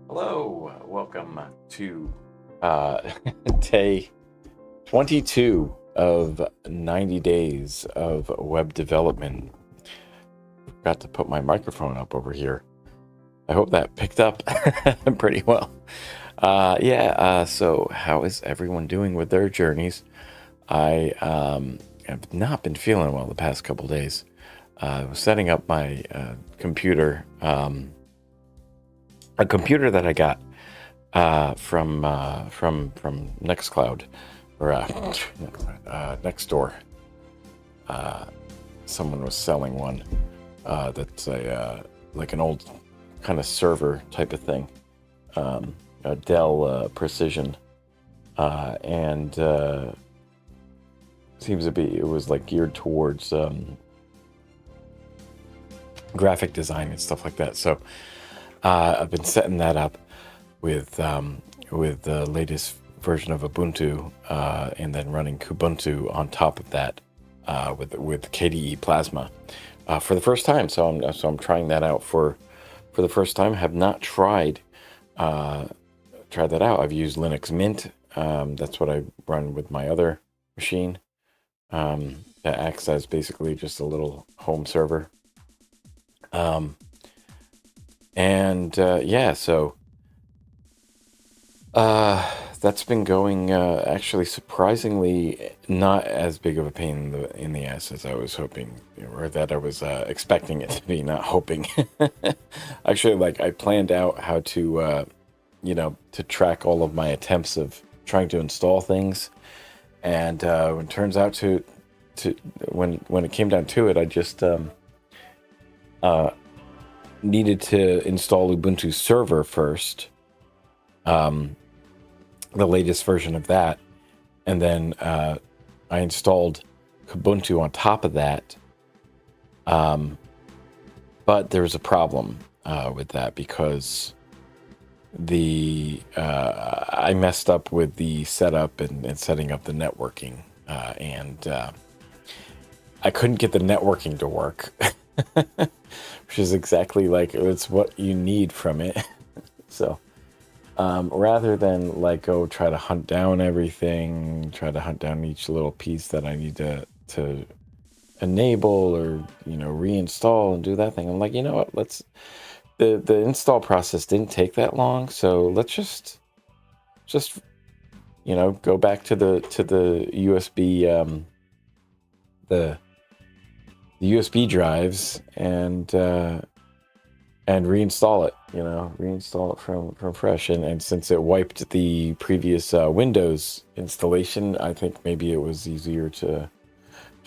Hello, welcome to day 22 of 90 days of web development. Forgot to put my microphone up over here. I hope that picked up pretty well. So how is everyone doing with their journeys? I have not been feeling well the past couple days. I was setting up my computer, a computer that I got from Nextcloud or Nextdoor. Someone was selling one that's like an old kind of server type of thing, a Dell Precision, and seems to be it was like geared towards graphic design and stuff like that. So I've been setting that up with the latest version of Ubuntu, and then running Kubuntu on top of that with KDE Plasma for the first time. So I'm trying that out for the first time. Have not tried that out. I've used Linux Mint. That's what I run with my other machine. That acts as basically just a little home server. So that's been going actually surprisingly not as big of a pain in the ass as I was hoping, or that I was expecting it to be, not hoping. Actually, like I planned out how to, to track all of my attempts of trying to install things, and when it turns out when it came down to it, I just needed to install Ubuntu server first, the latest version of that, and then I installed Kubuntu on top of that. But there's a problem with that because I messed up with the setup and setting up the networking, and I couldn't get the networking to work. Which is exactly like it's what you need from it. So rather than like go try to hunt down everything, try to hunt down each little piece that I need to enable or reinstall and do that thing, I'm like, you know what, the install process didn't take that long, so let's just go back to the USB the USB drives and reinstall it, reinstall it from fresh. And since it wiped the previous Windows installation, I think maybe it was easier to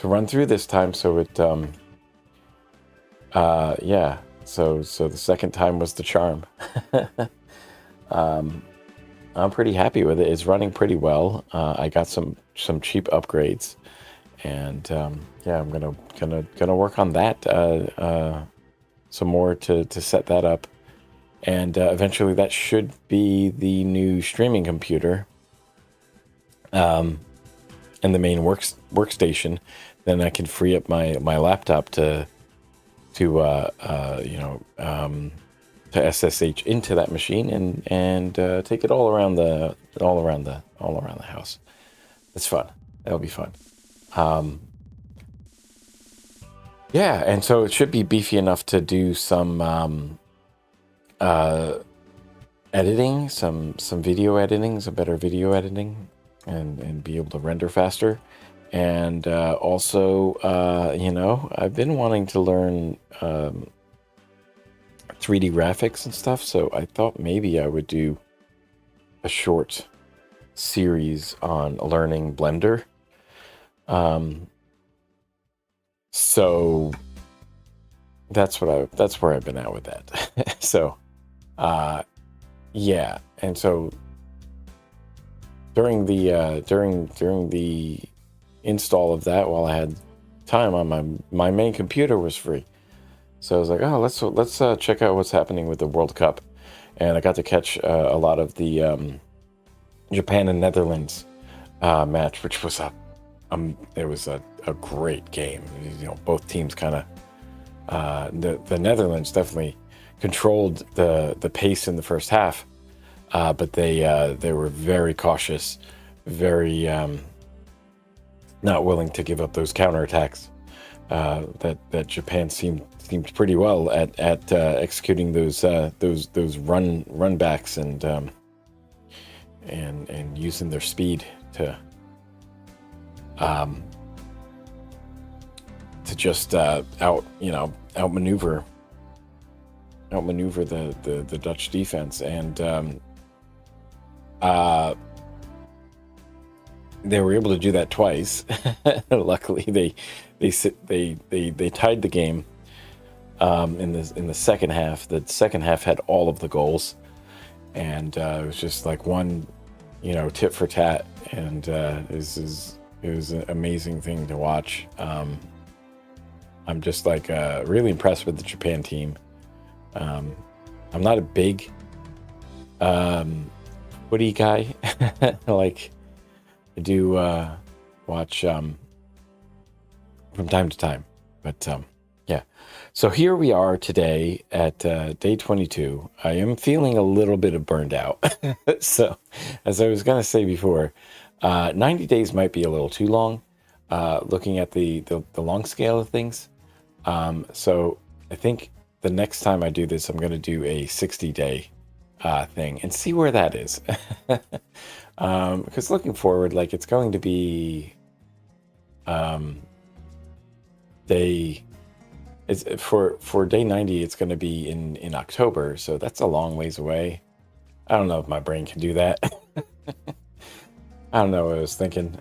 run through this time. So it, So the second time was the charm. I'm pretty happy with it. It's running pretty well. I got some cheap upgrades. And I'm gonna work on that some more to set that up, and eventually that should be the new streaming computer, and the main workstation. Then I can free up my laptop to SSH into that machine and take it all around the house. It's fun. That'll be fun. And so it should be beefy enough to do some editing, some video editing, some better video editing, and be able to render faster. And also, I've been wanting to learn 3D graphics and stuff, so I thought maybe I would do a short series on learning Blender. So that's where I've been at with that. So, and so during the install of that, while I had time on my main computer was free, so I was like, oh, let's check out what's happening with the World Cup, and I got to catch a lot of the Japan and Netherlands match, which was it was a great game. Both teams kind of the Netherlands definitely controlled the pace in the first half, but they were very cautious, very not willing to give up those counterattacks. That Japan seemed pretty well at executing those run backs and using their speed to just outmaneuver the Dutch defense, and they were able to do that twice. Luckily, they tied the game in the second half. The second half had all of the goals, and it was just like one, tit for tat, and it was an amazing thing to watch. I'm just like really impressed with the Japan team. I'm not a big footy guy. Like, I do watch from time to time, but yeah. So here we are today at day 22. I am feeling a little bit of burned out. So, as I was going to say before, 90 days might be a little too long, looking at the long scale of things. So I think the next time I do this, I'm going to do a 60-day thing and see where that is. Because looking forward, like, it's going to be for day 90, it's going to be in October, so that's a long ways away. I don't know if my brain can do that. I don't know what I was thinking.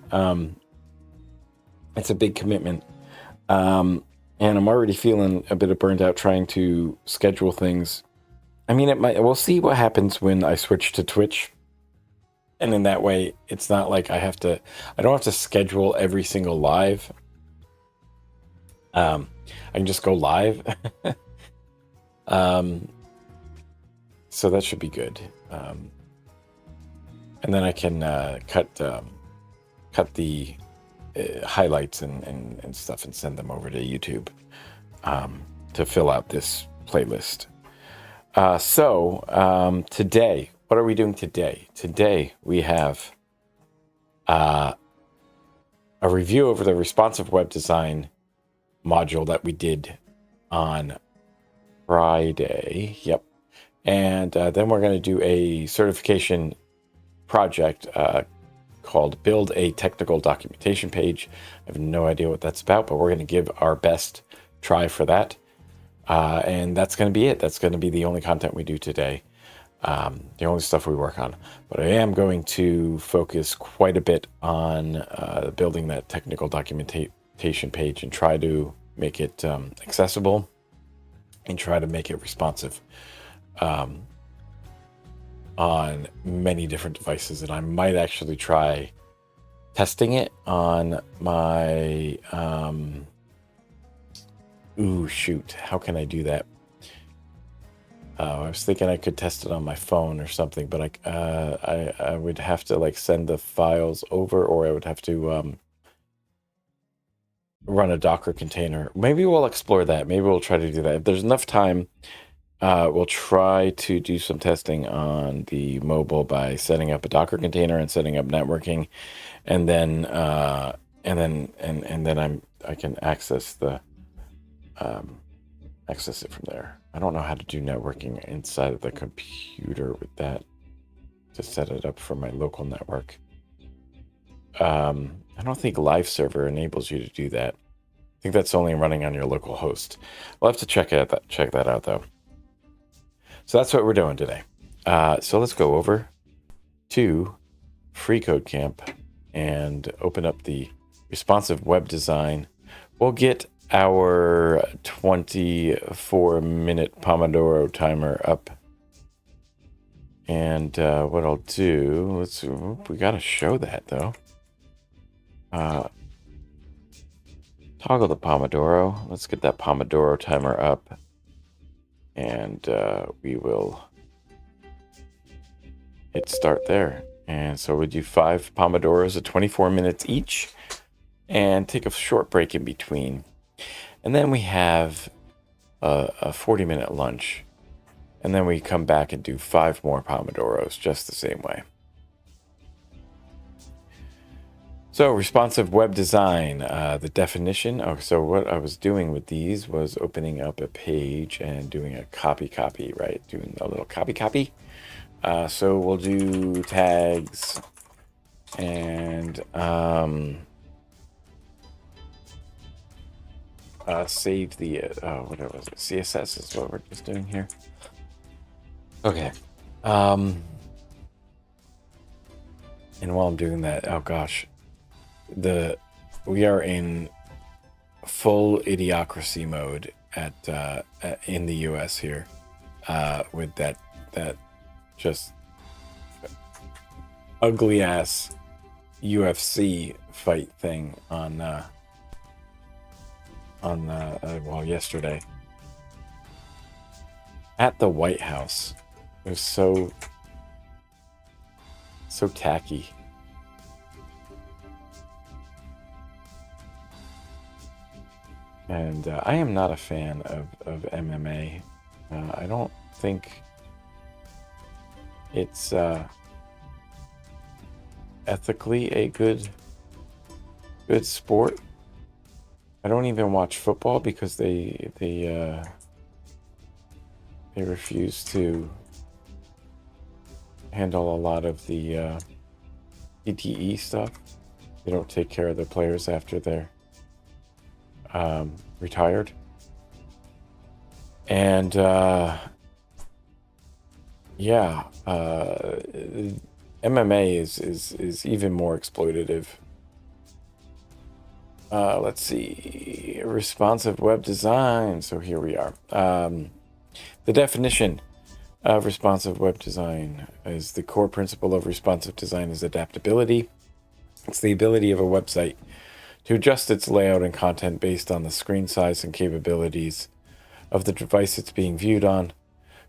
It's a big commitment. And I'm already feeling a bit of burned out trying to schedule things. I mean, we'll see what happens when I switch to Twitch. And in that way, it's not like I don't have to schedule every single live. I can just go live. So that should be good. And then I can cut the highlights and stuff and send them over to YouTube to fill out this playlist. So today, what are we doing today? Today we have a review over the responsive web design module that we did on Friday. Yep. And then we're going to do a certification project called Build a Technical Documentation Page. I have no idea what that's about, but we're going to give our best try for that. And that's going to be it. That's going to be the only content we do today. The only stuff we work on. But I am going to focus quite a bit on building that technical documentation page and try to make it accessible and try to make it responsive on many different devices. And I might actually try testing it on my how can I do that? I was thinking I could test it on my phone or something, but I would have to like send the files over, or I would have to run a Docker container. Maybe we'll explore that. Maybe we'll try to do that. If there's enough time, we'll try to do some testing on the mobile by setting up a Docker container and setting up networking, and then I can access it from there. I don't know how to do networking inside of the computer with that to set it up for my local network. I don't think Live Server enables you to do that. I think that's only running on your local host. We'll have to check that out though. So that's what we're doing today. So let's go over to FreeCodeCamp and open up the responsive web design. We'll get our 24-minute Pomodoro timer up. And what I'll do, we got to show that though. Toggle the Pomodoro. Let's get that Pomodoro timer up. And we will hit start there. And so we do 5 Pomodoros at 24 minutes each and take a short break in between. And then we have a 40-minute lunch. And then we come back and do 5 more pomodoros just the same way. So responsive web design, the definition. Oh, so what I was doing with these was opening up a page and doing a copy, right? Doing a little copy. So we'll do tags and save the, what was it? CSS is what we're just doing here. Okay. And while I'm doing that, oh gosh, we are in full idiocracy mode in the US here, with that just ugly ass UFC fight thing on yesterday at the White House. It was so tacky. And I am not a fan of MMA. I don't think it's ethically a good sport. I don't even watch football because they refuse to handle a lot of the PTE stuff. They don't take care of their players after they're retired. And MMA is even more exploitative. Let's see, responsive web design. So here we are. The definition of responsive web design is the core principle of responsive design is adaptability. It's the ability of a website to adjust its layout and content based on the screen size and capabilities of the device it's being viewed on.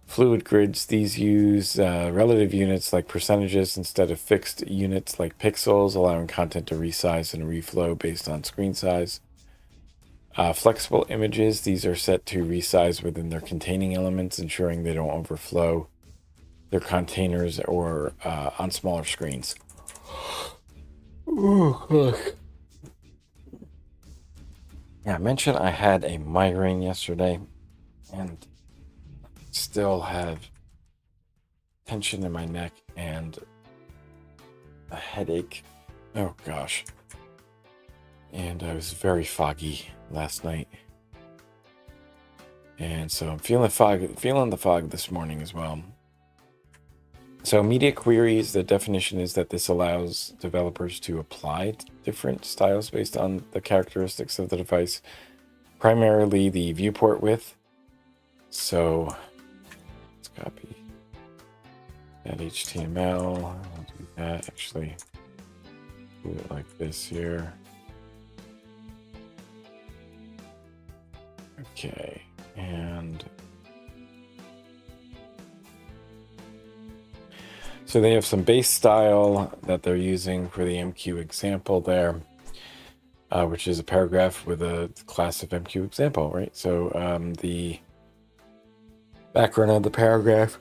Fluid grids, these use relative units like percentages instead of fixed units like pixels, allowing content to resize and reflow based on screen size. Flexible images, these are set to resize within their containing elements, ensuring they don't overflow their containers or on smaller screens. Oh, gosh. Yeah, I mentioned I had a migraine yesterday and still have tension in my neck and a headache. Oh gosh. And I was very foggy last night. And so I'm feeling the fog this morning as well. So media queries, the definition is that this allows developers to apply different styles based on the characteristics of the device, primarily the viewport width. So let's copy that HTML. I'll do that. Actually, do it like this here. Okay, and so they have some base style that they're using for the MQ example there, which is a paragraph with a class of MQ example, right? So the background of the paragraph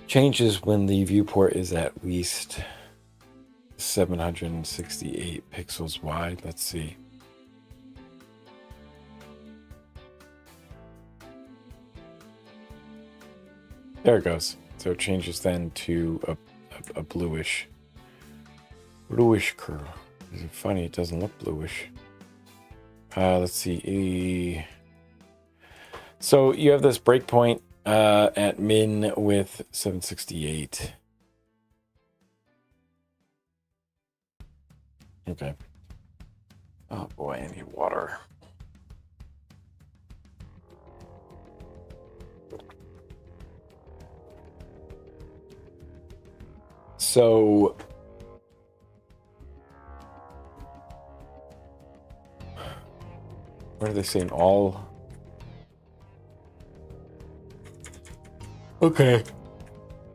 changes when the viewport is at least 768 pixels wide. Let's see. There it goes. So it changes then to a bluish curl. Is it funny? It doesn't look bluish. Let's see. So you have this breakpoint at min with 768. Okay. Oh boy, I need water. So what are they saying? All okay.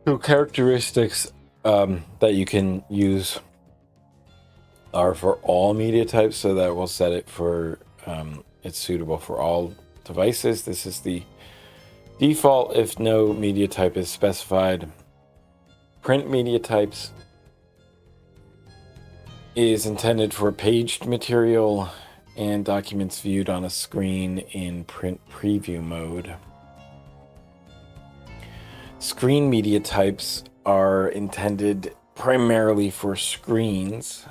So characteristics that you can use are for all media types, so that we'll set it for it's suitable for all devices. This is the Default if no media type is specified. Print media types is intended for paged material and documents viewed on a screen in print preview mode. Screen media types are intended primarily for screens.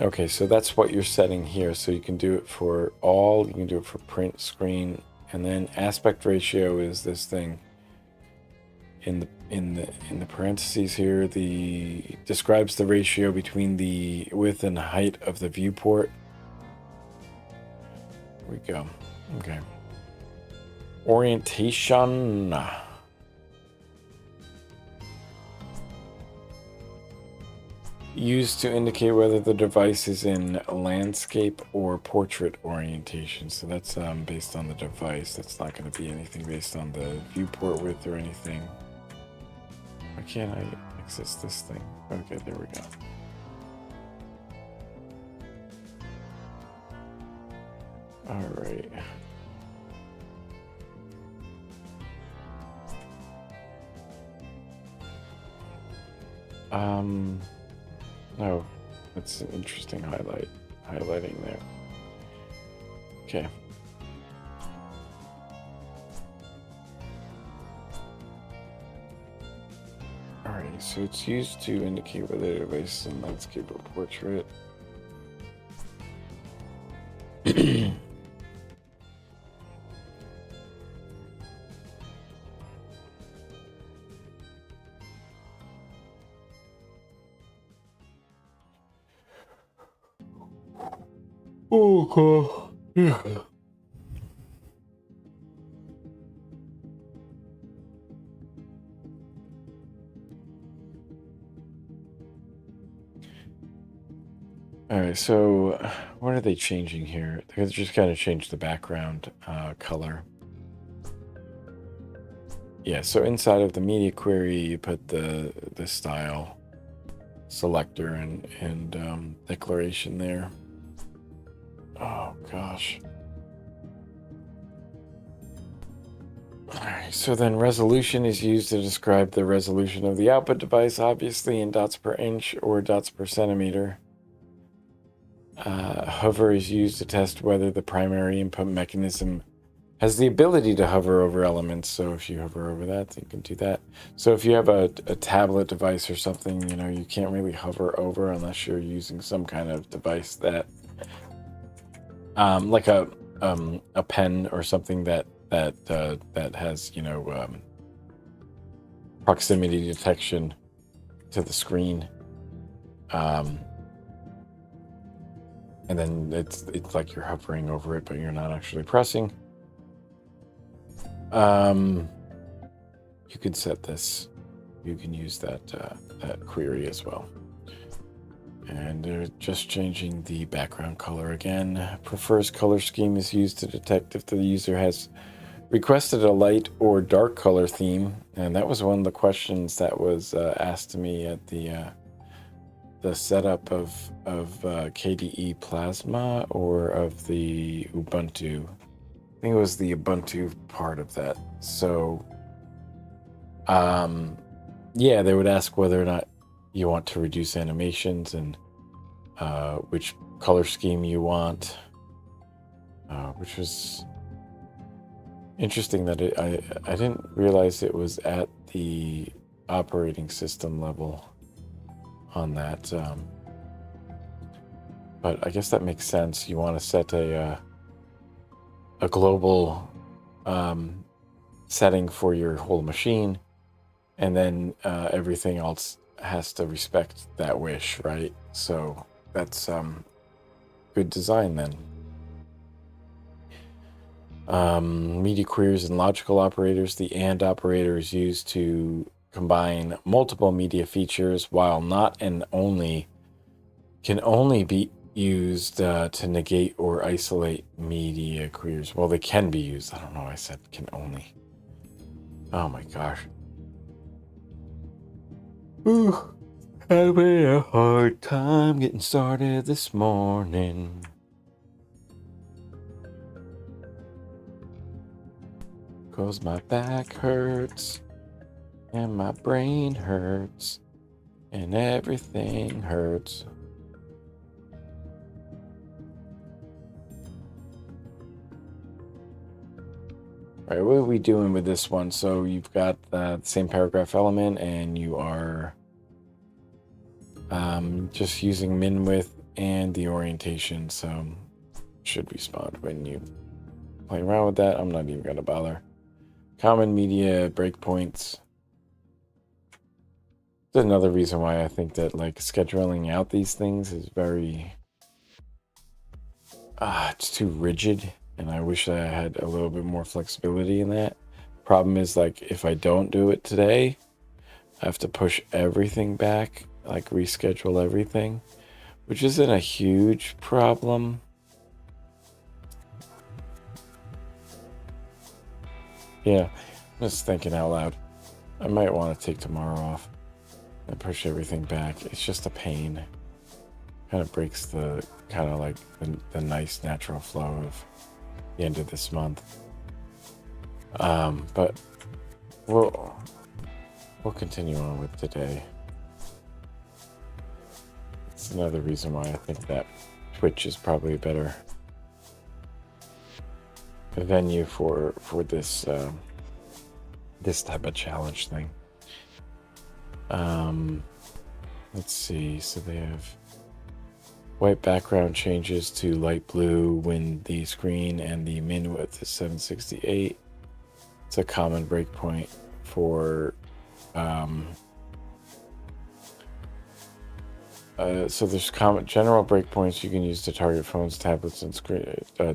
Okay, so that's what you're setting here. So you can do it for all, you can do it for print, screen, and then aspect ratio is this thing in the parentheses here. The describes the ratio between the width and height of the viewport. Here we go. Okay. Orientation. Used to indicate whether the device is in landscape or portrait orientation. So that's based on the device. That's not going to be anything based on the viewport width or anything. Why can't I access this thing? Okay, there we go. All right. Oh, that's an interesting highlighting there. Okay. All right, so it's used to indicate whether the device is in landscape or portrait. Oh, God. Yeah. All right, so what are they changing here? They just kind of changed the background color. Yeah, so inside of the media query, you put the style selector and declaration there. Oh gosh. All right, so then resolution is used to describe the resolution of the output device, obviously in dots per inch or dots per centimeter. Hover is used to test whether the primary input mechanism has the ability to hover over elements. So if you hover over that, you can do that. So if you have a tablet device or something, you know, you can't really hover over unless you're using some kind of device that, like a pen or something that has, you know, proximity detection to the screen. And then it's like you're hovering over it, but you're not actually pressing. You could set this. You can use that query as well. And they're just changing the background color again. Prefers color scheme is used to detect if the user has requested a light or dark color theme. And that was one of the questions that was asked to me at the setup of KDE Plasma or of the Ubuntu. I think it was the Ubuntu part of that. So, yeah, they would ask whether or not you want to reduce animations and which color scheme you want, which was interesting that I didn't realize it was at the operating system level on that. But I guess that makes sense. You want to set a global setting for your whole machine, and then everything else has to respect that wish, right? So that's good design then. Media queries and logical operators. The AND operator is used to combine multiple media features, while not and only can only be used to negate or isolate media queries. Well, they can be used. I don't know. I said can only. Oh my gosh. Ooh. Having a hard time getting started this morning. Cause my back hurts and my brain hurts and everything hurts. All right, what are we doing with this one? So you've got the same paragraph element and you are just using min width and the orientation. So should respond when you play around with that. I'm not even gonna bother. Common media breakpoints. That's another reason why I think that like scheduling out these things is very it's too rigid, and I wish I had a little bit more flexibility in that. Problem is, like, if I don't do it today, I have to push everything back, like reschedule everything, which isn't a huge problem. Yeah, I'm just thinking out loud. I might want to take tomorrow off and push everything back. It's just a pain. Kind of breaks the kind of like the nice natural flow of the end of this month. But we'll continue on with today. It's another reason why I think that Twitch is probably a better venue for this this type of challenge thing. Let's see. So they have white background changes to light blue when the screen and the min width is 768. It's a common breakpoint for so there's common general breakpoints you can use to target phones, tablets, and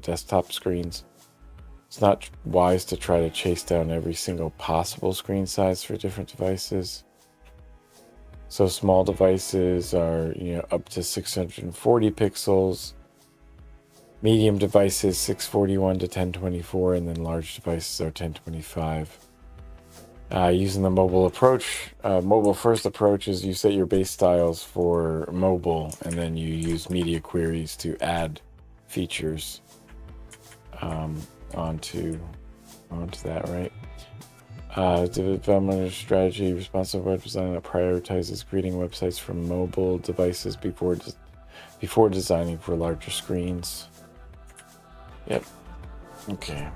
desktop screens. It's not wise to try to chase down every single possible screen size for different devices. So small devices are, up to 640 pixels. Medium devices 641 to 1024, and then large devices are 1025. Using the mobile approach, mobile first approach is you set your base styles for mobile, and then you use media queries to add features onto that, right? Development strategy, responsive web design that prioritizes creating websites for mobile devices before designing for larger screens. Yep. Okay.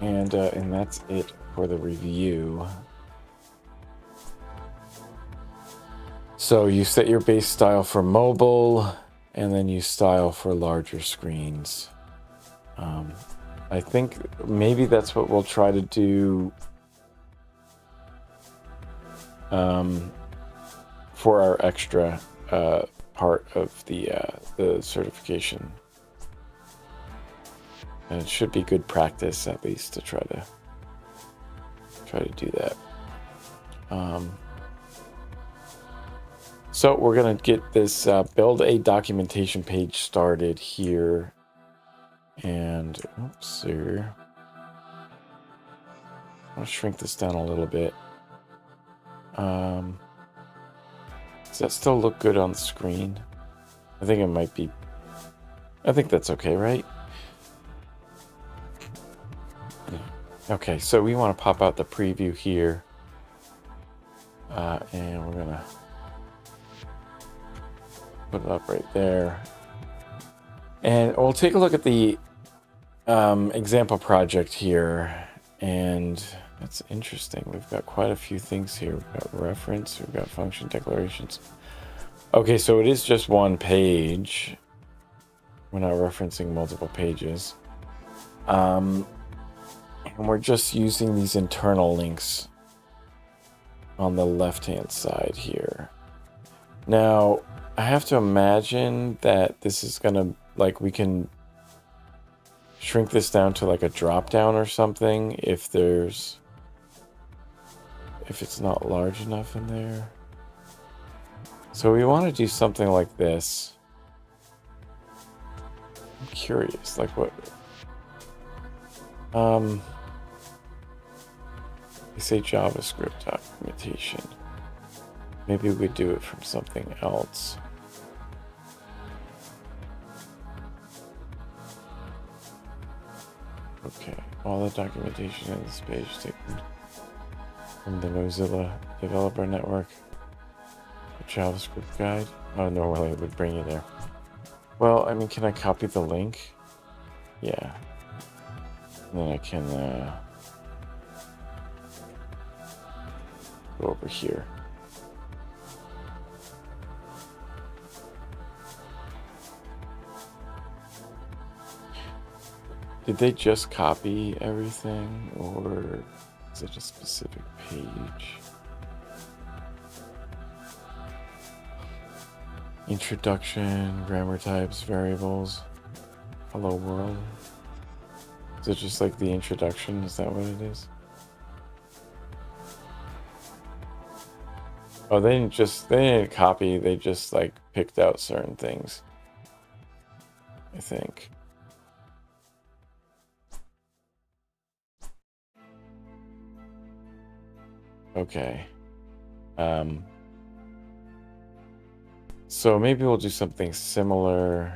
And that's it for the review. So you set your base style for mobile, and then you style for larger screens. I think maybe that's what we'll try to do for our extra part of the certification. And it should be good practice, at least, to try to do that. So we're gonna get this build a documentation page started here. And oops, here. I'll shrink this down a little bit. Does that still look good on the screen? I think it might be. I think that's okay, right? Okay, so we want to pop out the preview here. And we're gonna put it up right there. And we'll take a look at the example project here, and that's interesting. We've got quite a few things here. We've got reference, we've got function declarations. Okay, so it is just one page. We're not referencing multiple pages. And we're just using these internal links on the left-hand side here. Now, I have to imagine that this is gonna, like, we can shrink this down to like a drop down or something if it's not large enough in there. So we want to do something like this. I'm curious, like what they say JavaScript documentation. Maybe we do it from something else. Okay, all the documentation in this page taken from the Mozilla Developer Network. The JavaScript guide. Oh, normally it would bring you there. Well, I mean, can I copy the link? Yeah. And then I can go over here. Did they just copy everything, or is it a specific page? Introduction, grammar types, variables, hello world. Is it just like the introduction? Is that what it is? Oh, they didn't copy, they just like picked out certain things, I think. Okay. So maybe we'll do something similar.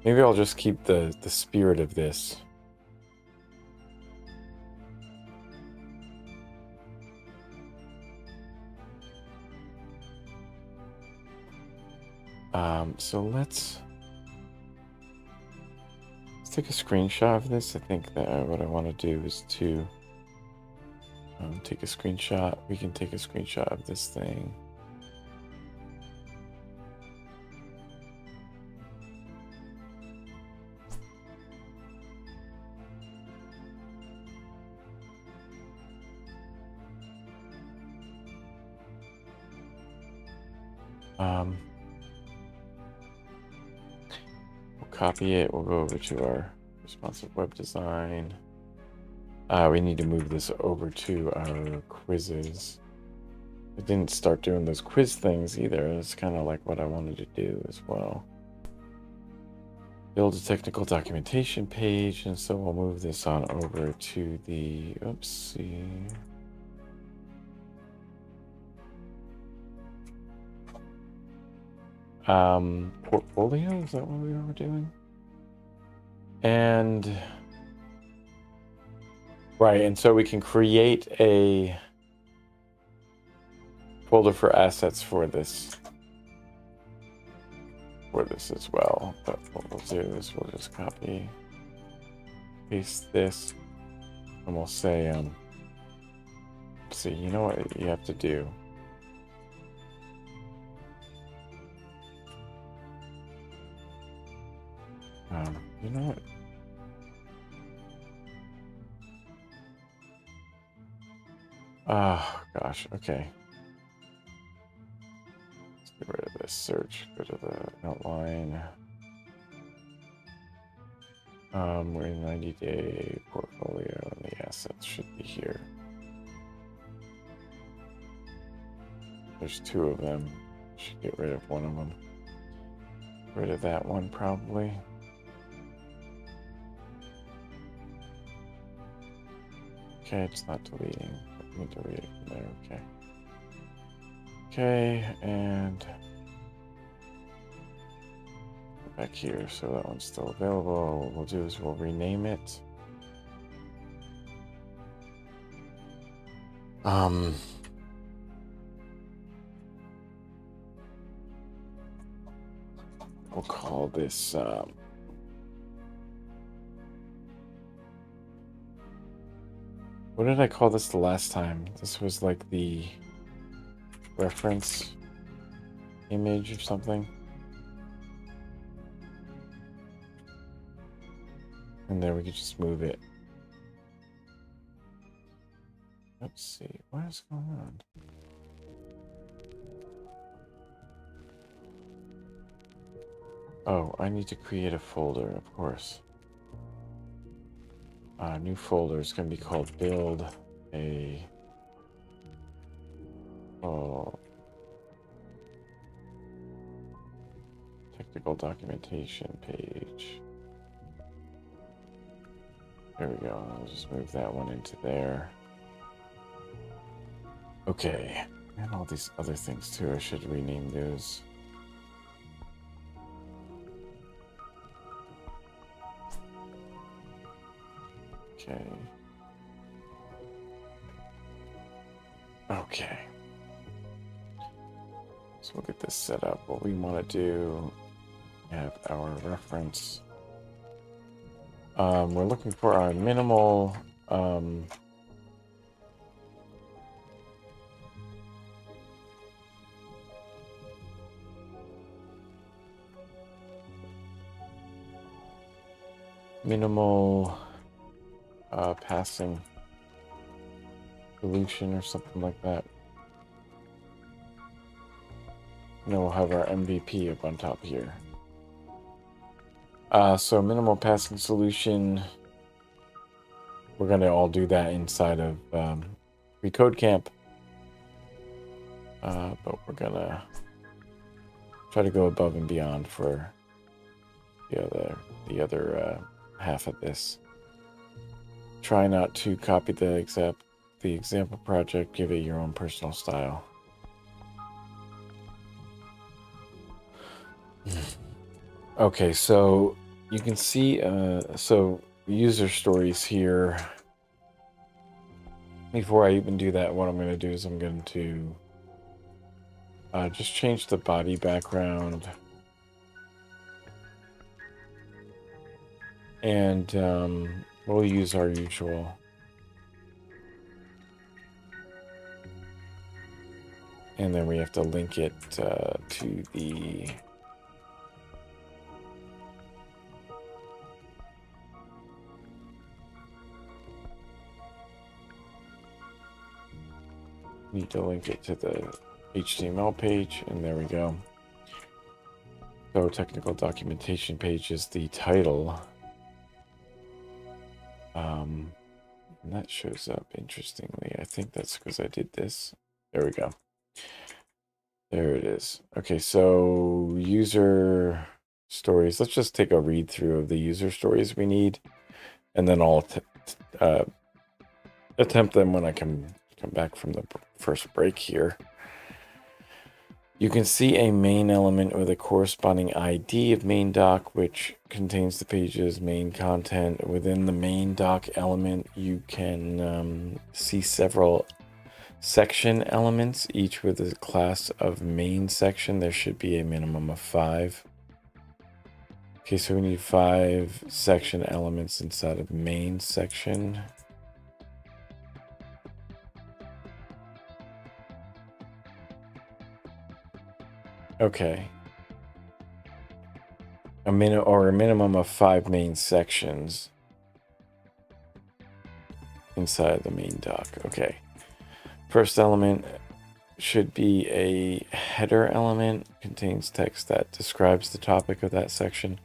Maybe I'll just keep the spirit of this. So let's take a screenshot of this. I think that what I want to do is to take a screenshot. We can take a screenshot of this thing. We'll copy it. We'll go over to our responsive web design. We need to move this over to our quizzes. I didn't start doing those quiz things either. It's kind of like what I wanted to do as well. Build a technical documentation page, and so we'll move this on over to the, oopsie. Portfolio, is that what we were doing? And right, and so we can create a folder for assets for this as well. But what we'll do is we'll just copy, paste this, and we'll say, see, you know what you have to do. You know what? Oh, gosh, okay. Let's get rid of this search, go to the outline. We're in 90-day portfolio, and the assets should be here. There's two of them. Should get rid of one of them. Get rid of that one, probably. Okay, it's not deleting. Let me delete it from there, okay. Okay, and go back here, so that one's still available. What we'll do is we'll rename it. We'll call this, what did I call this the last time? This was like the reference image or something. And there we could just move it. Let's see, what is going on? Oh, I need to create a folder, of course. New folder is going to be called build a technical documentation page. There we go. I'll just move that one into there. Okay. And all these other things too. I should rename those. Okay. Okay. So we'll get this set up. What we want to do, have our reference. We're looking for our minimal passing solution or something like that. And then we'll have our MVP up on top here. So minimal passing solution. We're going to all do that inside of Recode Camp. But we're going to try to go above and beyond for the other half of this. Try not to copy the example project. Give it your own personal style. Okay, so you can see so user stories here. Before I even do that, what I'm going to do is I'm going to just change the body background. And we'll use our usual. And then we have to link it to the need to link it to the HTML page, and there we go. So technical documentation page is the title. And that shows up interestingly. I think that's because I did this. There we go. There it is. Okay, so user stories. Let's just take a read through of the user stories we need, and then I'll attempt them when I come back from the first break here. You can see a main element with a corresponding ID of main doc, which contains the page's main content. Within the main doc element, you can see several section elements, each with a class of main section. There should be a minimum of 5. Okay, so we need 5 section elements inside of main section. Okay. A minimum of 5 main sections inside the main doc. Okay. First element should be a header element, contains text that describes the topic of that section.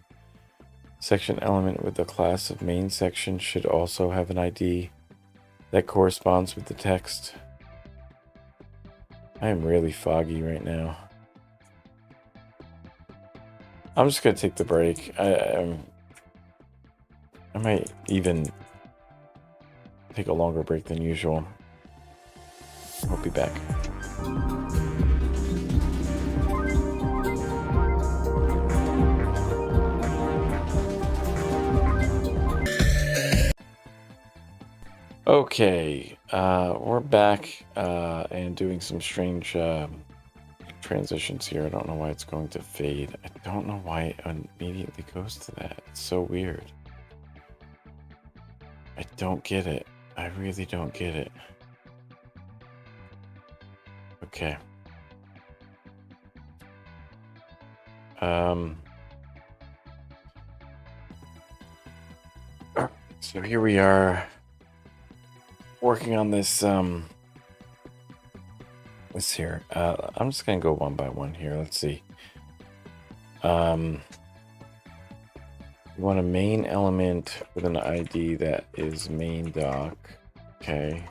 Section element with the class of main section should also have an ID that corresponds with the text. I am really foggy right now. I'm just gonna take the break. I might even take a longer break than usual. I'll be back. Okay, we're back and doing some strange transitions here. I don't know why it's going to fade. I don't know why it immediately goes to that. It's so weird. I don't get it. I really don't get it. Okay. So here we are working on this here. I'm just gonna go one by one here. Let's see. You want a main element with an ID that is main doc. Okay.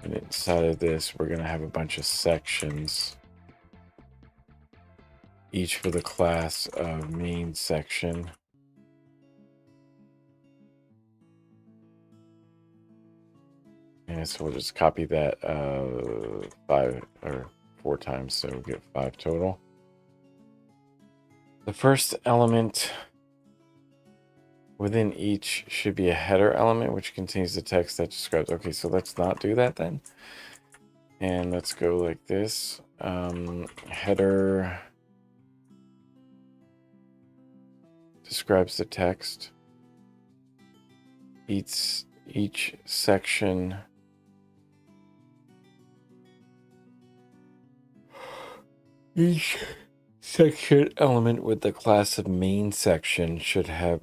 And inside of this, we're gonna have a bunch of sections, each with a class of main section. And so we'll just copy that 4 times, so we'll get 5 total. The first element within each should be a header element, which contains the text that describes. Okay, so let's not do that then. And let's go like this. Header describes the text. Each section element with the class of main section should have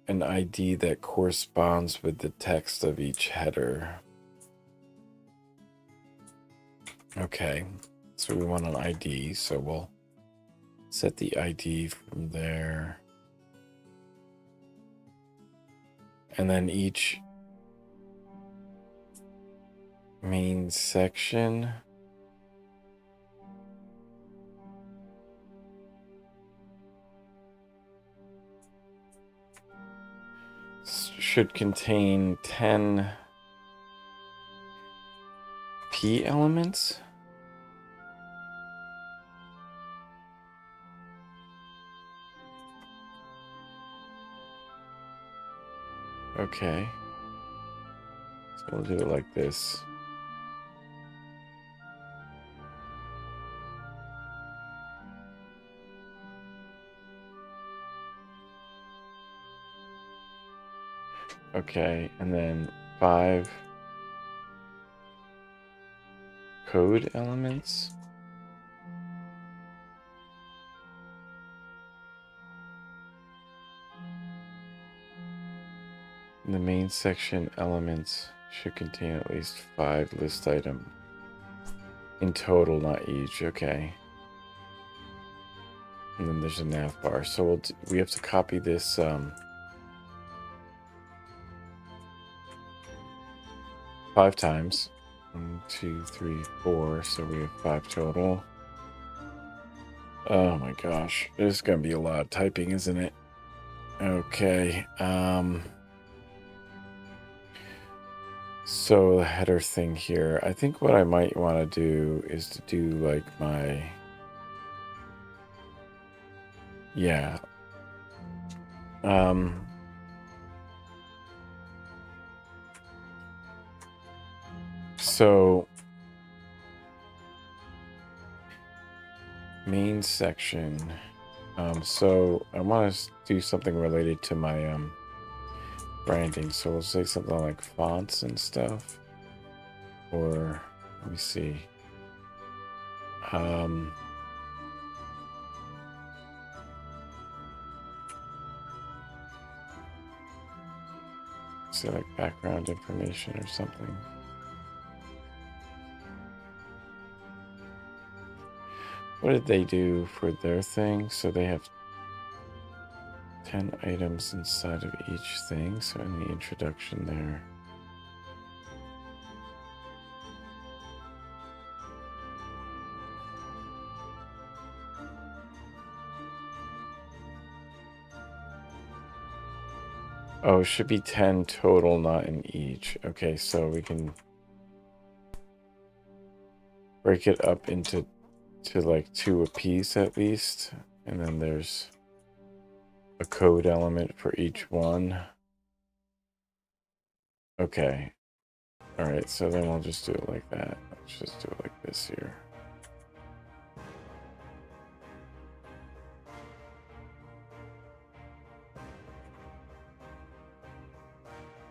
an ID that corresponds with the text of each header. Okay, so we want an ID, so we'll set the ID from there. And then each main section should contain 10 P elements. Okay. So we'll do it like this. Okay, and then 5 code elements. The main section elements should contain at least 5 list items in total, not each. Okay. And then there's a nav bar. So we have to copy this 5 times. 1, 2, 3, 4. So we have 5 total. Oh my gosh, there's gonna be a lot of typing, isn't it? Okay. So the header thing here, I think what I might want to do is to do like my, yeah. So main section. So I want to do something related to my branding. So we'll say something like fonts and stuff. Or let me see. Say like background information or something. What did they do for their thing? So they have 10 items inside of each thing. So in the introduction there. Oh, it should be 10 total, not in each. Okay, so we can break it up into like 2 a piece at least. And then there's a code element for each one. Okay. All right, so then we'll just do it like that. Let's just do it like this here.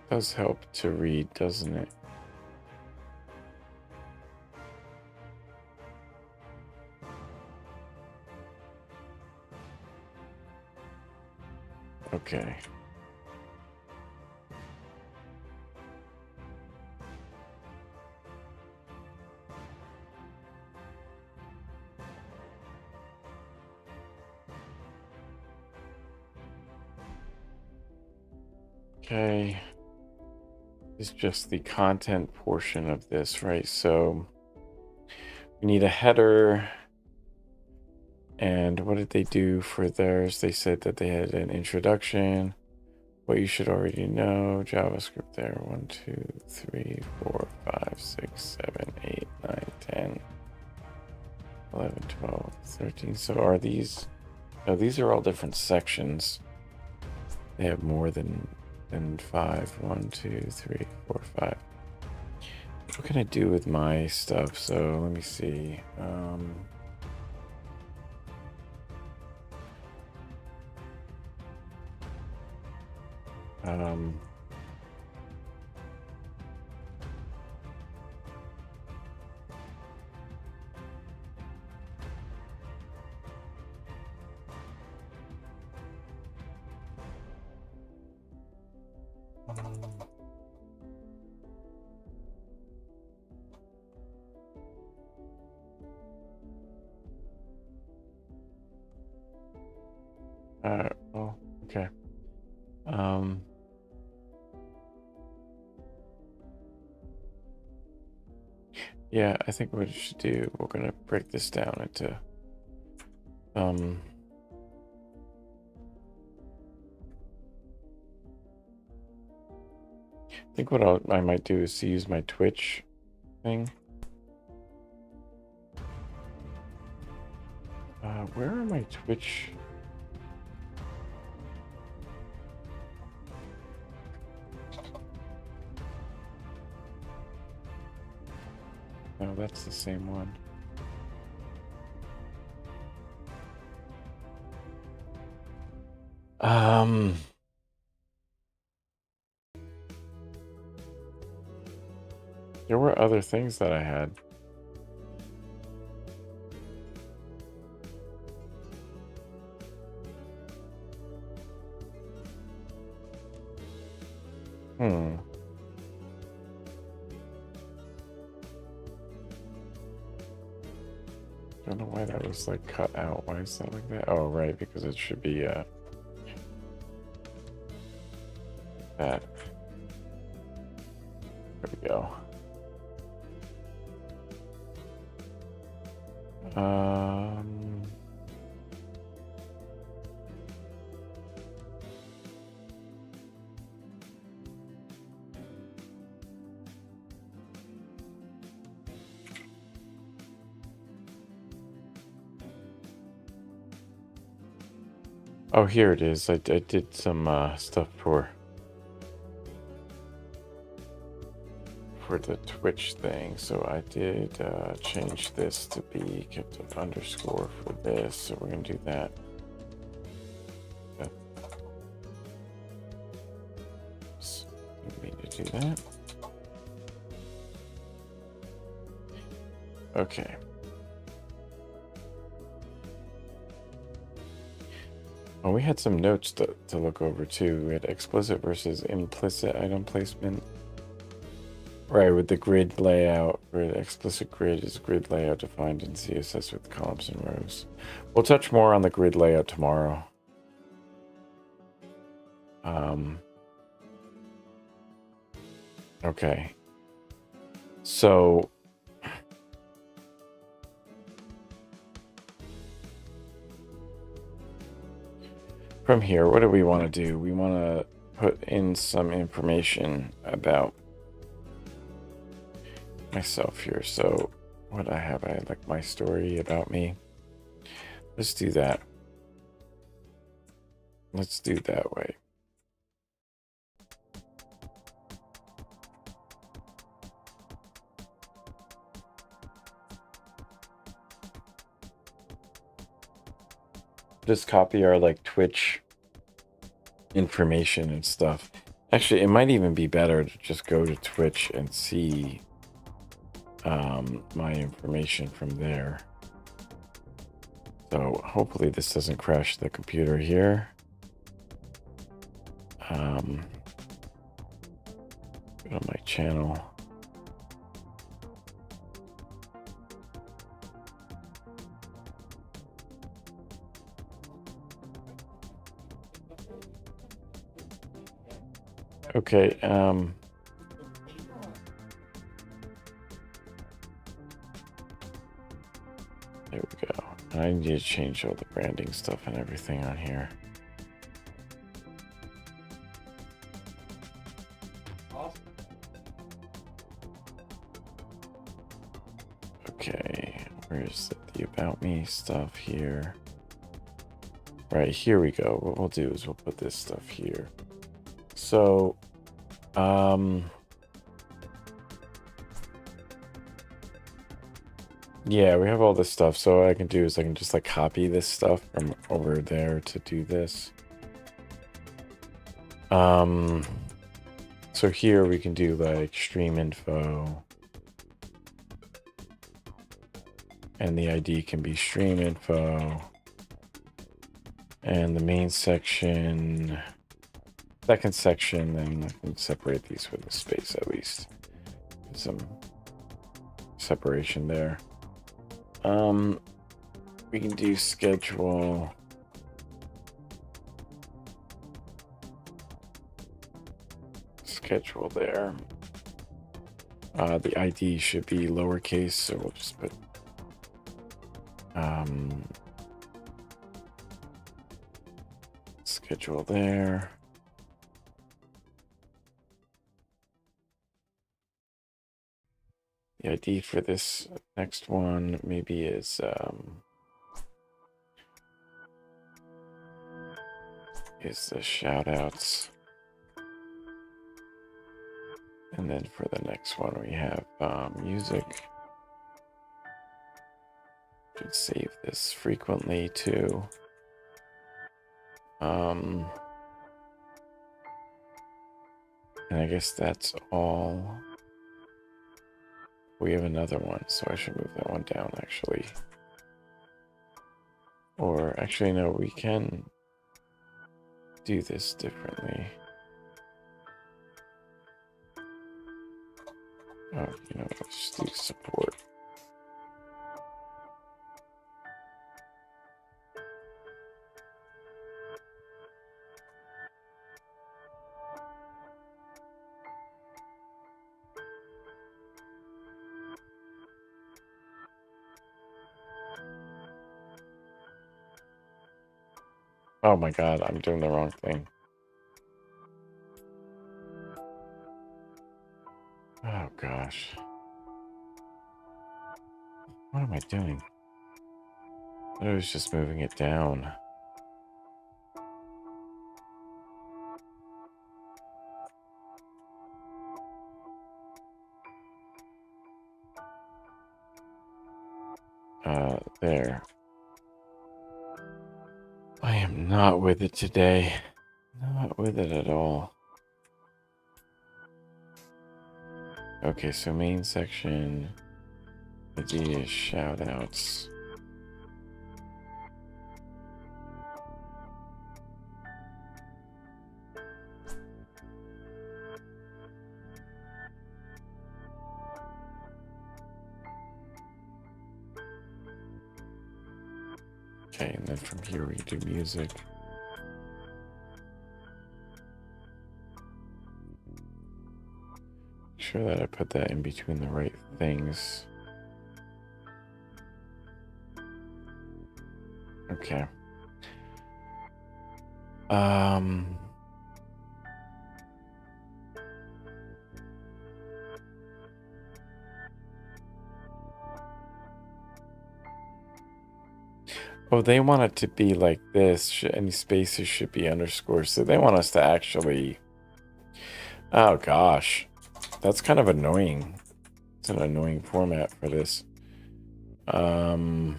Does help to read, doesn't it? Okay. Okay. It's just the content portion of this, right? So we need a header. And what did they do for theirs? They said that they had an introduction, what you should already know. JavaScript there. 1, 2, 3, 4, 5, 6, 7, 8, 9, 10, 11, 12, 13. So are these... No, these are all different sections. They have more than 5. 1, 2, 3, 4, 5. What can I do with my stuff? So let me see. Oh, okay. Yeah, I think what we should do, we're gonna break this down into I think what I might do is to use my Twitch thing. Where are my Twitch? No, that's the same one. There were other things that I had. Don't know why that was like cut out. Why is that like that? Oh, right, because it should be that. There we go. Oh, here it is. I did some stuff for the Twitch thing. So I did change this to be kept an underscore for this. So we're gonna do that. Didn't mean to do that. Okay. Oh, we had some notes to look over too. We had explicit versus implicit item placement. Right, with the grid layout, where the explicit grid is grid layout defined in CSS with columns and rows. We'll touch more on the grid layout tomorrow. Okay. So from here, what do we want to do? We want to put in some information about myself here. So what I have, I like my story about me. Let's do that. Let's do it that way. Just copy our like Twitch information and stuff. Actually, it might even be better to just go to Twitch and see my information from there. So hopefully this doesn't crash the computer here. Go to my channel. Okay, there we go. I need to change all the branding stuff and everything on here. Okay, where's the about me stuff here? Right, here we go. What we'll do is we'll put this stuff here. So, yeah, we have all this stuff. So what I can do is I can just like copy this stuff from over there to do this. So here we can do like stream info. And the ID can be stream info. And the main section, second section, and I can separate these with a space at least. Some separation there. We can do schedule. Schedule there. The ID should be lowercase, so we'll just put schedule there. The ID for this next one maybe is the shout outs. And then for the next one we have music. Should save this frequently too. And I guess that's all. We have another one, so I should move that one down actually. Or actually, no, we can do this differently. Oh, you know, let's just do support. Oh my god, I'm doing the wrong thing. Oh gosh. What am I doing? I was just moving it down. There. I am not with it today. Not with it at all. Okay, so main section. ID is shout outs. Okay, and then from here we do music. Make sure that I put that in between the right things. Okay. Oh, they want it to be like this. Any spaces should be underscores. So they want us to actually... Oh, gosh. That's kind of annoying. It's an annoying format for this. And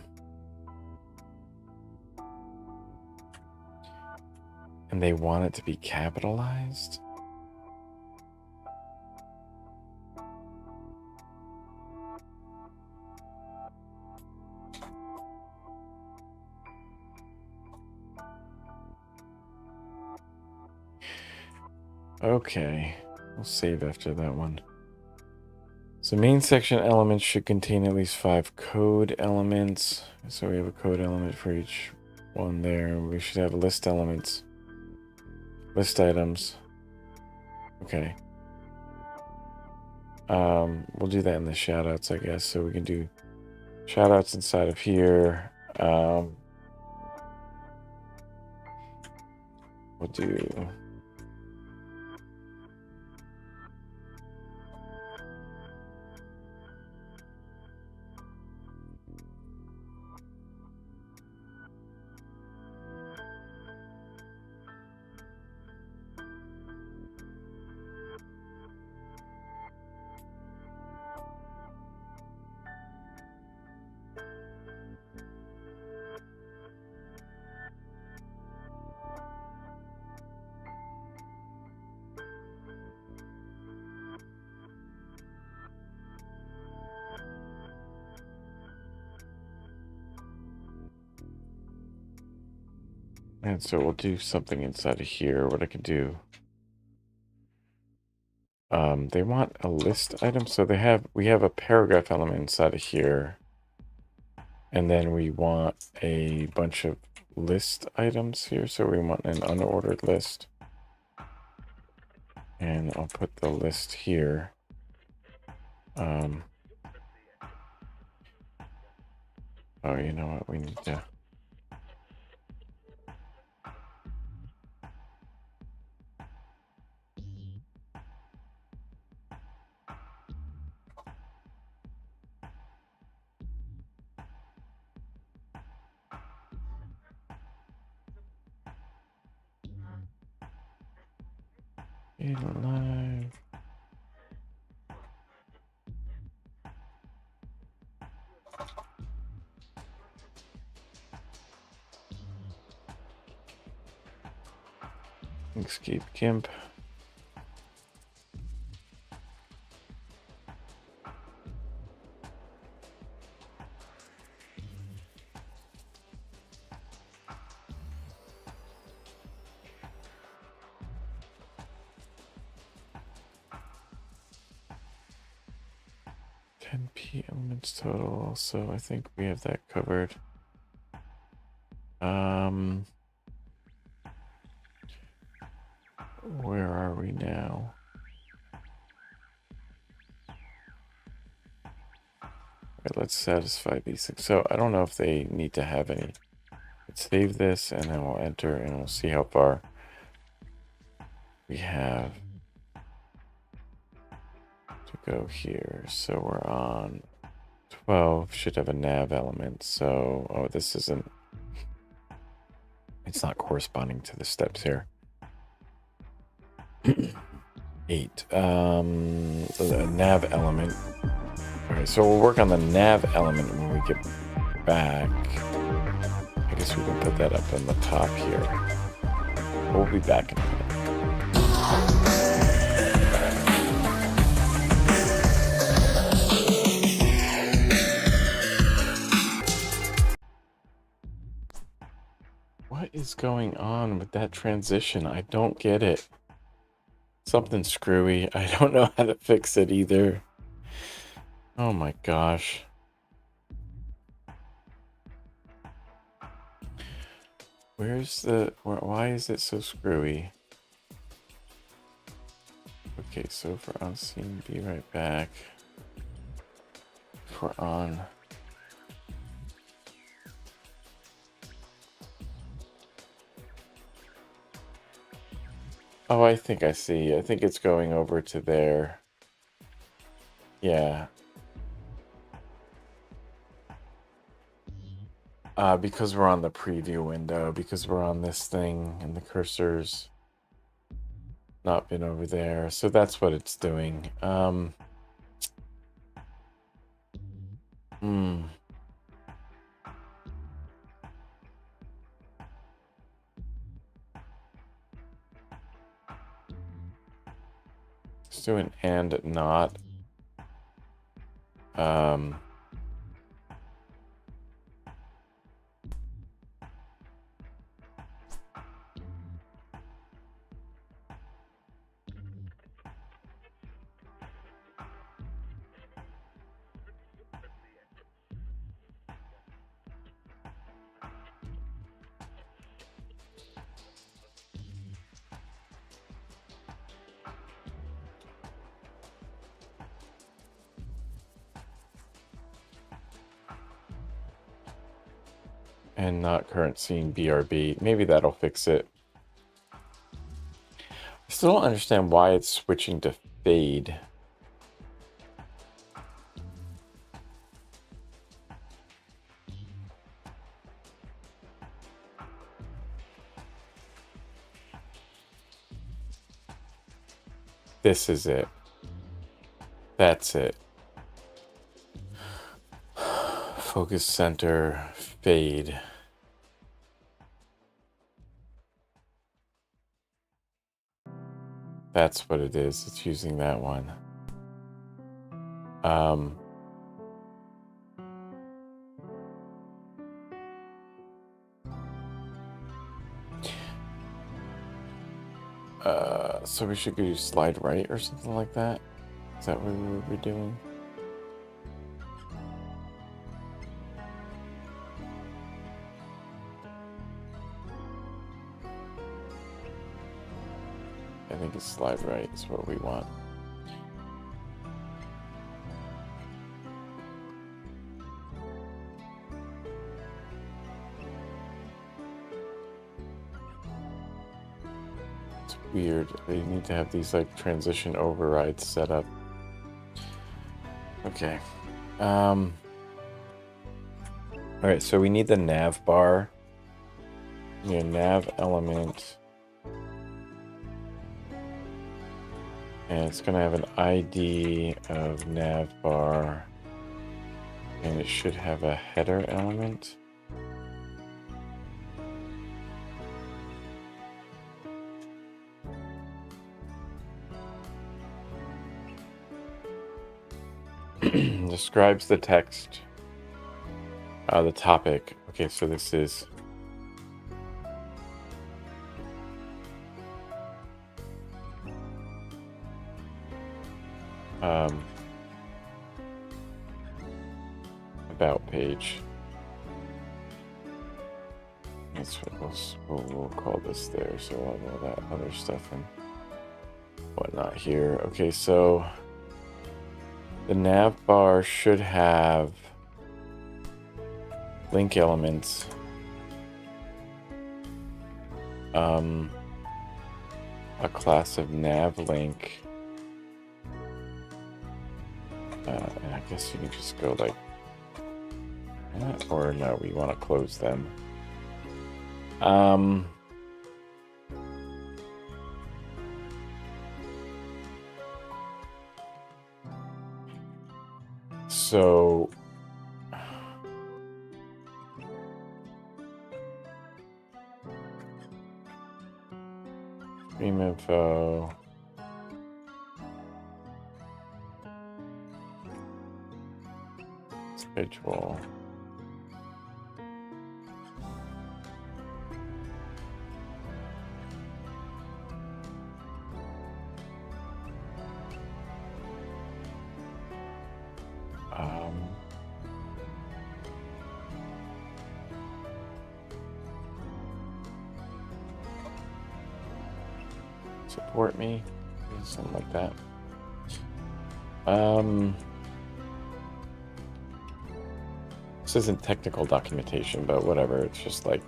they want it to be capitalized? Okay, we'll save after that one. So main section elements should contain at least 5 code elements. So we have a code element for each one there. We should have list elements. List items. Okay. We'll do that in the shoutouts, I guess. So we can do shoutouts inside of here. We'll do And so we'll do something inside of here. What I can do. They want a list item, so we have a paragraph element inside of here. And then we want a bunch of list items here. So we want an unordered list. And I'll put the list here. Oh, you know what? We need to... In live. Escape GIMP. P elements total. So I think we have that covered. Where are we now? Right, let's satisfy these things. So I don't know if they need to have any. Let's save this and then we'll enter and we'll see how far we have to go here. So we're on 12, should have a nav element. So, oh, this isn't, it's not corresponding to the steps here. 8, the nav element. All right, so we'll work on the nav element when we get back. I guess we can put that up on the top here. We'll be back in a minute. What is going on with that transition? I don't get it. Something screwy. I don't know how to fix it either. Oh my gosh. Why is it so screwy? Okay, so if we're on scene, be right back. If we're on. Oh, I think I see. I think it's going over to there. Yeah. Because we're on the preview window, because we're on this thing and the cursor's not been over there. So that's what it's doing. Let's do an and not. And not current scene BRB. Maybe that'll fix it. I still don't understand why it's switching to fade. This is it. That's it. Focus center, fade. That's what it is. It's using that one. So we should do slide right or something like that. Is that what we would be doing? I think it's slide right is what we want. It's weird. They need to have these like transition overrides set up. Okay. All right, so we need the nav bar. Yeah, nav element. And it's going to have an ID of nav bar. And it should have a header element. Describes the text, the topic. Okay, so this is about page. That's what we'll call this there. So we'll have all that other stuff and whatnot here. Okay, so the nav bar should have link elements. A class of nav link. And I guess you can just go like that, or no, we want to close them. So stream info. Schedule. Support me, something like that. This isn't technical documentation, but whatever. It's just like,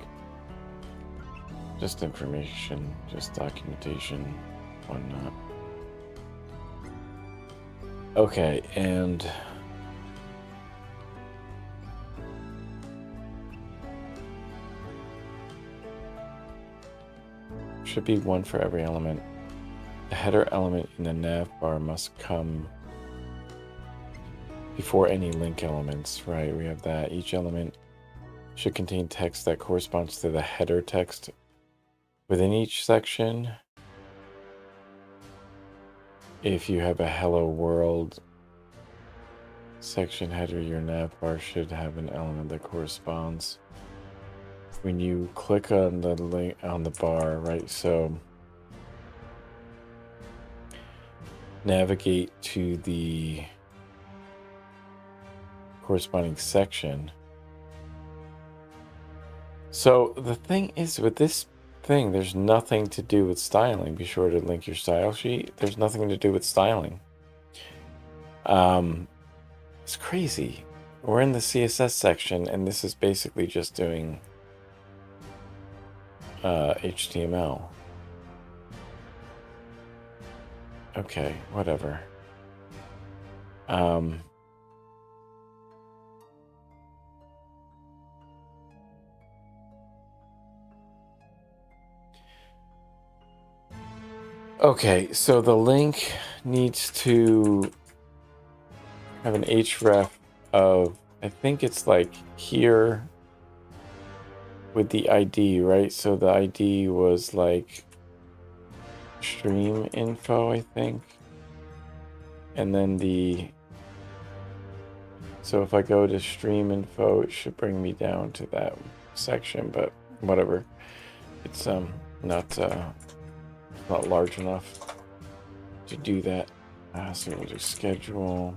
just information, just documentation, whatnot. Okay, and should be one for every element. The header element in the nav bar must come before any link elements, right? We have that. Each element should contain text that corresponds to the header text within each section. If you have a hello world section header, your nav bar should have an element that corresponds. When you click on the link on the bar, right? So navigate to the corresponding section. So the thing is with this thing, there's nothing to do with styling. Be sure to link your style sheet. There's nothing to do with styling. It's crazy. We're in the CSS section, and this is basically just doing HTML. Okay, whatever. Okay, so the link needs to have an href of, I think it's like here with the ID, right? So the ID was like stream info, I think. And then so if I go to stream info, it should bring me down to that section, but whatever. It's not not large enough to do that. So we'll do schedule,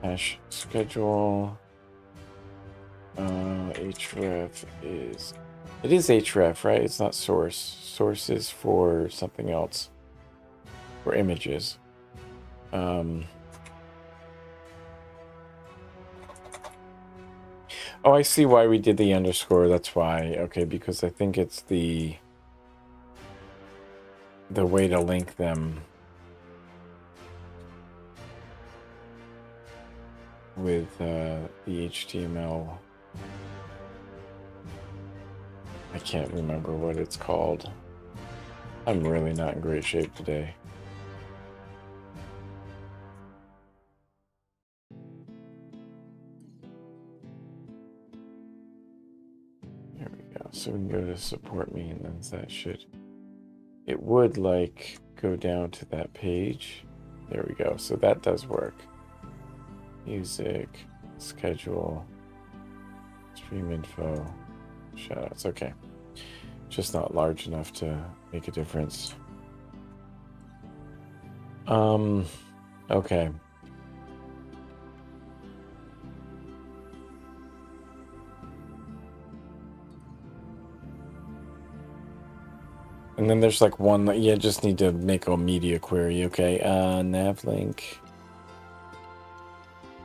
hash schedule. Href is, it is href, right? It's not source. Source is for something else, for images. Oh, I see why we did the underscore. That's why. Okay, because I think it's the way to link them with the HTML. I can't remember what it's called. I'm really not in great shape today. There we go. So we can go to support me, and then that should, it would like go down to that page. There we go. So that does work. Music, schedule, stream info, shoutouts. Okay. Just not large enough to make a difference. Okay. And then there's like one that you just need to make a media query. Okay. Nav link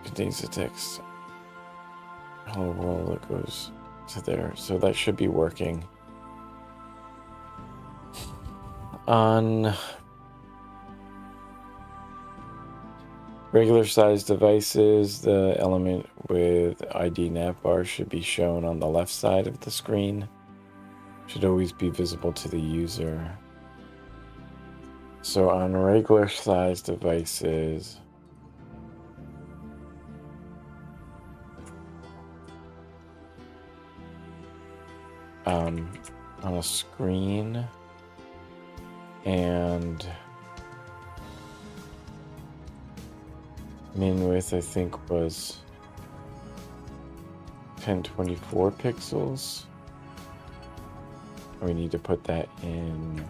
contains the text. Hello world that goes to there. So that should be working. On regular size devices, the element with ID navbar should be shown on the left side of the screen. Should always be visible to the user. So on regular size devices, on a screen, and min width I think was 1024 pixels. We need to put that in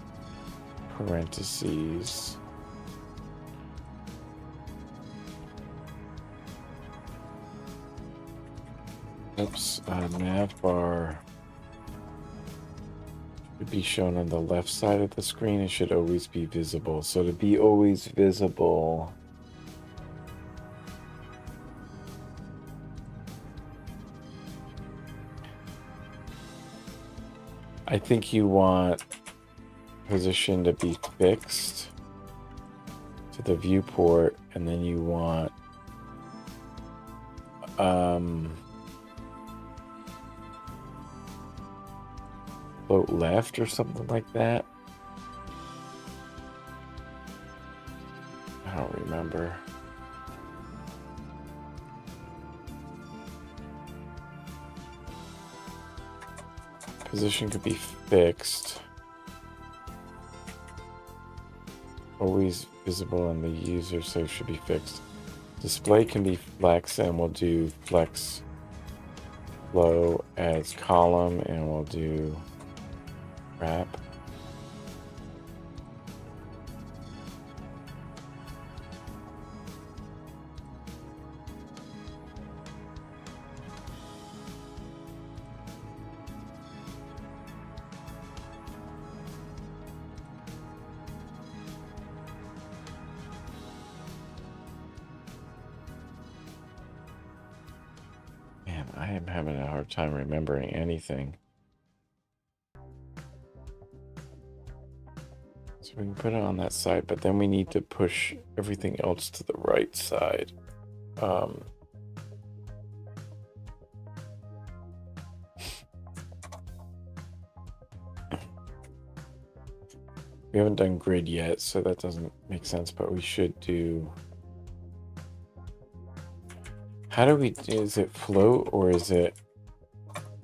parentheses. Oops, navbar should be shown on the left side of the screen. It should always be visible. So to be always visible, I think you want position to be fixed to the viewport, and then you want float left or something like that. I don't remember. Position could be fixed. Always visible on the user, so it should be fixed. Display can be flex, and we'll do flex flow as column, and we'll do wrap. Man, I am having a hard time remembering anything. So we can put it on that side, but then we need to push everything else to the right side. We haven't done grid yet, so that doesn't make sense, but we should do... How do we do, is it float or is it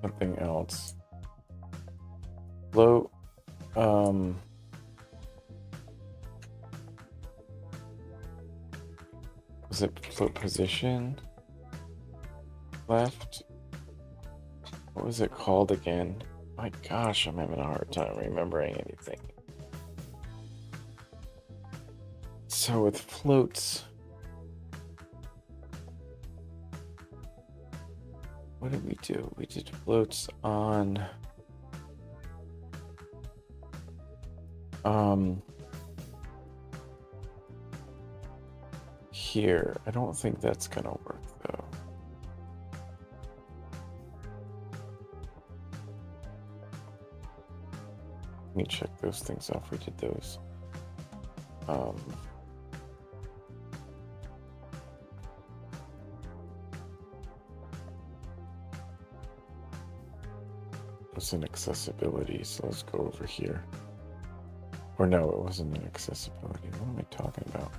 something else? Float, was it float position? Left? What was it called again? My gosh, I'm having a hard time remembering anything. So with floats, what did we do? We did floats on here. I don't think that's gonna work though. Let me check those things off. We did those. It's an accessibility, so let's go over here. Or no, it wasn't an accessibility. What am I talking about?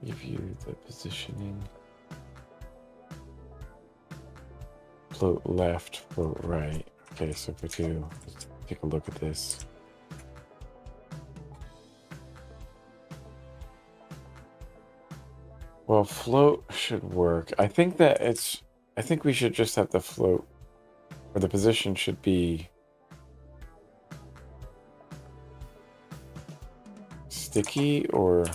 Give you the positioning. Float left, float right. Okay, so if we do, let's take a look at this. Well, float should work. I think we should just have the float, or the position should be sticky, or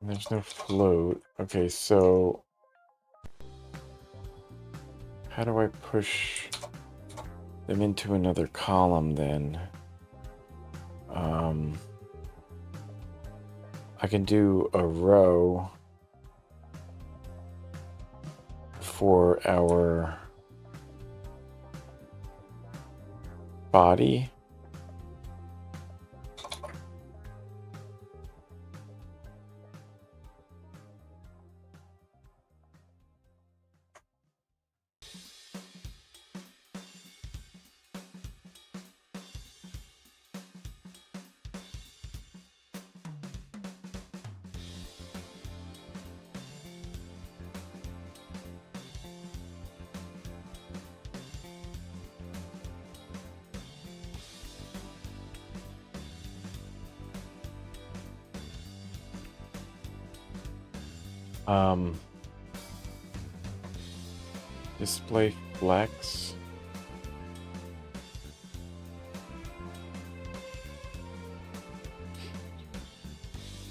there's no float. Okay, so how do I push them into another column then? I can do a row for our body. Display flex.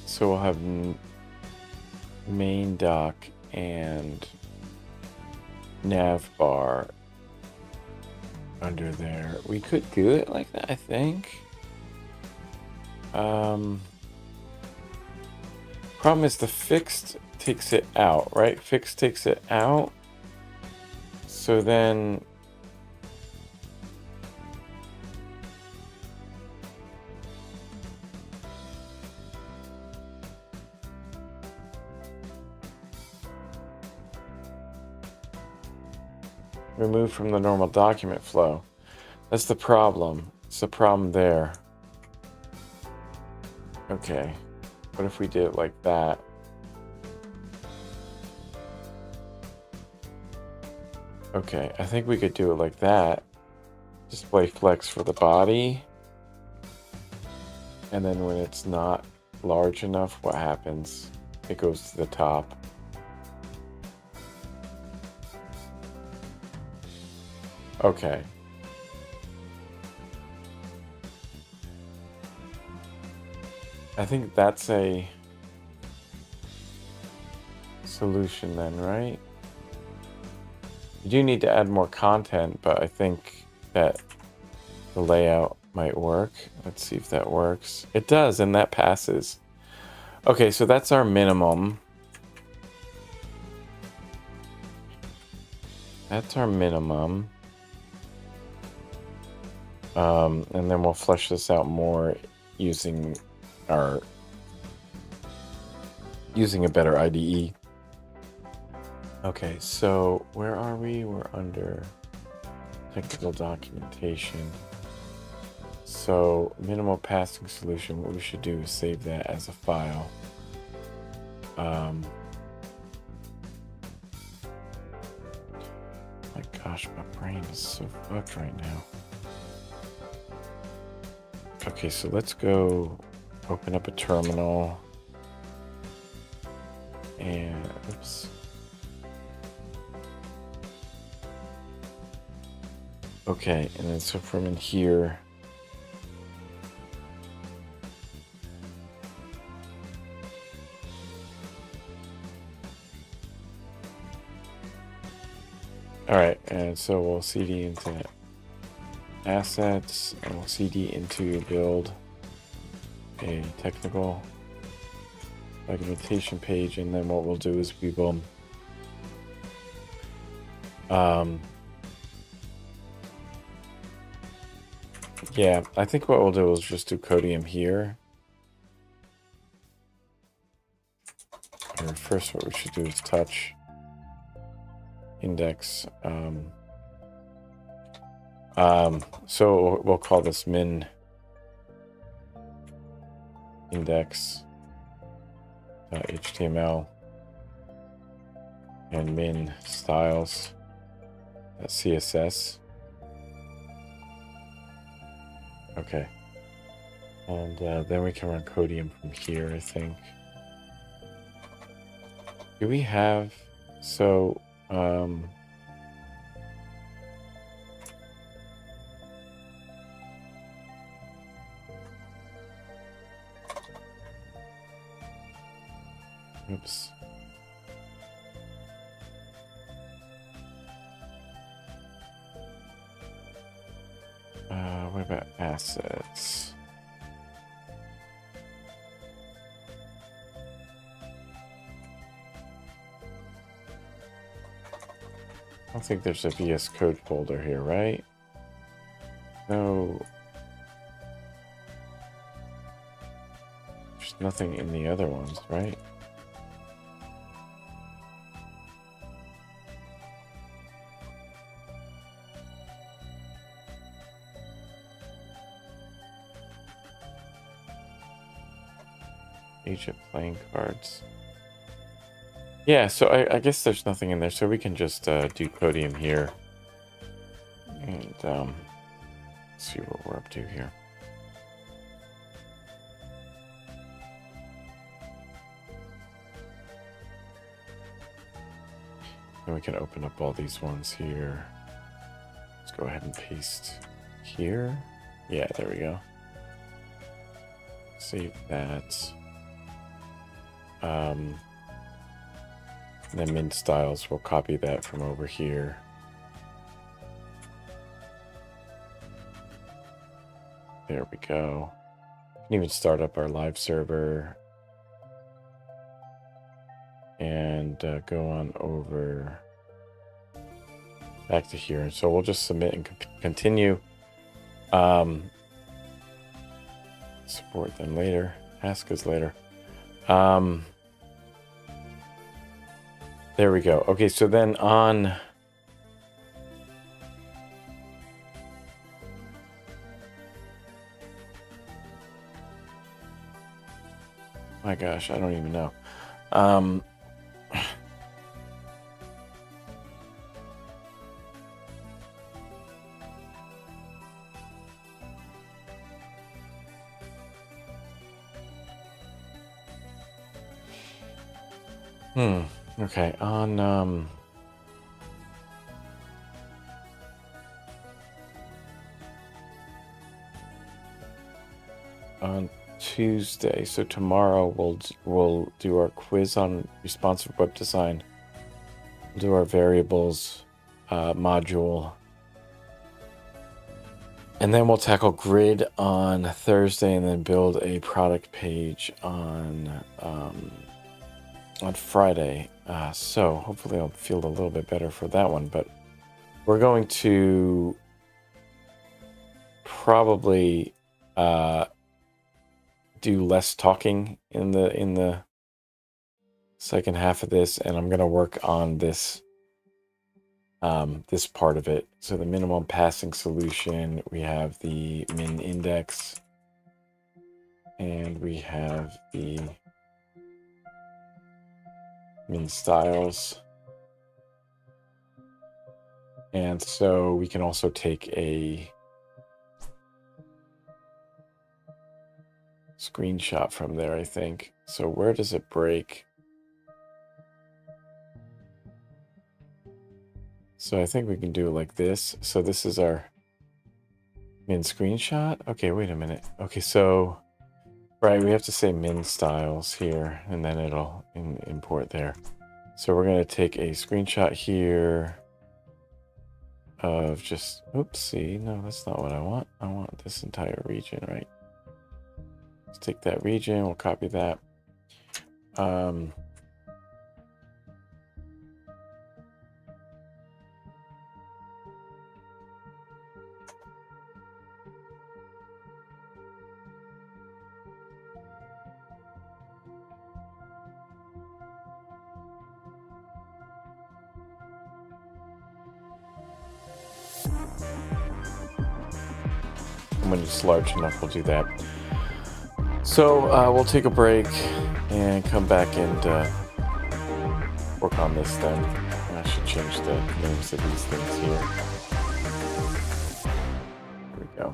So we'll have main dock and nav bar under there. We could do it like that, I think. Problem is the fixed takes it out, right? Fixed takes it out. So then remove from the normal document flow. That's the problem. It's the problem there. Okay. What if we did it like that? Okay, I think we could do it like that. Display flex for the body. And then when it's not large enough, what happens? It goes to the top. Okay. I think that's a solution then, right? You do need to add more content, but I think that the layout might work. Let's see if that works. It does, and that passes. Okay, so that's our minimum. That's our minimum. And then we'll flesh this out more using a better IDE. Okay, so where are we? We're under technical documentation. So minimal passing solution, what we should do is save that as a file. My gosh, my brain is so fucked right now. Okay, so let's go open up a terminal. And oops. Okay, and then so from in here, all right, and so we'll CD into assets, and we'll CD into build a technical documentation page, and then what we'll do is we will yeah, I think what we'll do is just do Codium here. Or first what we should do is touch index. So we'll call this min index HTML and min styles CSS. Okay, and then we can run Codium from here, I think. Do we have so oops. What about assets? I don't think there's a VS Code folder here, right? No. There's nothing in the other ones, right? Egypt playing cards. Yeah, so I guess there's nothing in there, so we can just do Codium here. And see what we're up to here. And we can open up all these ones here. Let's go ahead and paste here. Yeah, there we go. Save that. Then min styles, we'll copy that from over here. There we go. We can even start up our live server and go on over back to here. And so we'll just submit and continue. Support them later. Ask us later. There we go. Okay, so then on my gosh, I don't even know. Okay, on Tuesday, so tomorrow we'll do our quiz on responsive web design. We'll do our variables module, and then we'll tackle grid on Thursday, and then build a product page on Friday. So hopefully I'll feel a little bit better for that one, but we're going to probably do less talking in the second half of this, and I'm going to work on this this part of it. So the minimum passing solution, we have the min index, and we have the min styles. And so we can also take a screenshot from there, I think. So where does it break? So I think we can do it like this. So this is our min screenshot. Okay, wait a minute. Okay, so, right, we have to say min styles here, and then it'll import there. So we're going to take a screenshot here of just, oopsie, no, that's not what I want. I want this entire region, right? Let's take that region, we'll copy that. When it's large enough, we'll do that. So we'll take a break and come back and work on this then. I should change the names of these things here. Here we go.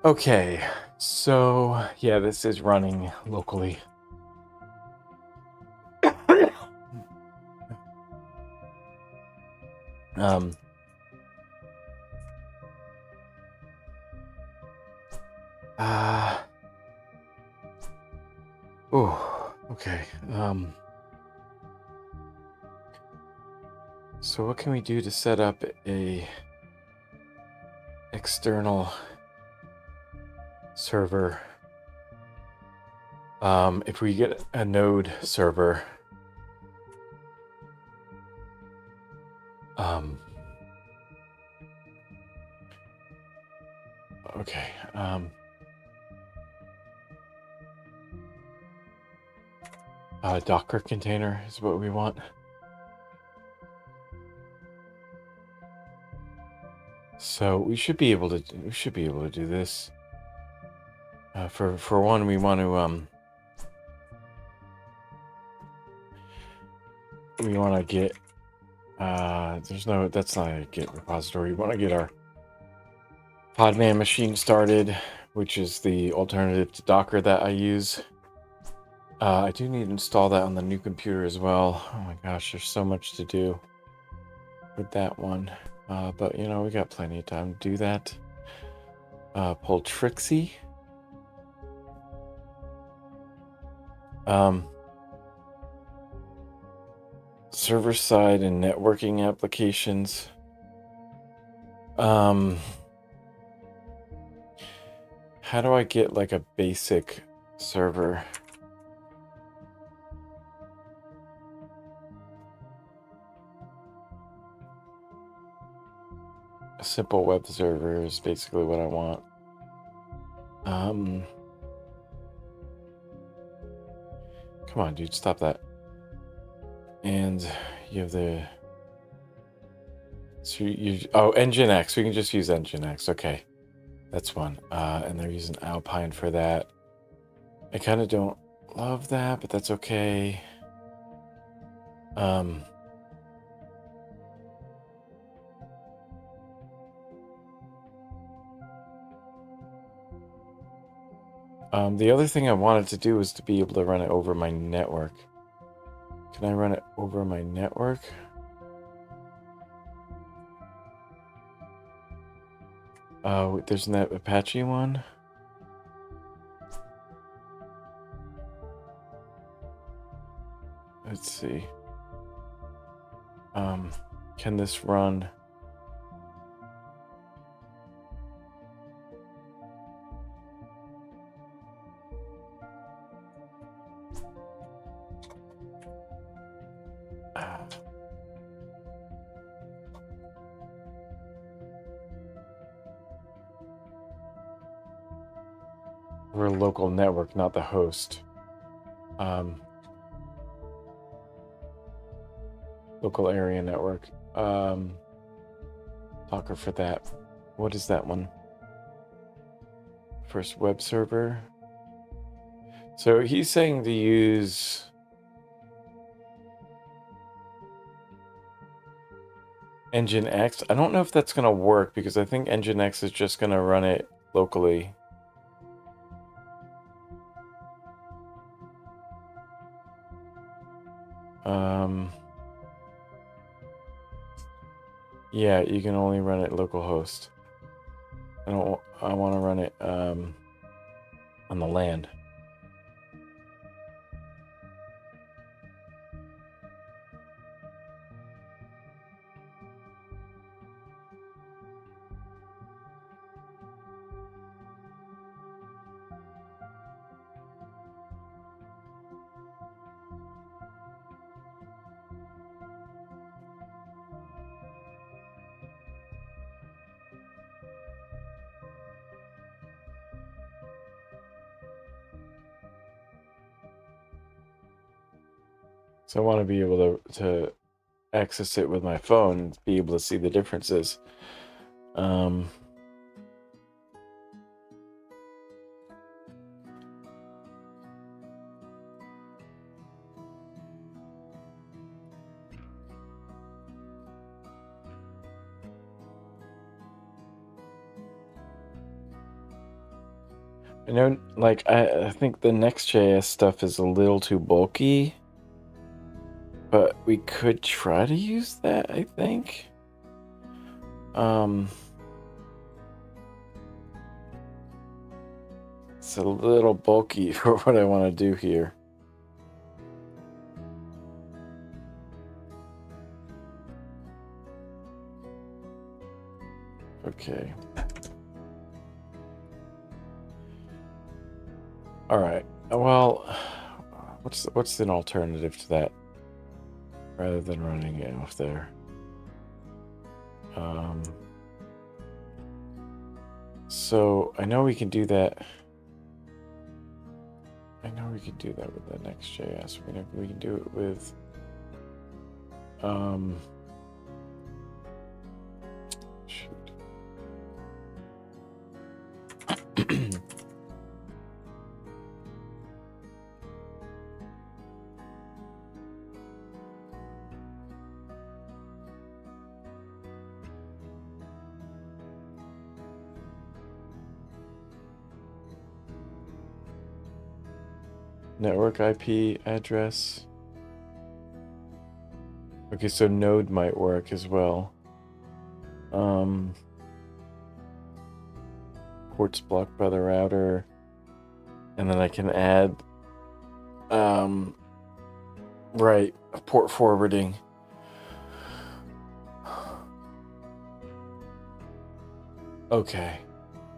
Okay, so yeah, this is running locally. um oh, okay. So what can we do to set up a external server? If we get a node server, okay, Docker container is what we want. So we should be able to do this. For one, we want to get that's not a Git repository. We want to get our Podman machine started, which is the alternative to Docker that I use. I do need to install that on the new computer as well. Oh my gosh, there's so much to do with that one. But we got plenty of time to do that. Pull Trixie. Server side and networking applications. How do I get like a basic server? A simple web server is basically what I want. Come on, dude, stop that. And you have the Nginx. We can just use Nginx. Okay, that's one. And they're using Alpine for that. I kind of don't love that, but that's okay. The other thing I wanted to do was to be able to run it over my network. Can I run it over my network? There's that Apache one. Let's see. Can this run? We're a local network, not the host. Local area network. Docker for that. What is that one? First web server. So he's saying to use Nginx. I don't know if that's going to work because I think Nginx is just going to run it locally. Yeah, you can only run it localhost. I want to run it on the LAN. So I want to be able to access it with my phone and be able to see the differences. I know, like, I think the Next.js stuff is a little too bulky, but we could try to use that, I think. It's a little bulky for what I want to do here. Okay. All right. Well, what's an alternative to that rather than running it off there? So I know we can do that. I know we can do that with the Next.js. We can do it with shoot. Network IP address. Okay, so node might work as well. Ports blocked by the router. And then I can add right, port forwarding. Okay.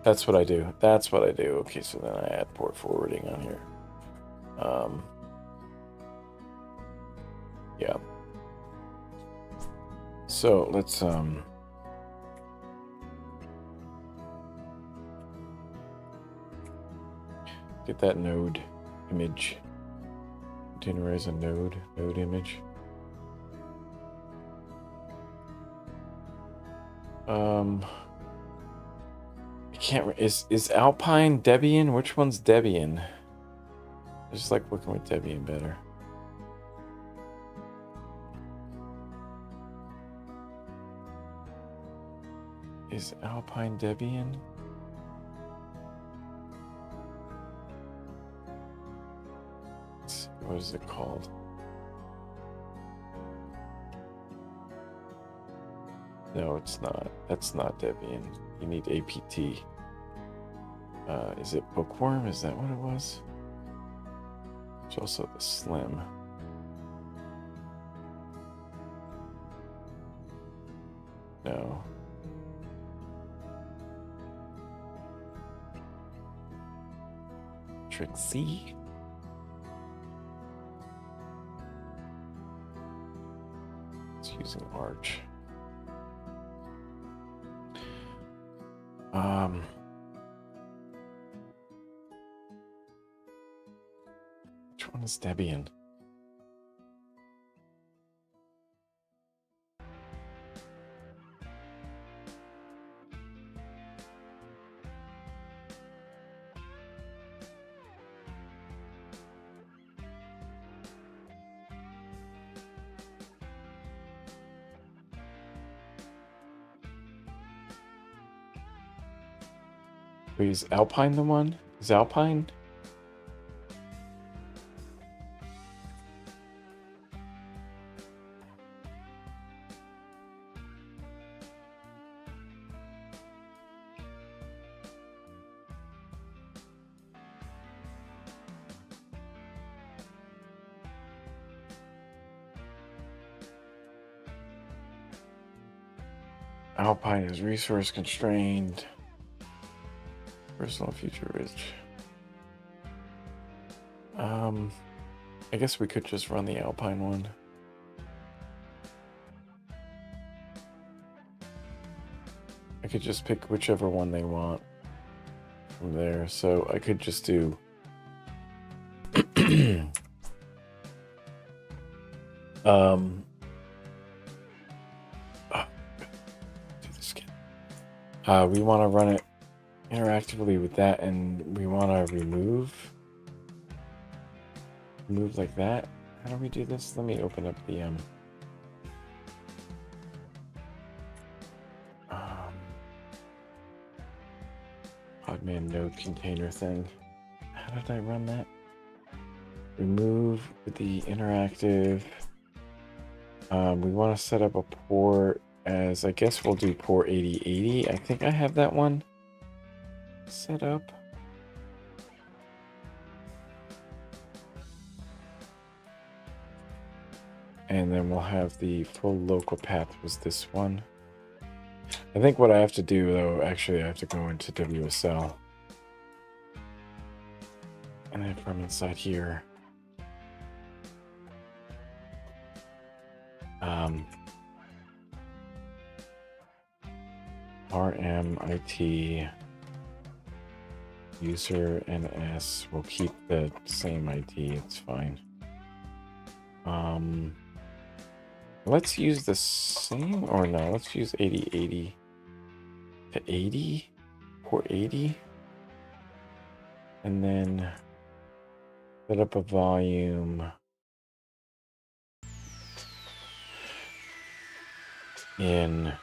That's what I do. That's what I do. Okay, so then I add port forwarding on here. Yeah. So let's get that node image. Containerize a node image. I can't. Is Alpine Debian? Which one's Debian? I just like working with Debian better. Is Alpine Debian? What is it called? No, it's not. That's not Debian. You need APT. Is it Bookworm? Is that what it was? It's also the Slim. No. Trixie? It's using Arch. Which one is Debian? Wait, is Alpine the one? Is Alpine? Alpine is resource constrained. Personal feature rich. I guess we could just run the Alpine one. I could just pick whichever one they want from there. So I could just do do this again. We want to run it interactively with that, and we want to remove like that. How do we do this? Let me open up the pod command node container thing. How did I run that? Remove the interactive. We want to set up a port as, I guess we'll do port 8080. I think I have that one set up. And then we'll have the full local path was this one. I think what I have to do though, actually I have to go into WSL. And then from inside here, RMIT user NS, we'll keep the same ID, it's fine. Let's use the same, or no, let's use 8080 to 80, port 80. And then set up a volume in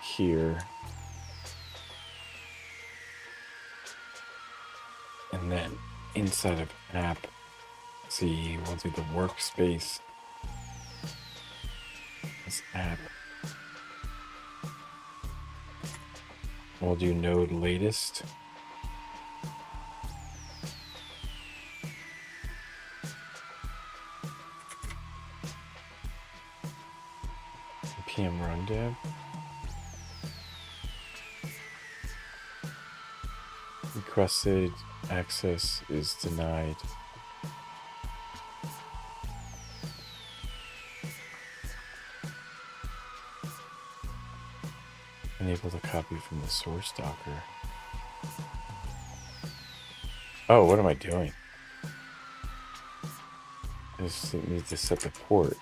here. And then inside of app, see, we'll do the workspace. This app. We'll do node latest. PM run dev. Requested access is denied. Enable to copy from the source Docker. Oh, what am I doing? I just need to set the port.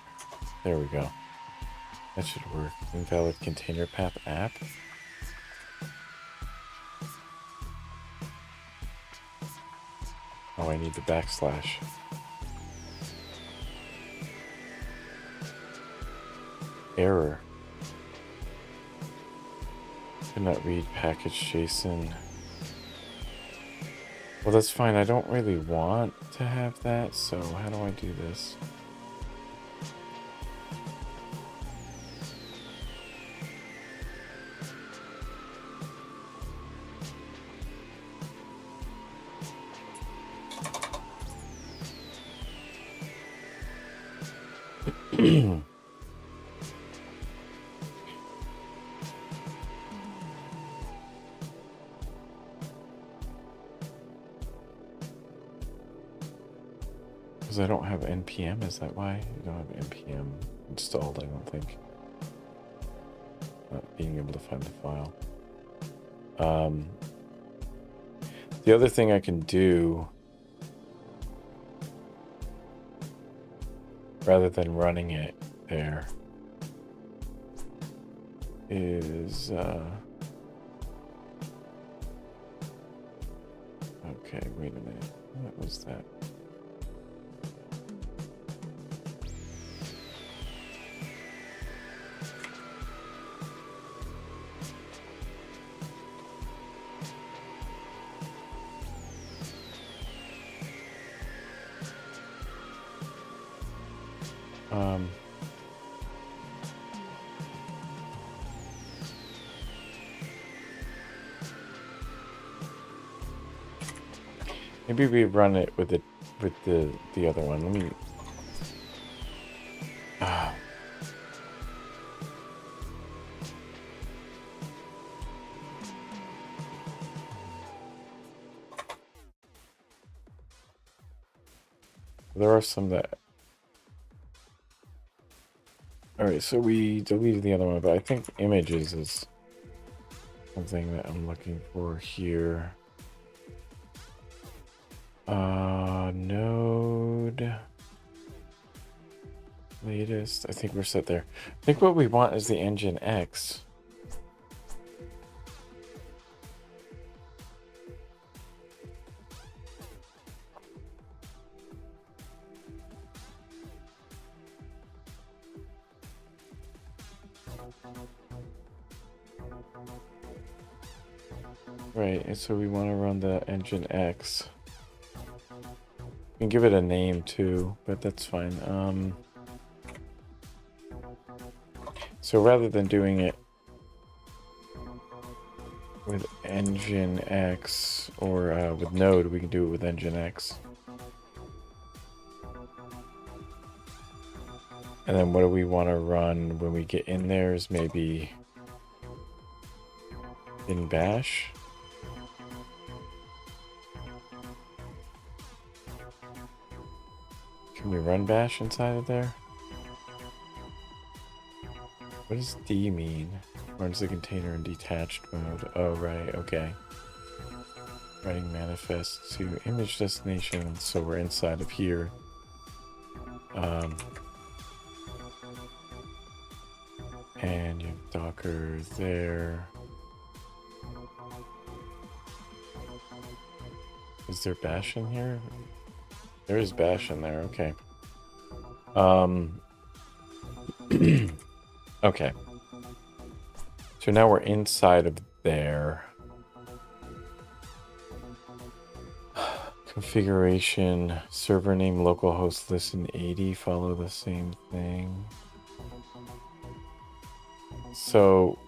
There we go. That should work. Invalid container path app. Oh, I need the backslash. Error. Could not read package JSON. Well, that's fine. I don't really want to have that, so how do I do this? Because I don't have npm, is that why? I don't have npm installed, I don't think. Not being able to find the file. The other thing I can do, rather than running it there, is okay, wait a minute, what was that? Maybe we run it with the other one. Let me. There are some that. All right, so we deleted the other one, but I think images is something that I'm looking for here. Node latest. I think we're set there. I think what we want is the engine X. Right, and so we want to run the engine X. We can give it a name too, but that's fine. So rather than doing it with engine X or with node, we can do it with engine X. And then what do we want to run when we get in there is maybe in bash. Can we run bash inside of there? What does D mean? Runs the container in detached mode. Oh, right, okay. Writing manifest to image destination, so we're inside of here. And you have Docker there. Is there bash in here? There is bash in there, okay. Okay. So now we're inside of there. Configuration, server name, localhost listen 80, follow the same thing. So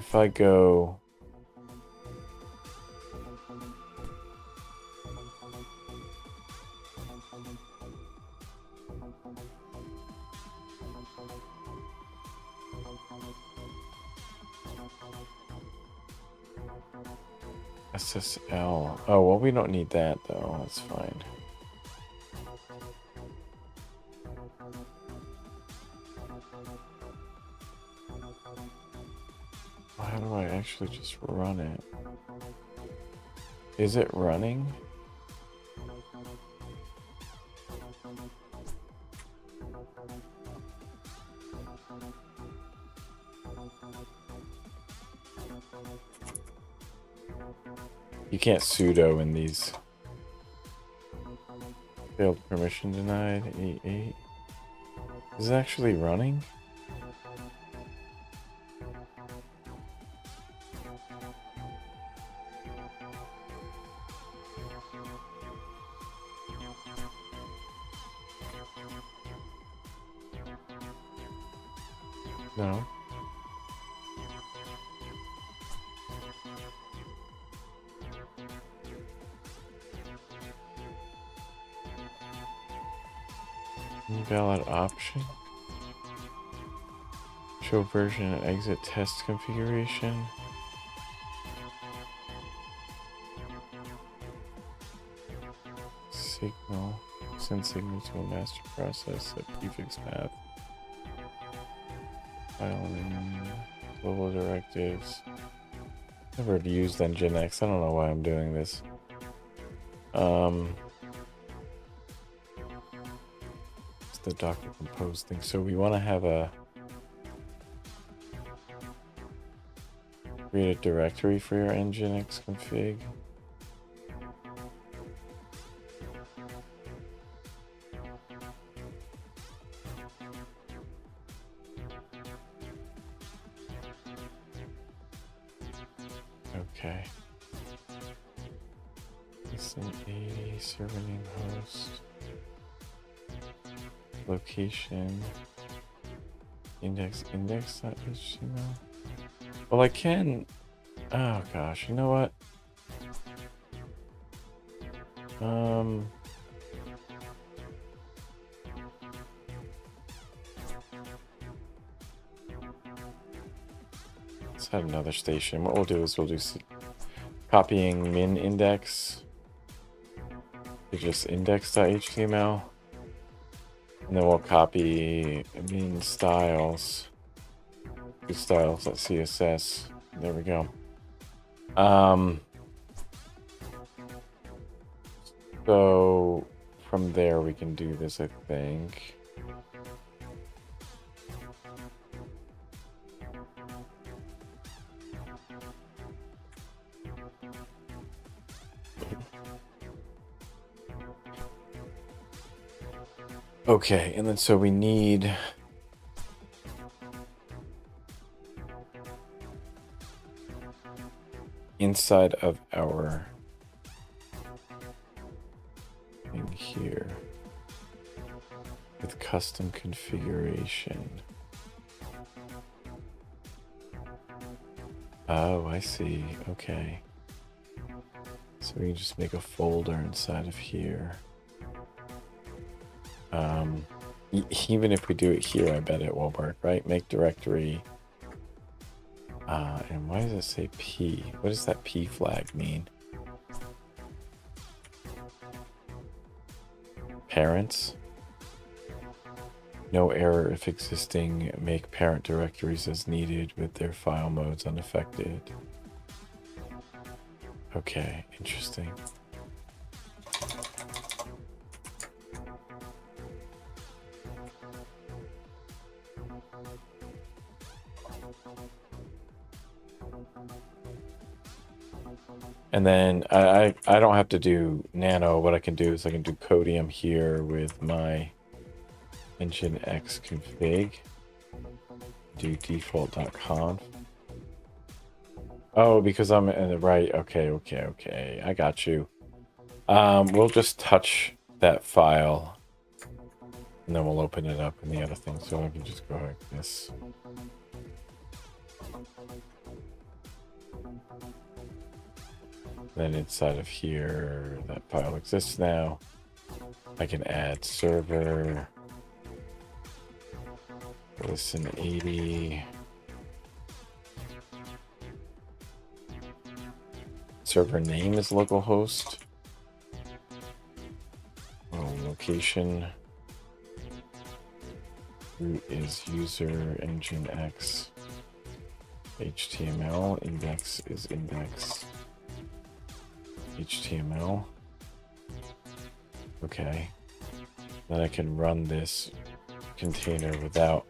if I go SSL. Oh, well, we don't need that though. That's fine. Well, how do I actually just run it? Is it running? You can't sudo in these. Failed permission denied. 8.8. Is it actually running? No. Invalid option. Show version and exit test configuration. Signal. Send signal to a master process at prefix path. File in global directives. Never used Nginx. I don't know why I'm doing this. It's the Docker Compose thing. So we want to have a create a directory for your Nginx config. Okay. Listen 80, server name host, location, index.html. Well, I can. Oh gosh, you know what? Let's add another station. What we'll do is we'll do copying min index to just index.html, and then we'll copy min styles to styles.css. There we go. So from there we can do this, I think. Okay, and then so we need inside of our thing here with custom configuration. Oh, I see. Okay. So we can just make a folder inside of here. Even if we do it here, I bet it will work, right? Make directory. And why does it say P? What does that P flag mean? Parents? No error if existing. Make parent directories as needed with their file modes unaffected. Okay, interesting. And then I don't have to do nano. What I can do is I can do codium here with my nginx config. Do default.conf. Oh, because I'm in the right. Okay. I got you. We'll just touch that file and then we'll open it up in the other thing. So I can just go like this. Then inside of here, that file exists now. I can add server, listen 80. Server name is localhost. Location. Root is user nginx. HTML. Index is index. HTML. Okay. Then I can run this container without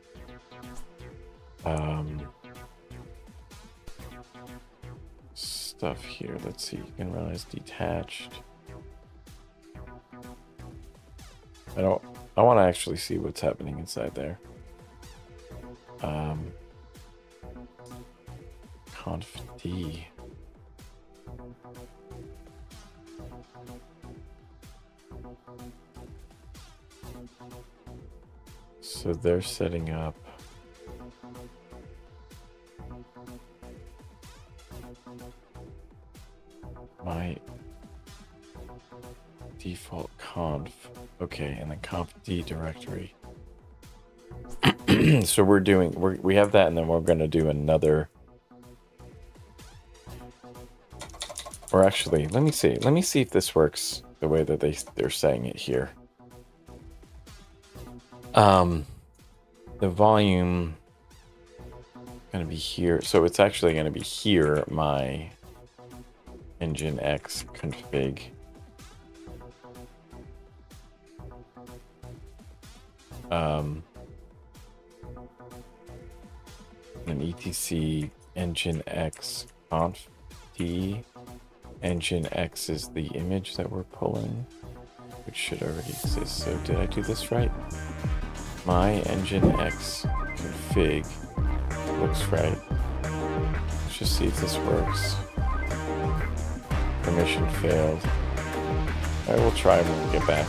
stuff here. Let's see. You can run as detached. I want to actually see what's happening inside there. Conf D. So they're setting up my default conf. Okay, and then conf D directory. So we have that, and then we're going to do another. Or actually, let me see if this works the way that they're saying it here. The volume going to be here. So it's actually going to be here, my nginx config. An etc nginx conf d. Nginx is the image that we're pulling, which should already exist. So did I do this right? My nginx config looks right. Let's just see if this works. Permission failed. All right, we'll try when we get back.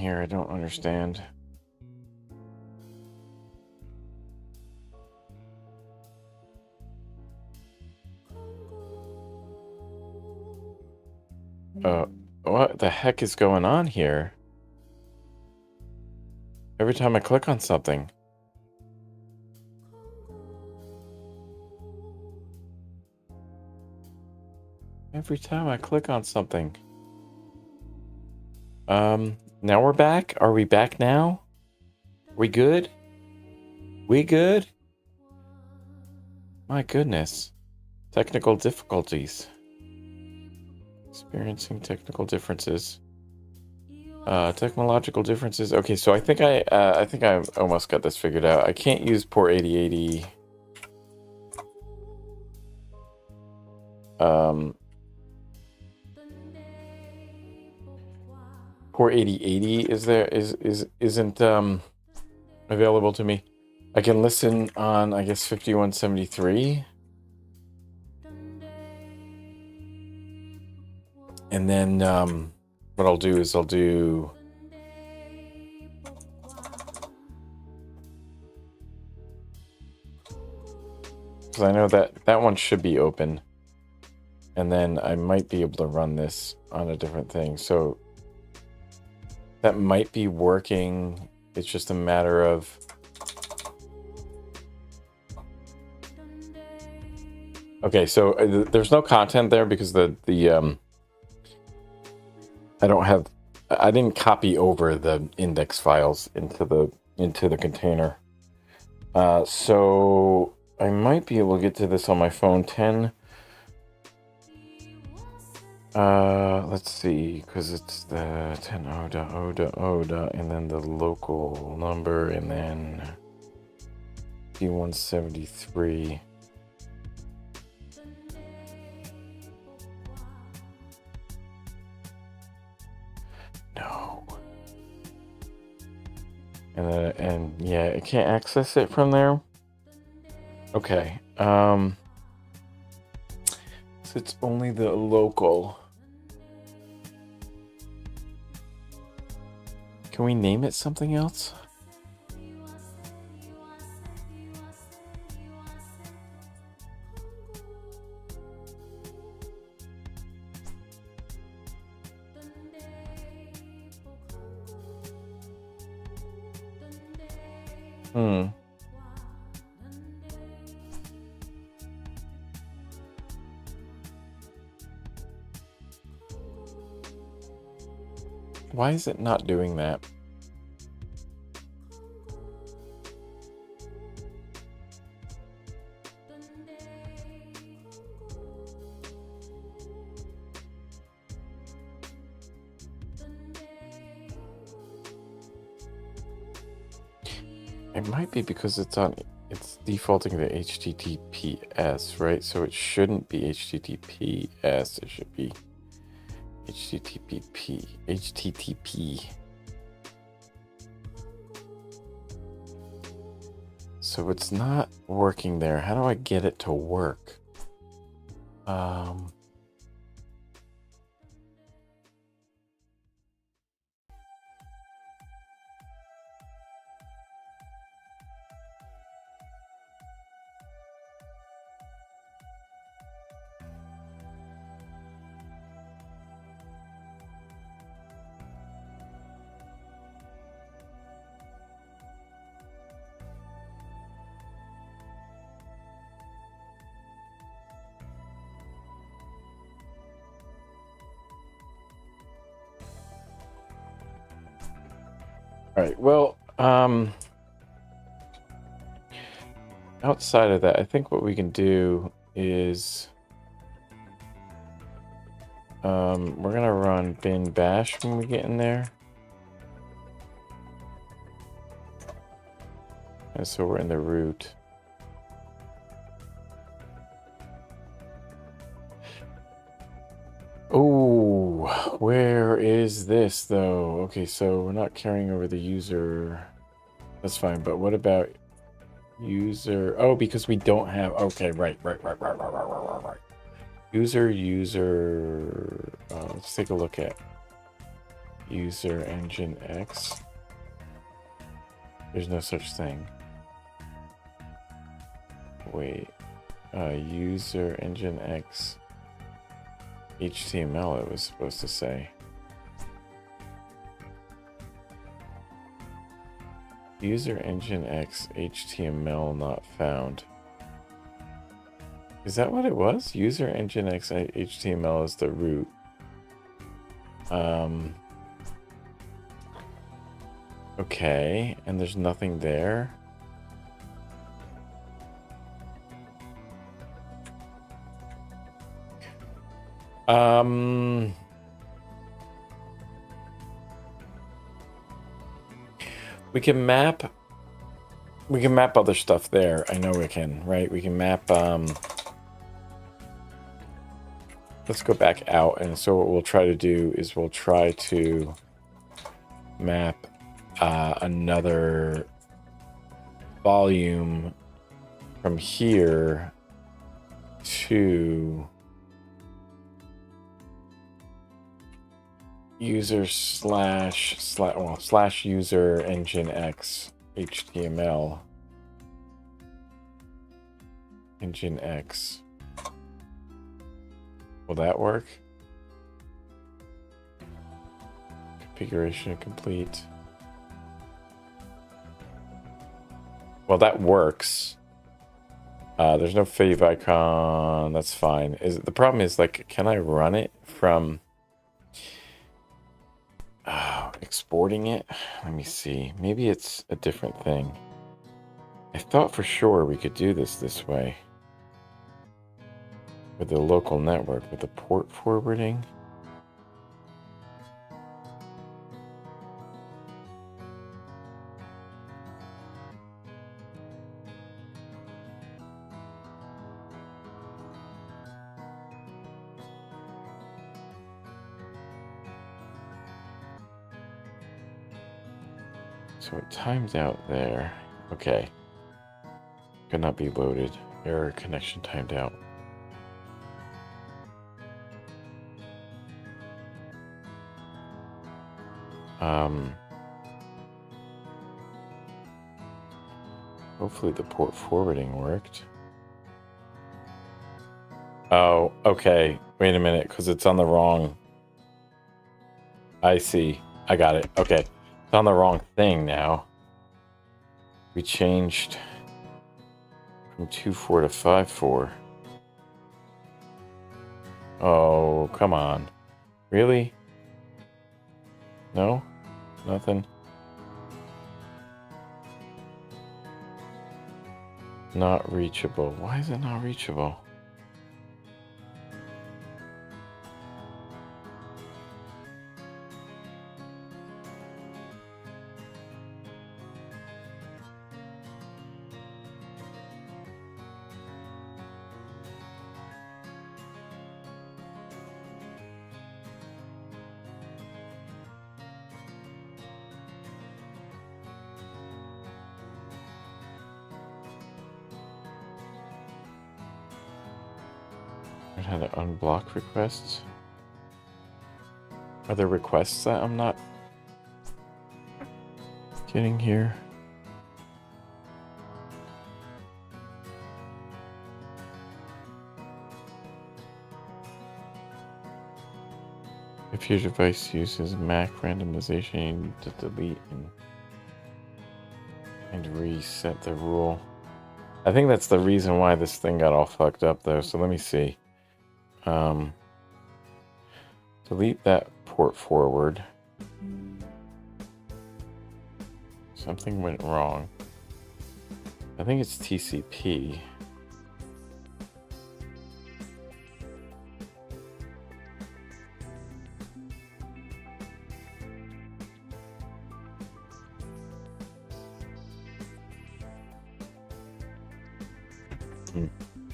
here? I don't understand. What the heck is going on here? Every time I click on something. Every time I click on something. Now we're back? Are we back now? We good? We good? My goodness. Technical difficulties. Experiencing technical differences. Technological differences. Okay, so I think I almost got this figured out. I can't use port 8080. Port 8080 isn't available to me. I can listen on, I guess, 5173. And then what I'll do is I'll do because I know that one should be open. And then I might be able to run this on a different thing. So that might be working. It's just a matter of okay, so there's no content there because I didn't copy over the index files into the container. So I might be able to get to this on my phone. 10. Let's see, because it's the 10.0.0.0. and then the local number, and then P173. No. And yeah, I can't access it from there. Okay. So it's only the local. Can we name it something else? Why is it not doing that? It might be because it's defaulting to HTTPS, right? So it shouldn't be HTTPS. It should be HTTP. So it's not working there. How do I get it to work? All right, well, outside of that, I think what we can do is we're gonna run bin bash when we get in there. And so we're in the root. Oh, where is this though? Okay, so we're not carrying over the user. That's fine, but what about user? Oh, because we don't have, okay, right. User, let's take a look at. user engine X. There's no such thing. Wait, user engine X HTML it was supposed to say. User engine X HTML not found. Is that what it was? User engine X HTML is the root. Okay, and there's nothing there. We can map other stuff there. I know we can, right? We can map let's go back out, and so what we'll try to do is we'll try to map another volume from here to user slash user engine X HTML engine X. Will that work? Configuration complete. Well, that works. There's no fave icon. That's fine. The problem is, like, can I run it from exporting it? Let me see. Maybe it's a different thing. I thought for sure we could do this way with the local network, with the port forwarding. So it times out there. Okay. Could not be loaded. Error, connection timed out. Hopefully the port forwarding worked. Oh, okay. Wait a minute, because it's on the wrong... I see. I got it. Okay. It's on the wrong thing now. We changed from 2.4 to 5.4. Oh, come on. Really? No? Nothing? Not reachable. Why is it not reachable? How to unblock requests? Are there requests that I'm not getting here? If your device uses Mac randomization, you need to delete and reset the rule. I think that's the reason why this thing got all fucked up though, so let me see. Delete that port forward. Something went wrong. I think it's TCP.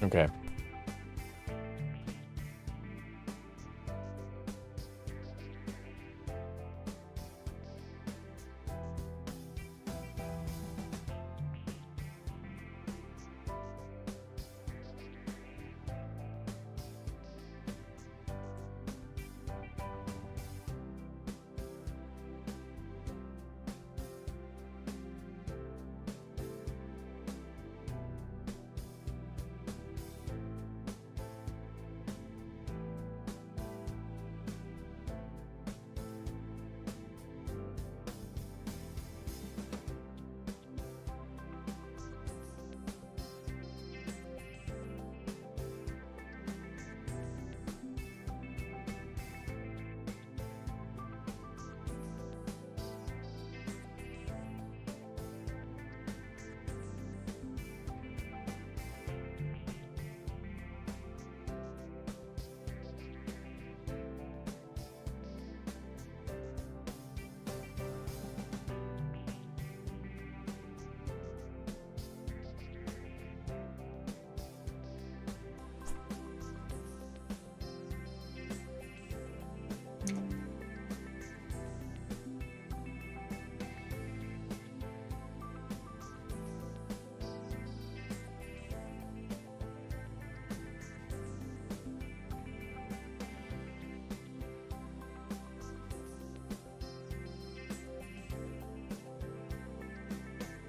Okay.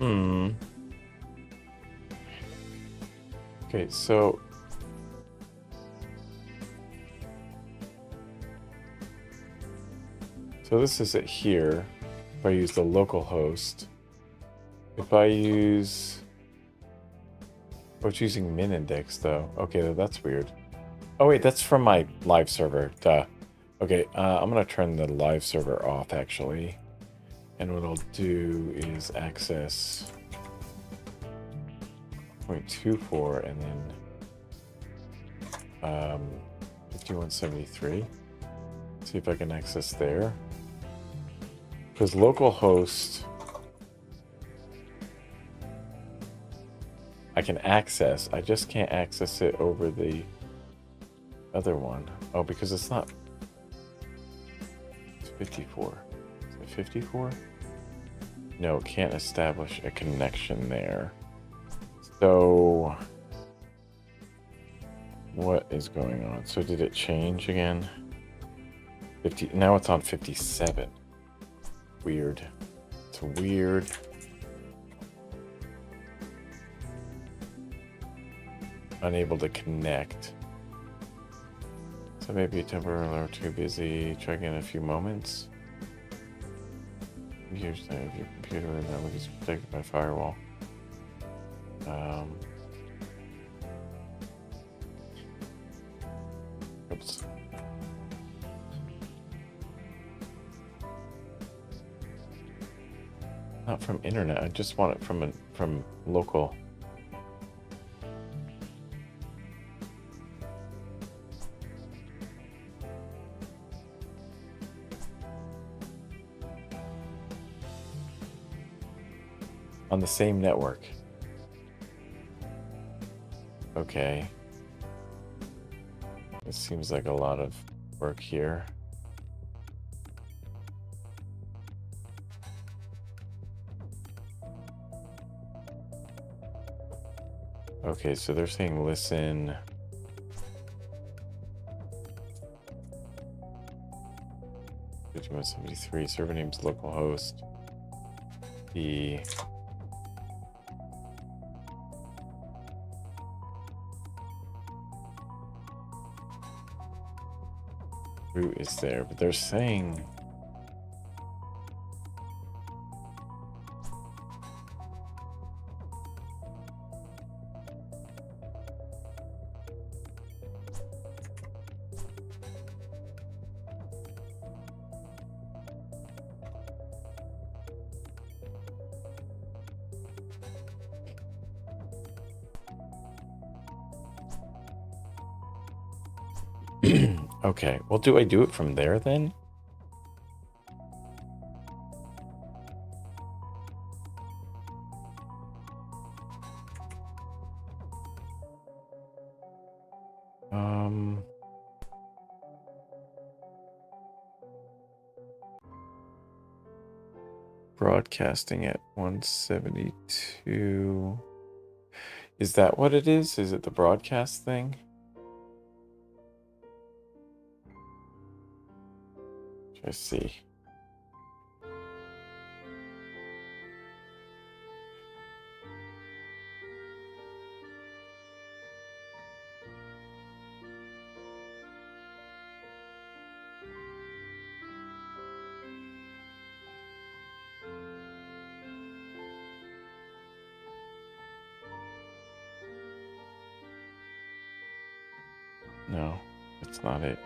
Okay, so this is it here. If I use the local host, if I use, oh, it's using min index though. Okay, that's weird. Oh wait, that's from my live server. Duh. Okay, I'm gonna turn the live server off actually, and what I'll do is access 0.24 and then 5173. See if I can access there. Because localhost, I can access. I just can't access it over the other one. Oh, because it's not. It's 54. Is it 54? No, can't establish a connection there. So, what is going on? So did it change again? 50. Now it's on 57. Weird. It's weird. Unable to connect. So maybe temporarily or too busy. Check in a few moments. Usually if your computer network is protected by firewall. Oops. Not from internet. I just want it from local. On the same network. Okay. It seems like a lot of work here. Okay, so they're saying listen. .73 server name's localhost. The root is there, but they're saying okay, well, do I do it from there then? Broadcasting at 172. Is that what it is? Is it the broadcast thing? Let's see. No, that's not it.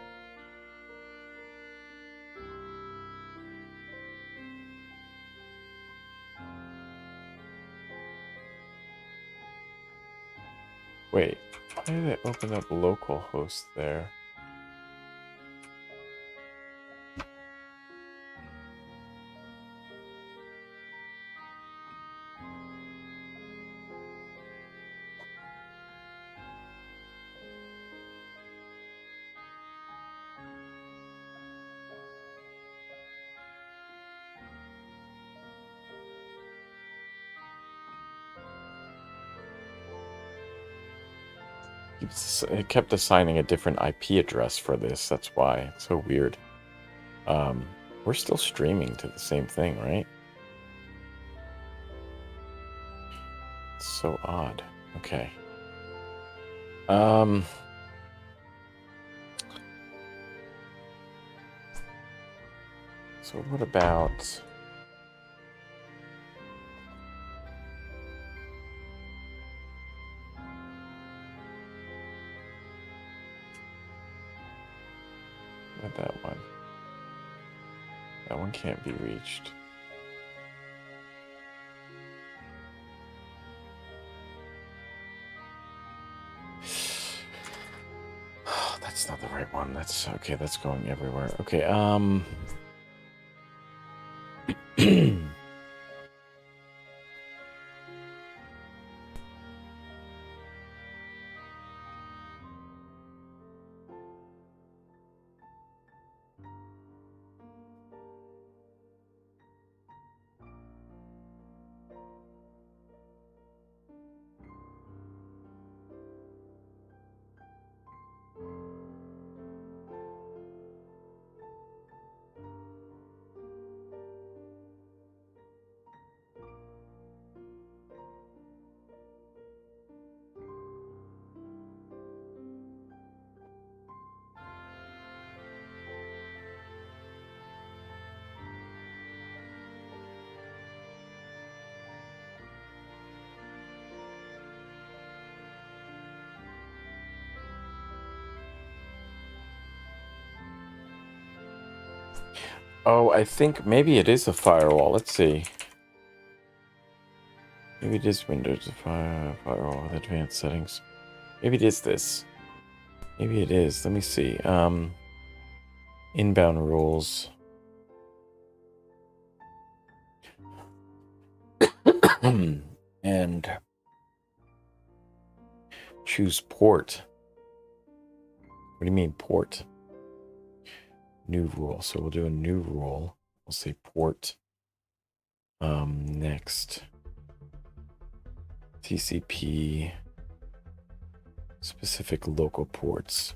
Wait, why did it open up localhost there? It kept assigning a different IP address for this. That's why. It's so weird. We're still streaming to the same thing, right? so odd. Okay. So what about... that one? That one can't be reached. Oh, that's not the right one. That's okay. That's going everywhere. Okay. Oh, I think maybe it is a firewall. Let's see. Maybe it is Windows firewall with advanced settings. Maybe it is this. Maybe it is. Let me see. Inbound rules. And choose port. What do you mean port? New rule. So we'll do a new rule. We'll say port. Next. TCP. Specific local ports.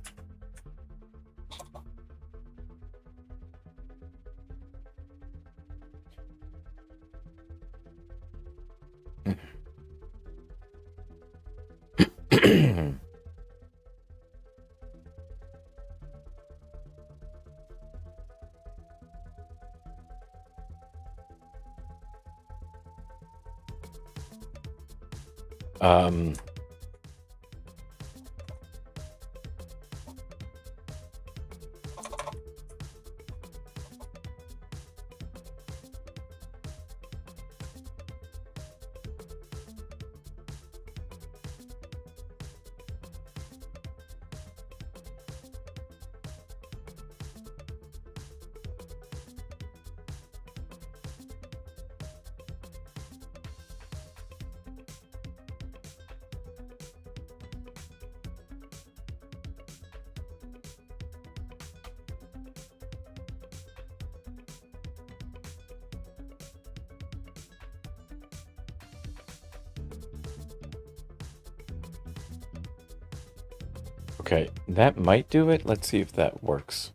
Okay, that might do it. Let's see if that works.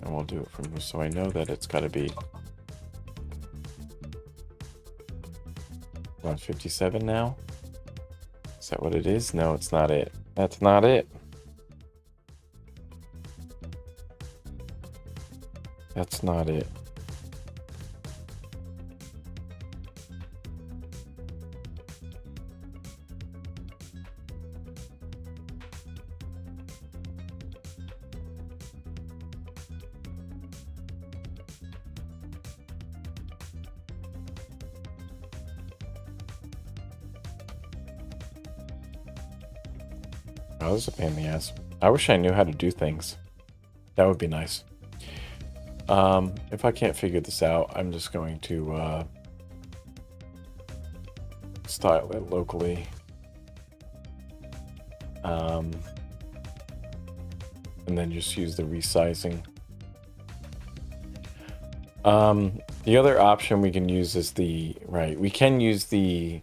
And we'll do it from here. So I know that it's got to be 157 now. Is that what it is? No, it's not it. That's not it. That's not it. Oh, this is a pain in the ass. I wish I knew how to do things. That would be nice. If I can't figure this out, I'm just going to style it locally. And then just use the resizing. The other option we can use is we can use the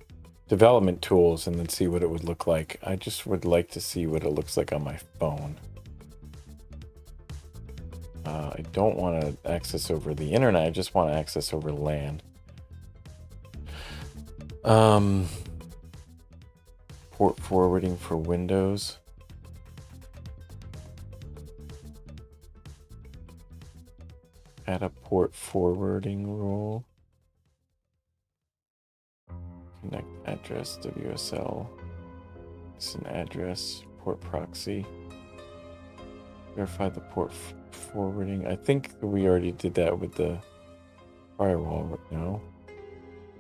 development tools and then see what it would look like. I just would like to see what it looks like on my phone. I don't want to access over the internet. I just want to access over LAN. Port forwarding for Windows. Add a port forwarding rule. Connect address WSL. It's an address port proxy. Verify the port forwarding. I think we already did that with the firewall. No?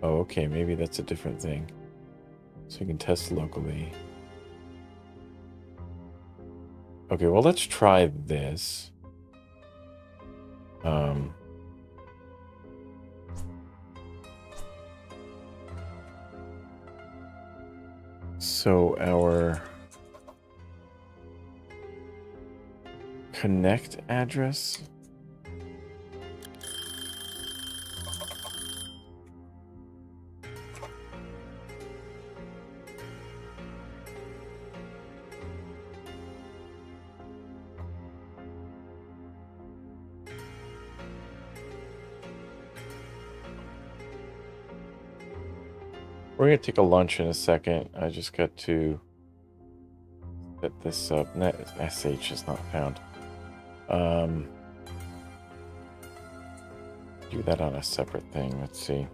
Oh, okay. Maybe that's a different thing. So you can test locally. Okay, well, let's try this. So our connect address. We're going to take a lunch in a second. I just got to set this up. Net SH is not found. Do that on a separate thing. Let's see.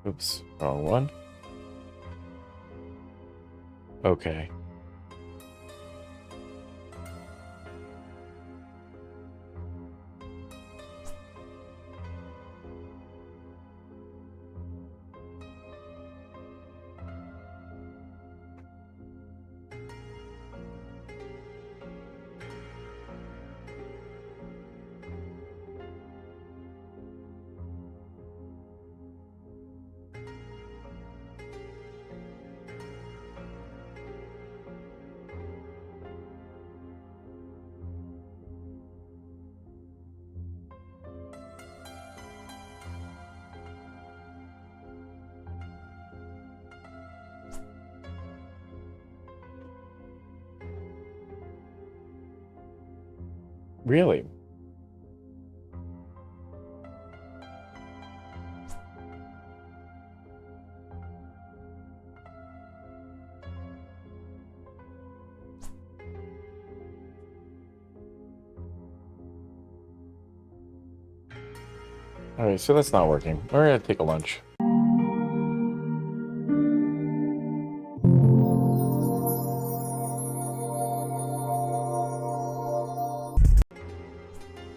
Oops, wrong one. Okay. Really? All right, so that's not working. We're going to take a lunch.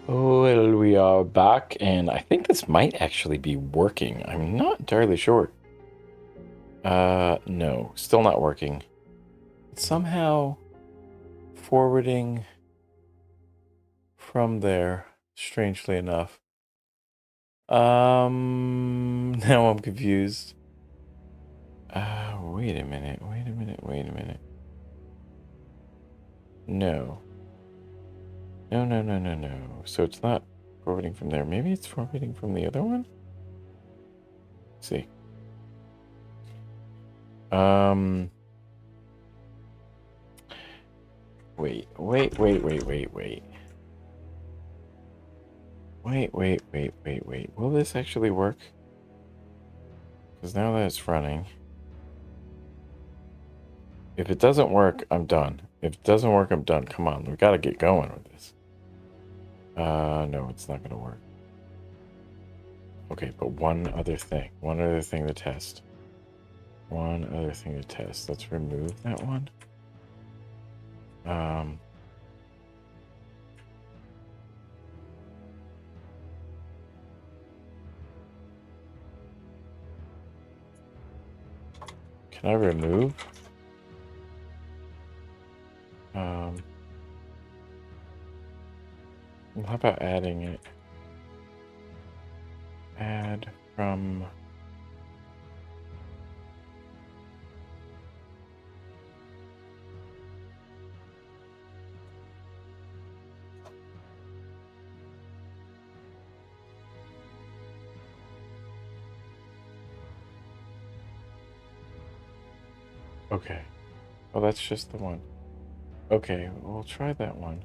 Well, we are back, and I think this might actually be working. I'm not entirely sure. No, still not working. Somehow forwarding from there, strangely enough. Now I'm confused. Wait a minute. No. No. So it's not forwarding from there. Maybe it's forwarding from the other one? Let's see. Wait. Will this actually work? Because now that it's running. If it doesn't work, I'm done. If it doesn't work, I'm done. Come on, we gotta get going with this. No, it's not gonna work. Okay, but one other thing to test. Let's remove that one. Can I remove? How about adding it? Add from... Okay. Well, that's just the one. Okay, we'll try that one.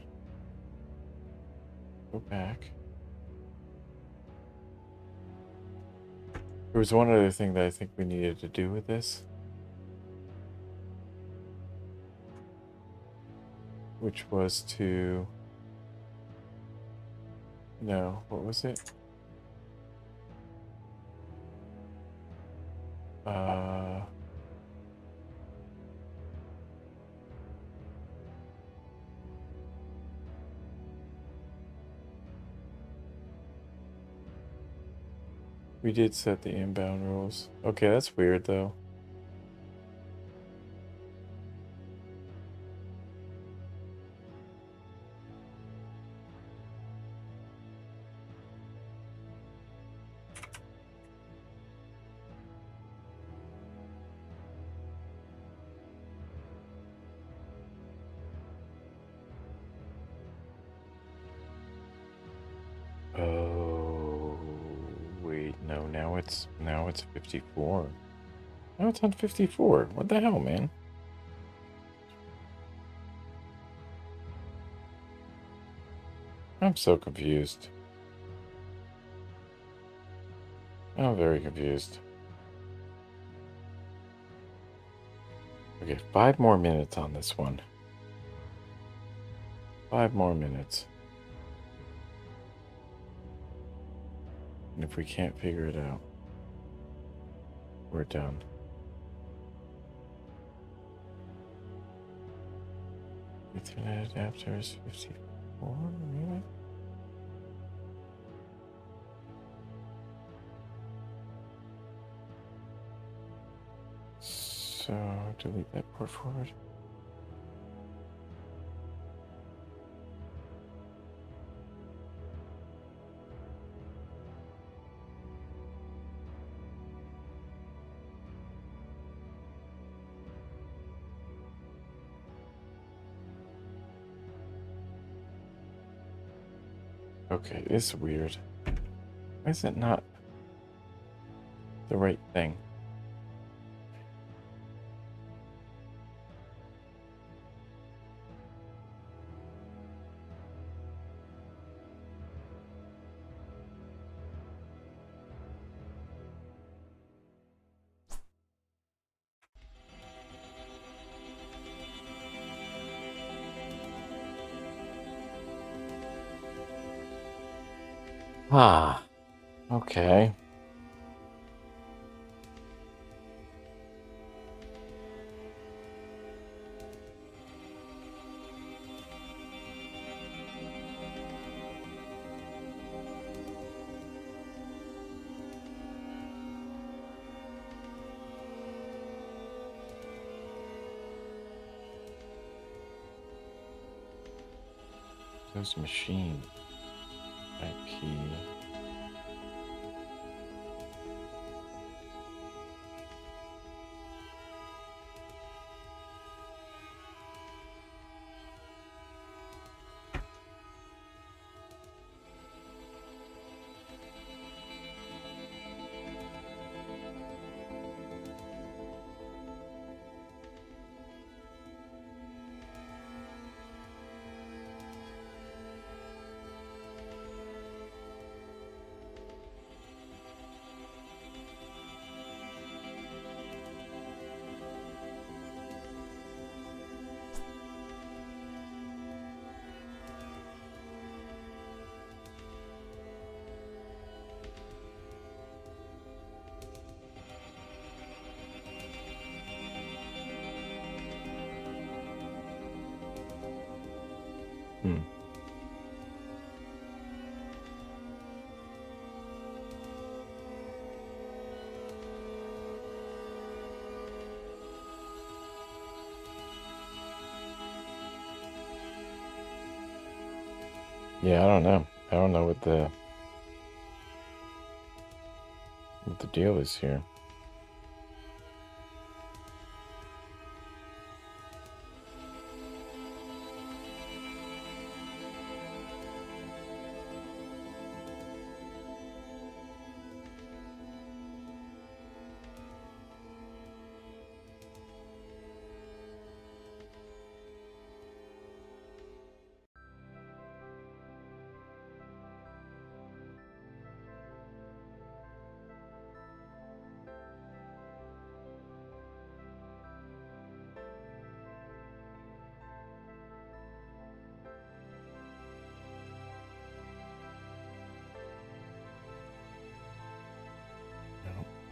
Go back. There was one other thing that I think we needed to do with this, which was to... No, what was it? We did set the inbound rules. Okay, that's weird though. Oh, wait, no, now it's 54. Now it's on 54. What the hell, man? I'm so confused. I'm very confused. Okay, 5 more minutes on this one. 5 more minutes. And if we can't figure it out, we're done. Ethernet adapter is 54, really? So, delete that port forward. Okay, it's weird. Why is it not the right thing? Ah, okay. Those machine IP. Yeah, I don't know. I don't know what the deal is here.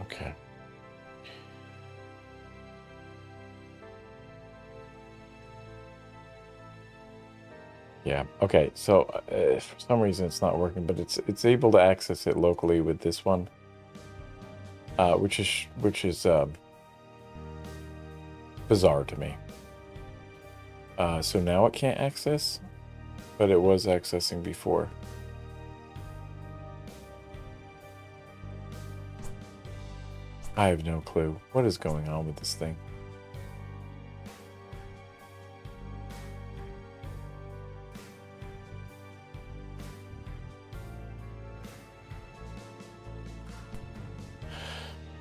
Okay. Yeah. Okay. So for some reason it's not working, but it's able to access it locally with this one, which is bizarre to me. So now it can't access, but it was accessing before. I have no clue what is going on with this thing.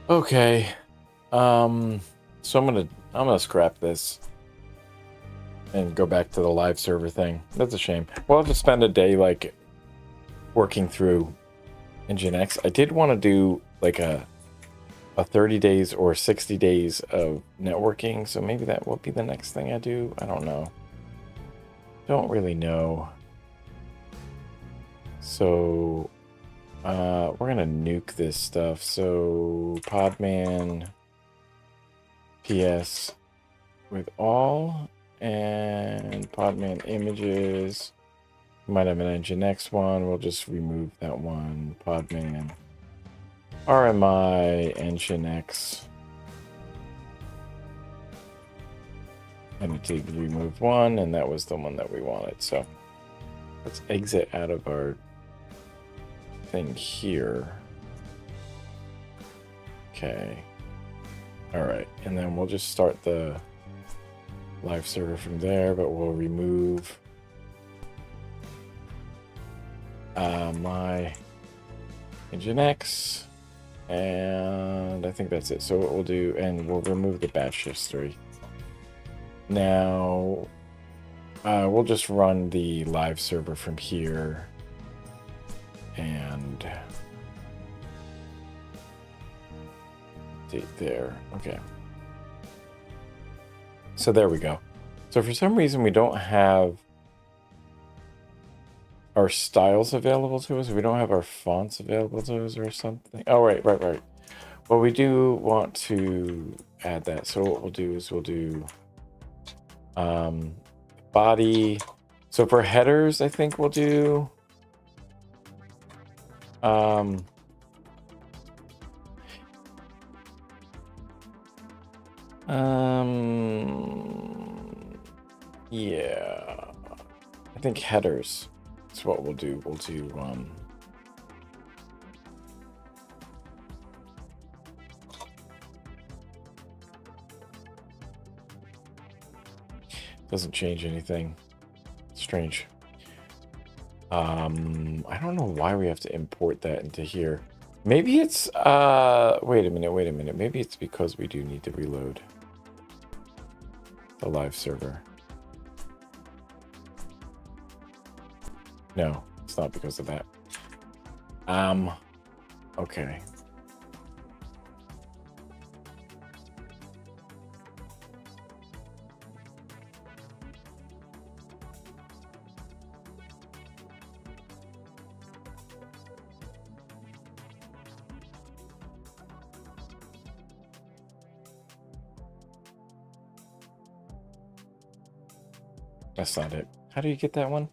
Okay. So I'm gonna scrap this and go back to the live server thing. That's a shame. We'll have to spend a day like working through Nginx. I did want to do like a 30 days or 60 days of networking, so maybe that will be the next thing I do. I don't know. Don't really know. So we're gonna nuke this stuff. So Podman PS with all and Podman images. We might have an Nginx one. We'll just remove that one. Podman RMI Nginx. And it did remove one, and that was the one that we wanted. So let's exit out of our thing here. Okay. All right, and then we'll just start the live server from there, but we'll remove my Nginx, and I think that's it. So what we'll do, and we'll remove the batch history. Now, we'll just run the live server from here, and date there. Okay. So there we go. So for some reason we don't have our styles available to us. We don't have our fonts available to us or something. Oh, right. Well, we do want to add that. So what we'll do is we'll do body. So for headers, I think we'll do yeah, I think headers. That's what we'll do. We'll do doesn't change anything. Strange. I don't know why we have to import that into here. Maybe it's wait a minute. Maybe it's because we do need to reload the live server. No, it's not because of that. Okay. That's not it. How do you get that one?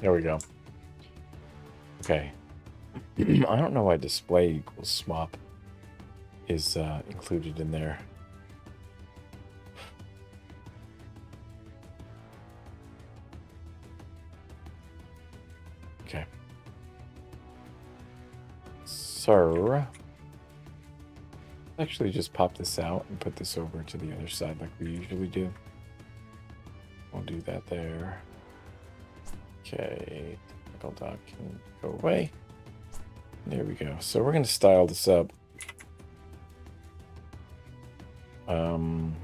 There we go. Okay. I don't know why display equals swap is included in there. Okay. So, actually just pop this out and put this over to the other side like we usually do. We'll do that there. Okay, technical doc can go away. There we go. So we're going to style this up. Remove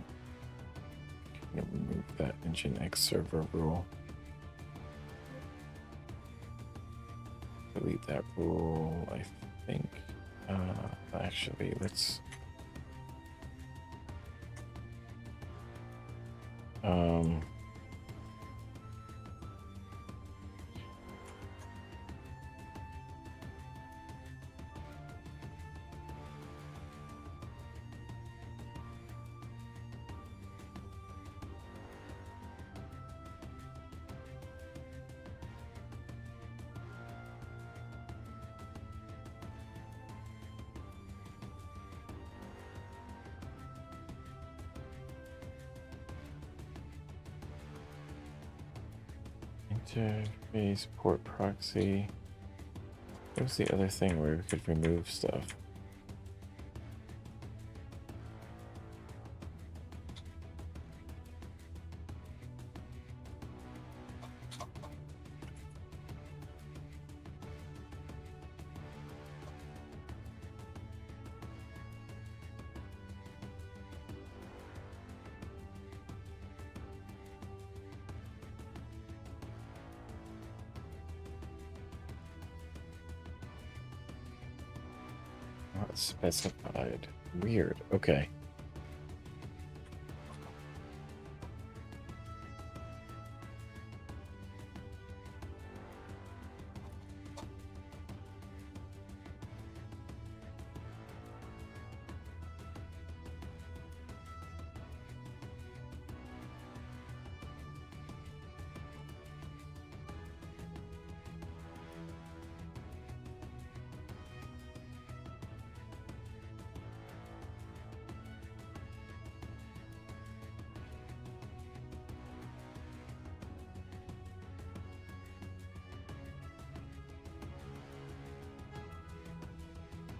that Nginx server rule. Delete that rule, I think. Actually, let's... interface port proxy. What was the other thing where we could remove stuff? Not specified. Weird. Okay.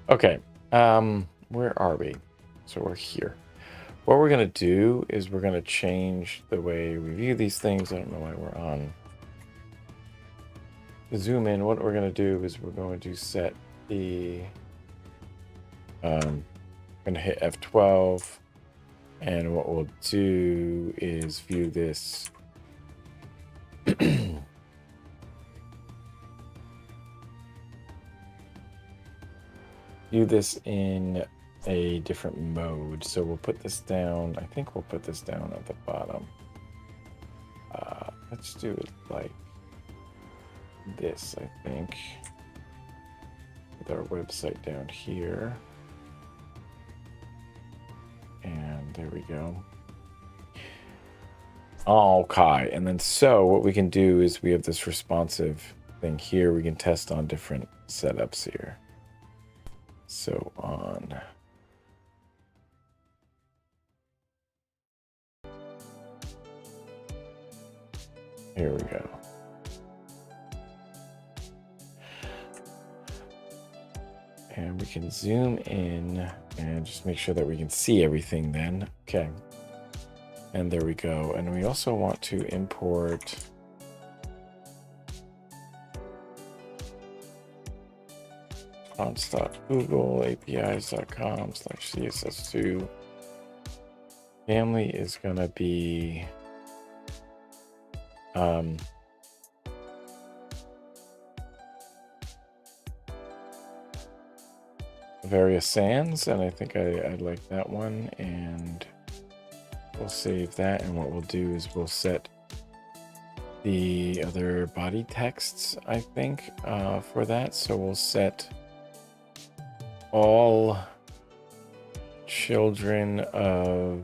Okay, where are we? So we're here. What we're gonna do is we're gonna change the way we view these things. I don't know why we're on the zoom in. What we're gonna do is we're going to set the gonna hit F12, and what we'll do is view this view this in a different mode. So we'll put this down. I think we'll put this down at the bottom. Let's do it like this, I think, with our website down here. And there we go. Okay, and then so what we can do is we have this responsive thing here. We can test on different setups here. So on here we go. And we can zoom in and just make sure that we can see everything then. Okay. And there we go. And we also want to import fonts.google apis.com/css2. Family is going to be various sans, and I think I like that one, and we'll save that. And what we'll do is we'll set the other body texts, I think, for that. So we'll set all children of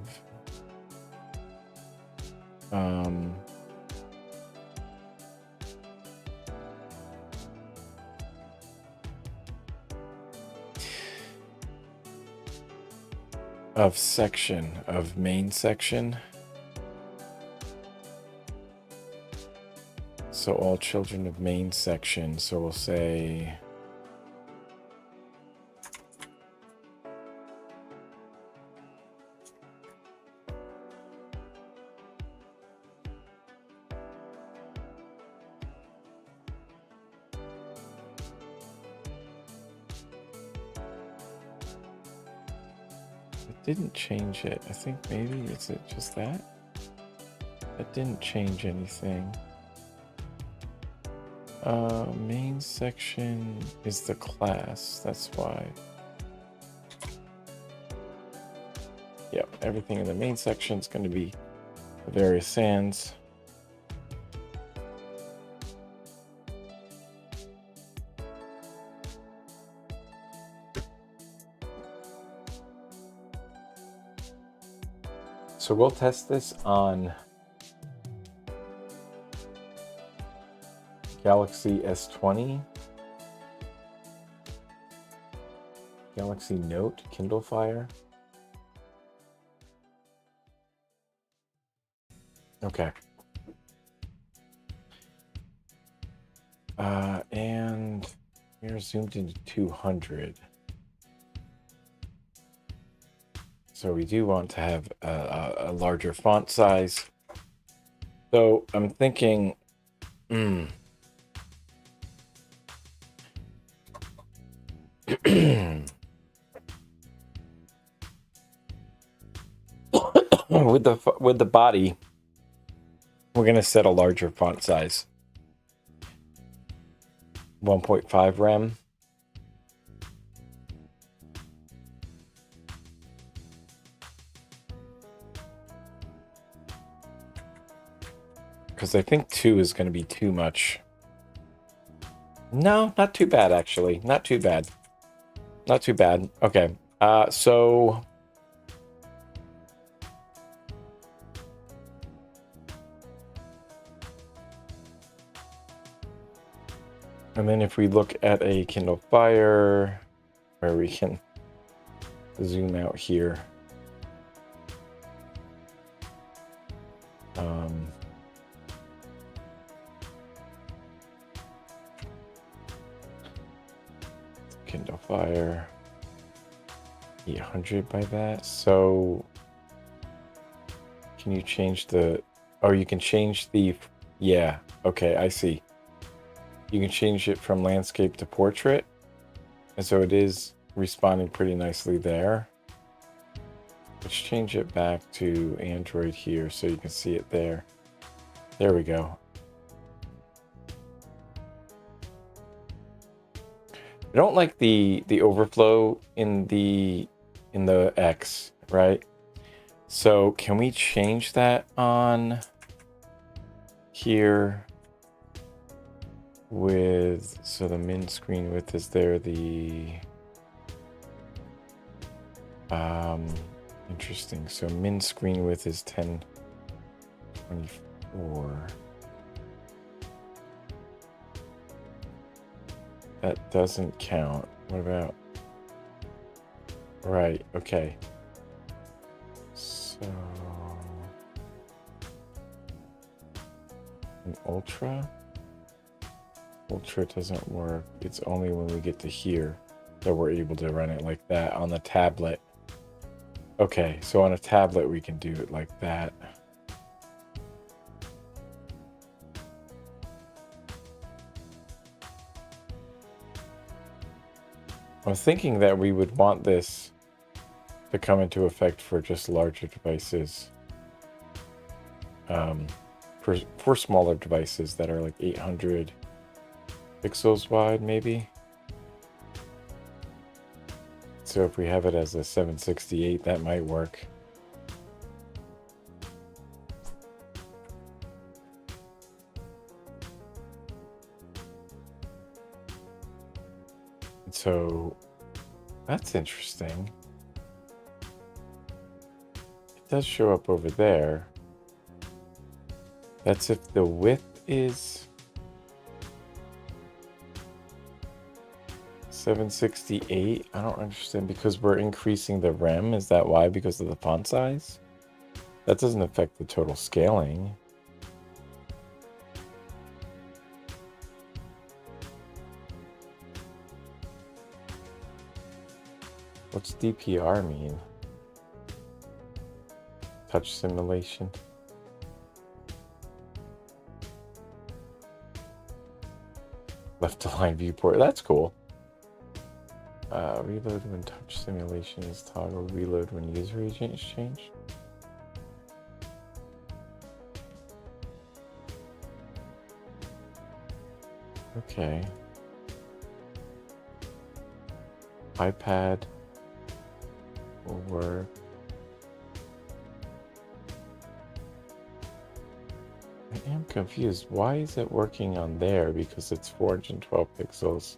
of section, of main section. So all children of main section. So we'll say it didn't change it. I think maybe is it just that? That didn't change anything. Main section is the class, that's why. Yep, everything in the main section is going to be the various sands. So we'll test this on Galaxy S20, Galaxy Note, Kindle Fire. Okay. And we're zoomed into 200. So we do want to have a larger font size. So I'm thinking, with the body, we're gonna set a larger font size. 1.5 rem. Because I think 2 is going to be too much. No, not too bad, actually. Not too bad. Not too bad. Okay. So... And then if we look at a Kindle Fire, where we can zoom out here. Kindle Fire 800 by that. So can you change the, oh, you can change the, yeah, okay, I see. You can change it from landscape to portrait. And so it is responding pretty nicely there. Let's change it back to Android here so you can see it there. There we go. I don't like the overflow in the X, right? So can we change that on here with, so the min screen width is there, the interesting. So min screen width is 1024. That doesn't count. What about? Right, okay. So an ultra? Ultra doesn't work. It's only when we get to here that we're able to run it like that on the tablet. Okay, so on a tablet we can do it like that. I'm thinking that we would want this to come into effect for just larger devices. For smaller devices that are like 800 pixels wide, maybe. So if we have it as a 768, that might work. So that's interesting. It does show up over there. That's if the width is 768. I don't understand, because we're increasing the rem. Is that why? Because of the font size? That doesn't affect the total scaling. What's DPR mean? Touch simulation. Left align viewport. That's cool. Reload when touch simulation is toggled. Reload when user agent is changed. Okay. iPad will work. I am confused. Why is it working on there? Because it's 412 pixels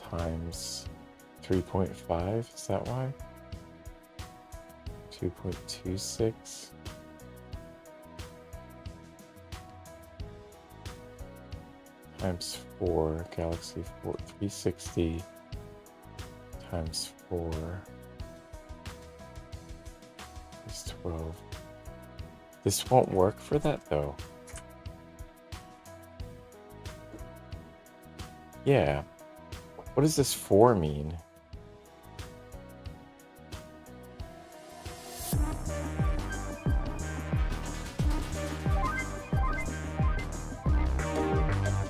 times 3.5. Is that why? 2.26. Times 4, Galaxy 4, 360 times 4 is 12. This won't work for that though. Yeah. What does this 4 mean?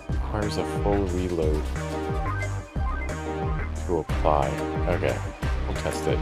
Requires a full reload to apply. Okay, we'll test it.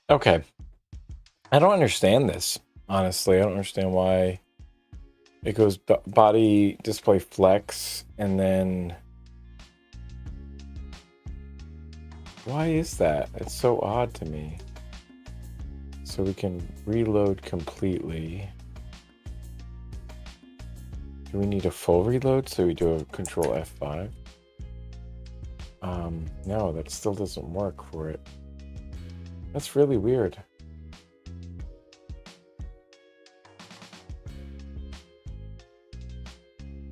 Okay. I don't understand this, honestly. I don't understand why it goes body display flex and then... Why is that? It's so odd to me. So we can reload completely. Do we need a full reload? So we do a control F5? No, that still doesn't work for it. That's really weird.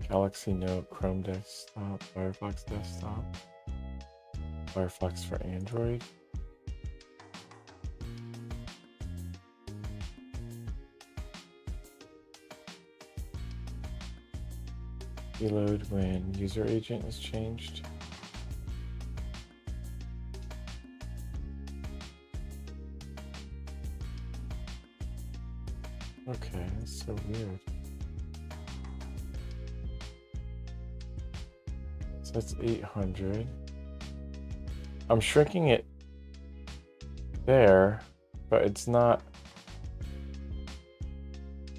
Galaxy Note, Chrome desktop, Firefox desktop, Firefox for Android. Reload when user agent is changed. Okay, that's so weird. So that's 800. I'm shrinking it there, but it's not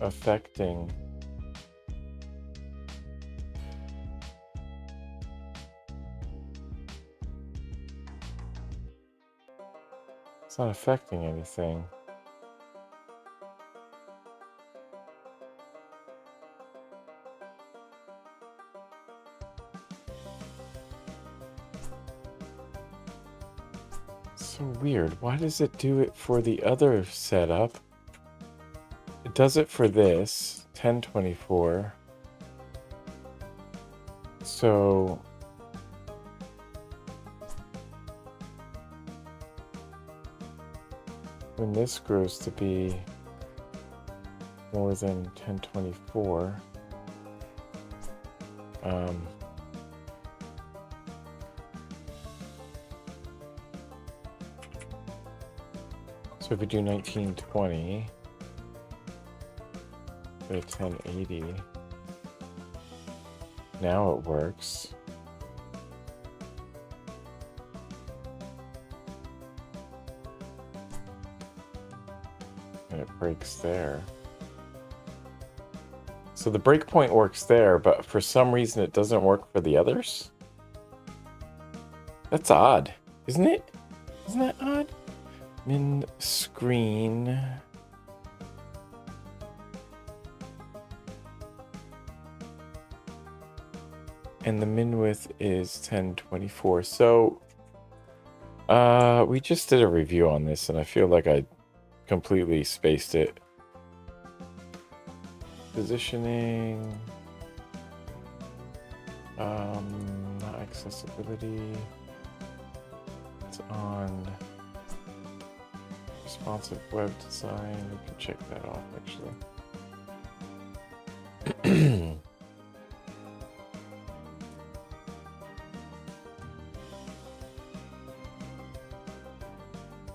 affecting. It's not affecting anything. So weird. Why does it do it for the other setup? It does it for this 1024. So when this grows to be more than 1024, so if we do 1920 to 1080, now it works. And it breaks there. So the breakpoint works there, but for some reason it doesn't work for the others? That's odd, isn't it? Isn't that odd? Min screen. And the min width is 1024. So we just did a review on this and I feel like I completely spaced it. Positioning, not accessibility. It's on responsive web design. We can check that off actually.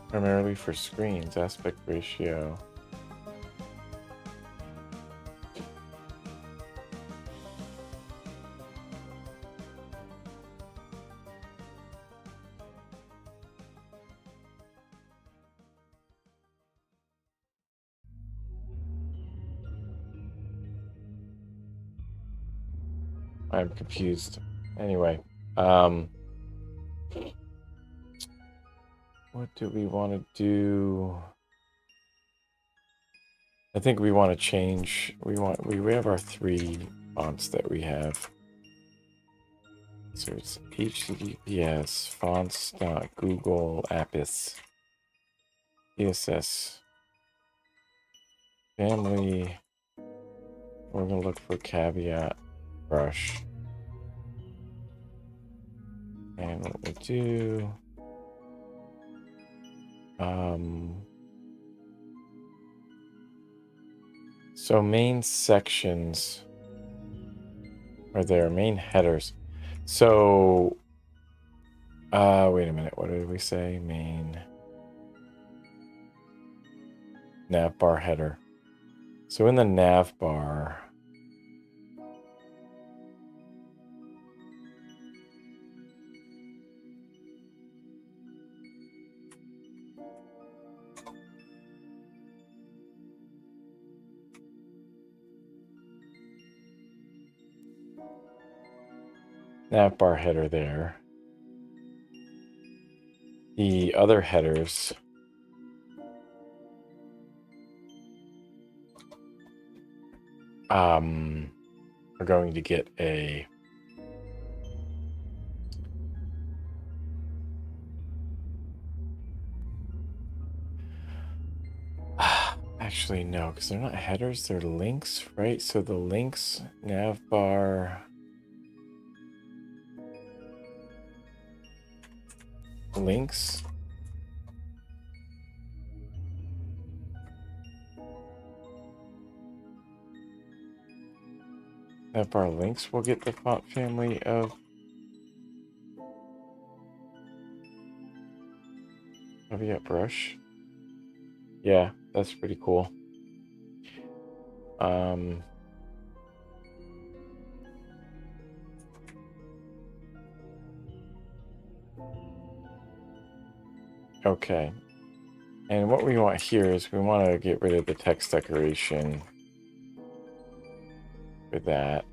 Primarily for screens, aspect ratio. I'm confused. Anyway, what do we want to do? I think we want to change. We have our 3 fonts that we have. So it's HTTPS fonts.google apis CSS family. We're gonna look for caveat brush. And what we'll do, so main sections are there, main headers. So, wait a minute, what did we say? Main nav bar header. So in the nav bar, navbar header there. The other headers are going to get a actually no, because they're not headers, they're links, right? So the links, navbar, links. Navbar links will get the font family of caveat brush. Yeah, that's pretty cool. Okay. And what we want here is we want to get rid of the text decoration for that.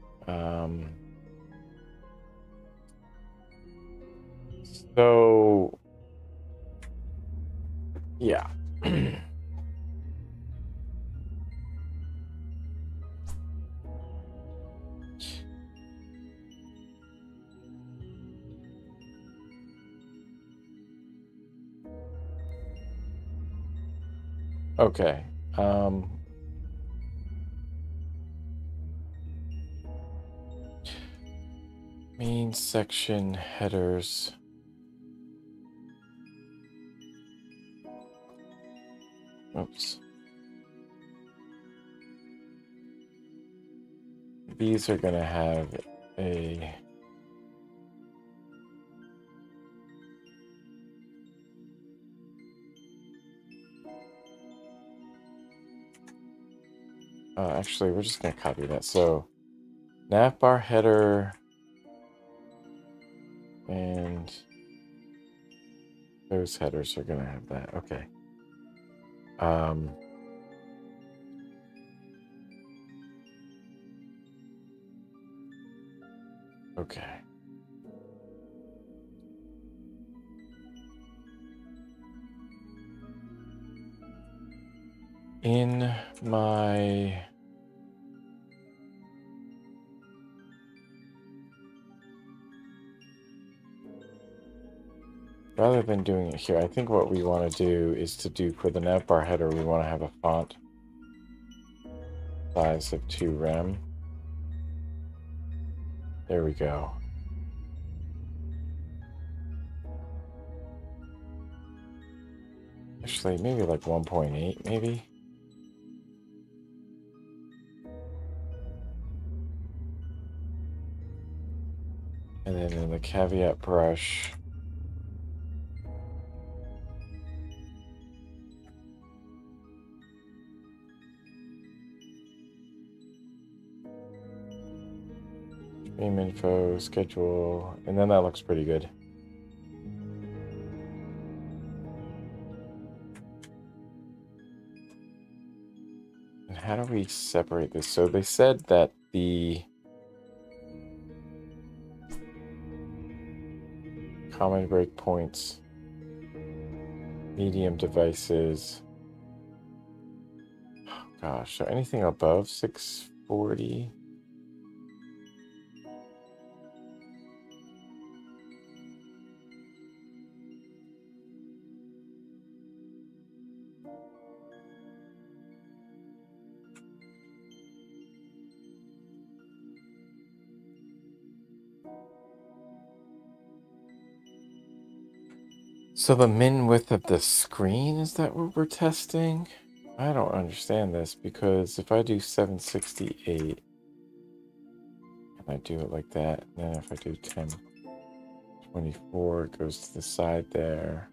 So, yeah. Okay. Main section headers. Oops. These are going to have a actually, we're just going to copy that. So, navbar header and those headers are going to have that. Okay. Okay. In my rather than doing it here, I think what we want to do is to do for the navbar header, we want to have a font size of 2 rem. There we go. Actually, maybe like 1.8, maybe. And then in the caveat brush, stream info, schedule, and then that looks pretty good. And how do we separate this? So they said that the common breakpoints, medium devices, oh gosh, so anything above 640. So the min width of the screen, is that what we're testing? I don't understand this, because if I do 768 and I do it like that, and then if I do 1024, it goes to the side there.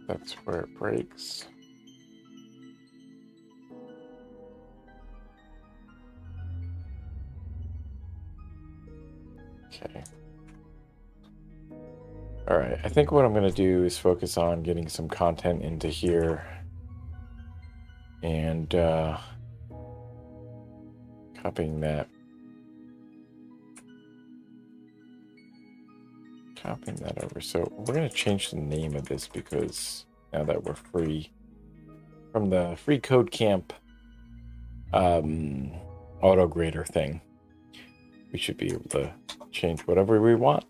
That's where it breaks. Okay. All right, I think what I'm going to do is focus on getting some content into here and copying that. Copying that over. So we're going to change the name of this because now that we're free from the free code camp auto grader thing, we should be able to change whatever we want.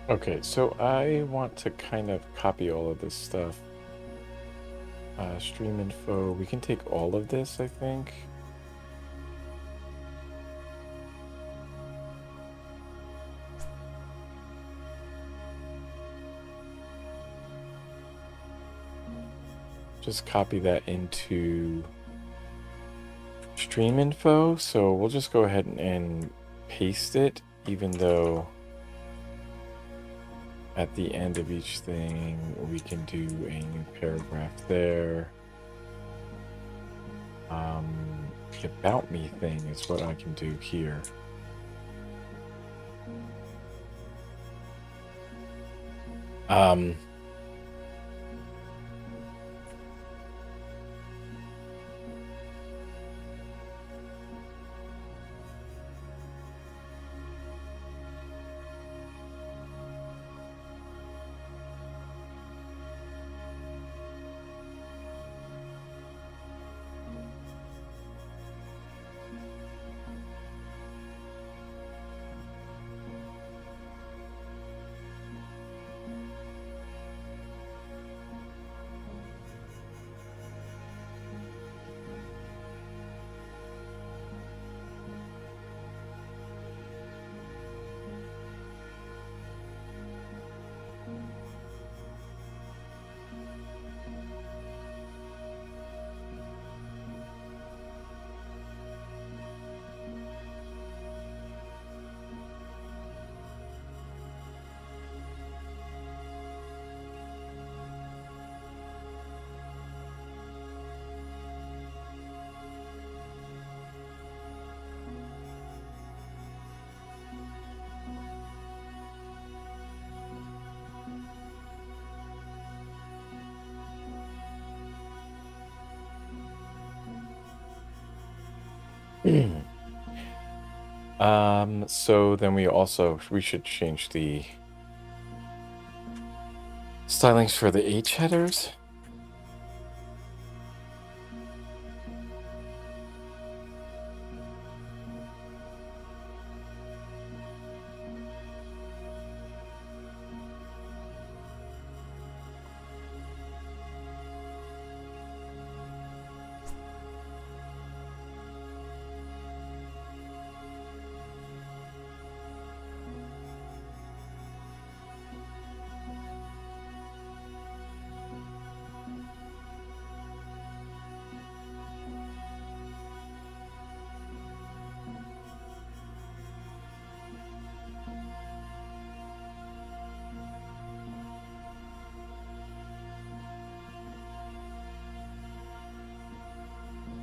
Okay, so I want to kind of copy all of this stuff. Stream info, we can take all of this, I think. Just copy that into stream info. So we'll just go ahead and paste it, even though at the end of each thing, we can do a new paragraph there. The about me thing is what I can do here. So then we should change the stylings for the H headers.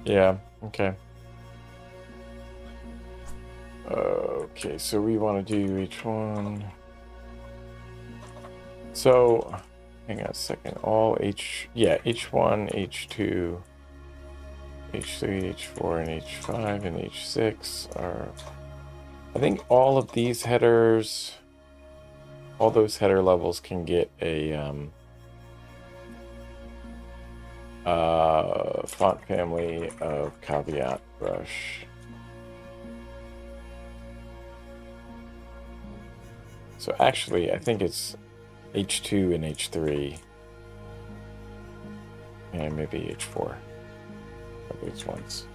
Yeah, okay. Okay, so we want to do each one. So, hang on a second. All H1, H2, H3, H4, and H5, and H6 are... I think all of these headers, all those header levels can get a font family of caveat brush. So actually, I think it's H2 and H3 And maybe H4 for these ones.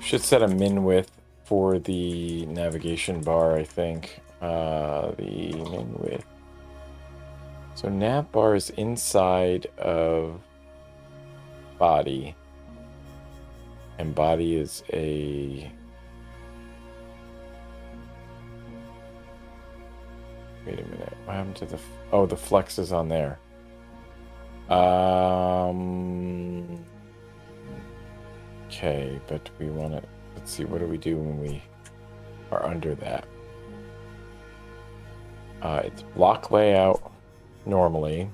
Should set a min width for the navigation bar, I think. The min width. So nav bar is inside of body. And body is a... Wait a minute. What happened to the... Oh, the flex is on there. Okay, but we want to... Let's see, what do we do when we are under that? It's block layout normally.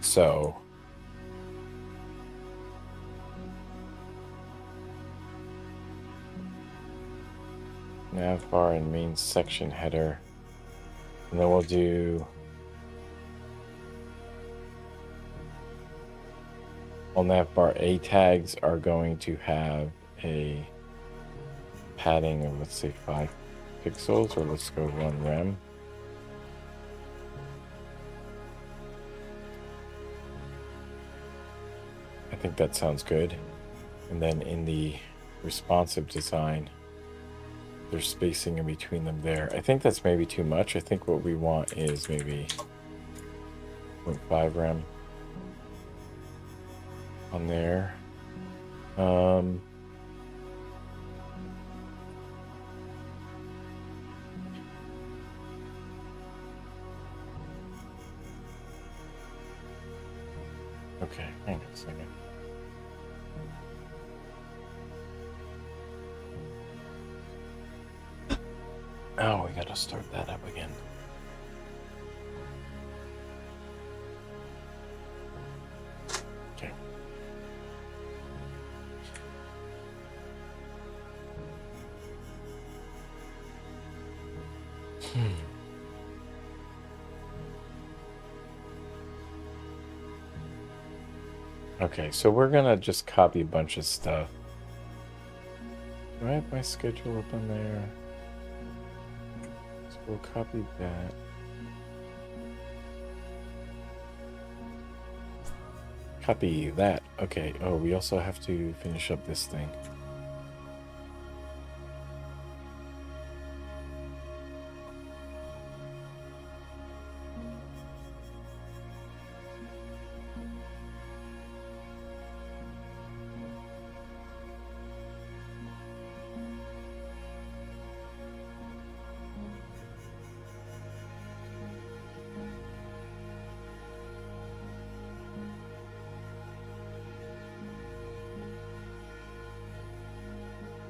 So... nav bar and main section header. And then we'll do... All nav bar A tags are going to have a padding of, let's say, 5 pixels, or let's go 1 rem. I think that sounds good. And then in the responsive design, there's spacing in between them there. I think that's maybe too much. I think what we want is maybe 0.5 rem on there. Okay, hang on a second. Oh, we gotta start that up again. Okay. Okay, so we're gonna just copy a bunch of stuff. Do I have my schedule up on there? So we'll copy that. Copy that. Okay, oh, we also have to finish up this thing.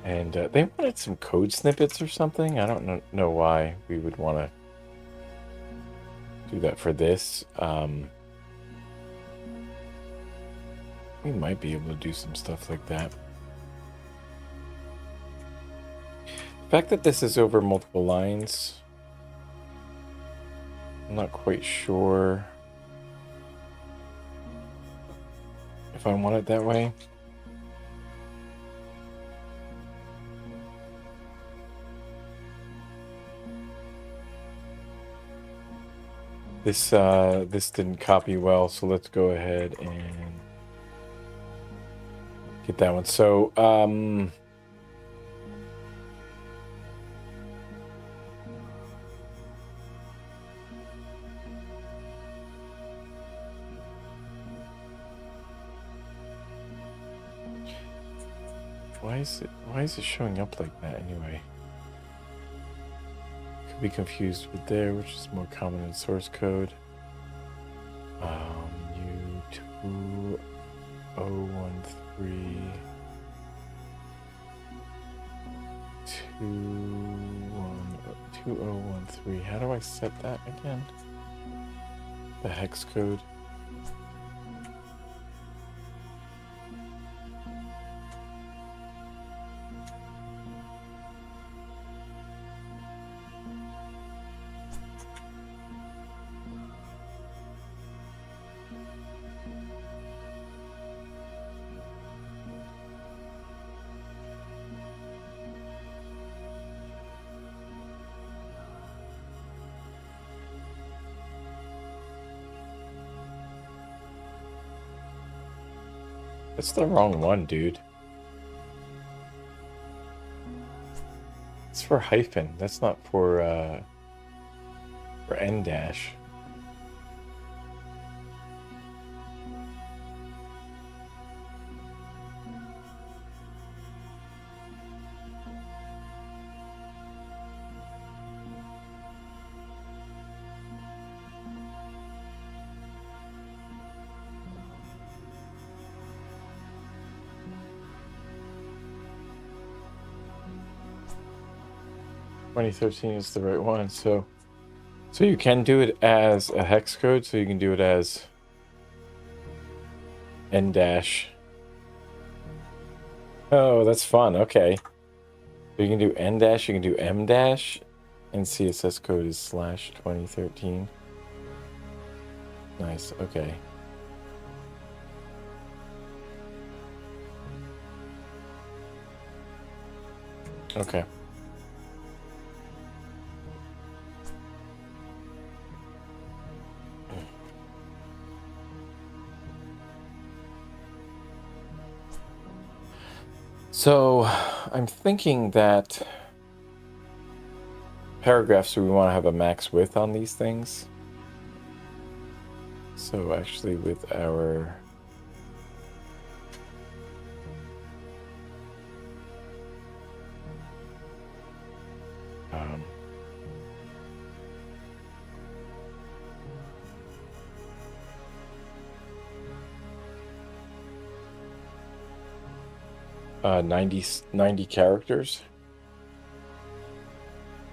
And they wanted some code snippets or something. I don't know why we would want to do that for this. We might be able to do some stuff like that. The fact that this is over multiple lines, I'm not quite sure if I want it that way. This didn't copy well, so let's go ahead and get that one. So, why is it showing up like that anyway? Could be confused with there, which is more common in source code. U2013 2013. How do I set that again? The hex code. That's the wrong one, dude. It's for hyphen. That's not for N dash. .2013 is the right one, so you can do it as a hex code, so you can do it as N dash. Oh, that's fun. Okay. So you can do N dash, you can do M dash, and CSS code is /2013. Nice. Okay. Okay. So I'm thinking that paragraphs, we want to have a max width on these things. So actually with our um, 90 characters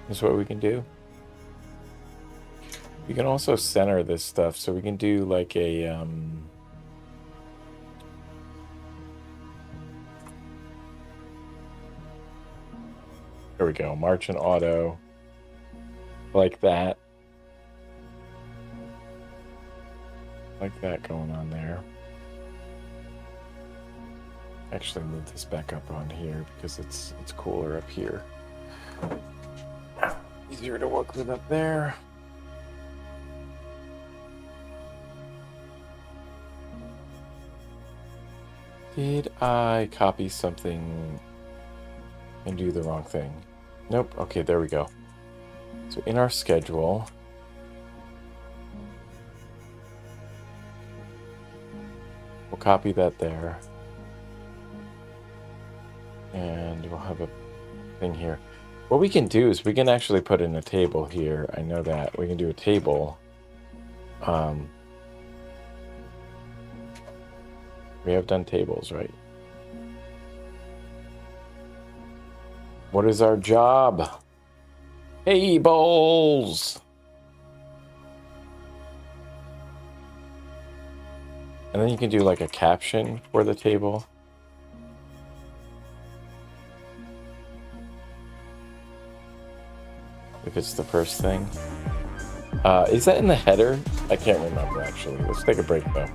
is what we can do. We can also center this stuff, so we can do like a there we go, march and auto, like that. Like that going on there. Actually move this back up on here because it's cooler up here. Easier to work with up there. Did I copy something and do the wrong thing? Nope. Okay, there we go. So in our schedule, we'll copy that there. And we'll have a thing here. What we can do is we can actually put in a table here. I know that. We can do a table. We have done tables, right? What is our job? Tables! And then you can do like a caption for the table. If it's the first thing. Is that in the header? I can't remember actually. Let's take a break though.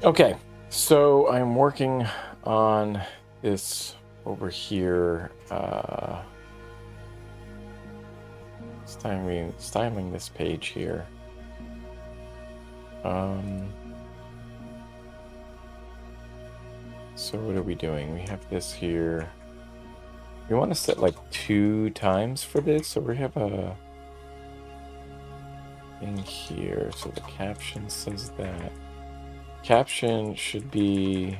Okay, so I'm working on this over here. Styling this page here. So what are we doing? We have this here. We want to set like 2 times for this, so we have a thing here. So the caption says that. Caption should be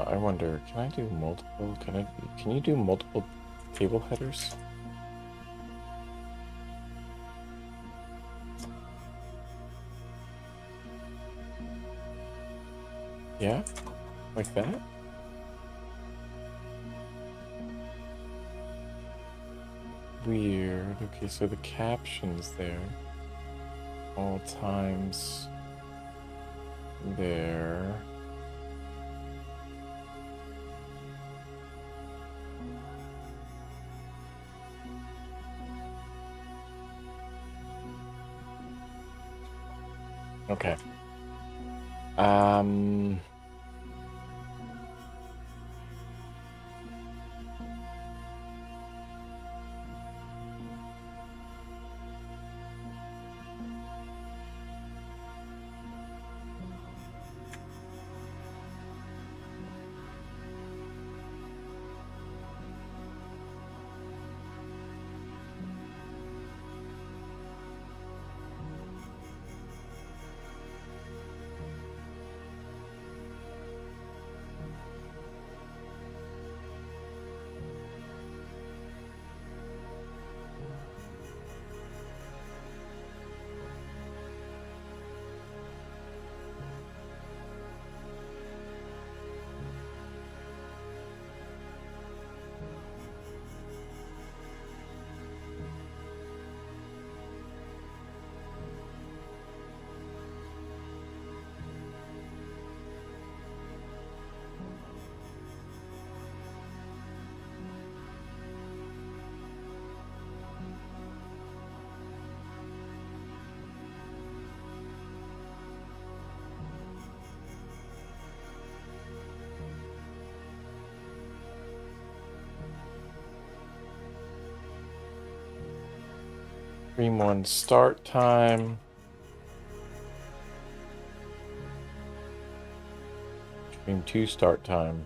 I wonder, can I do multiple? Can you do multiple table headers? Yeah? Like that? Weird. Okay, so the caption's there. All times there. Okay. 1 start time. Stream 2 start time.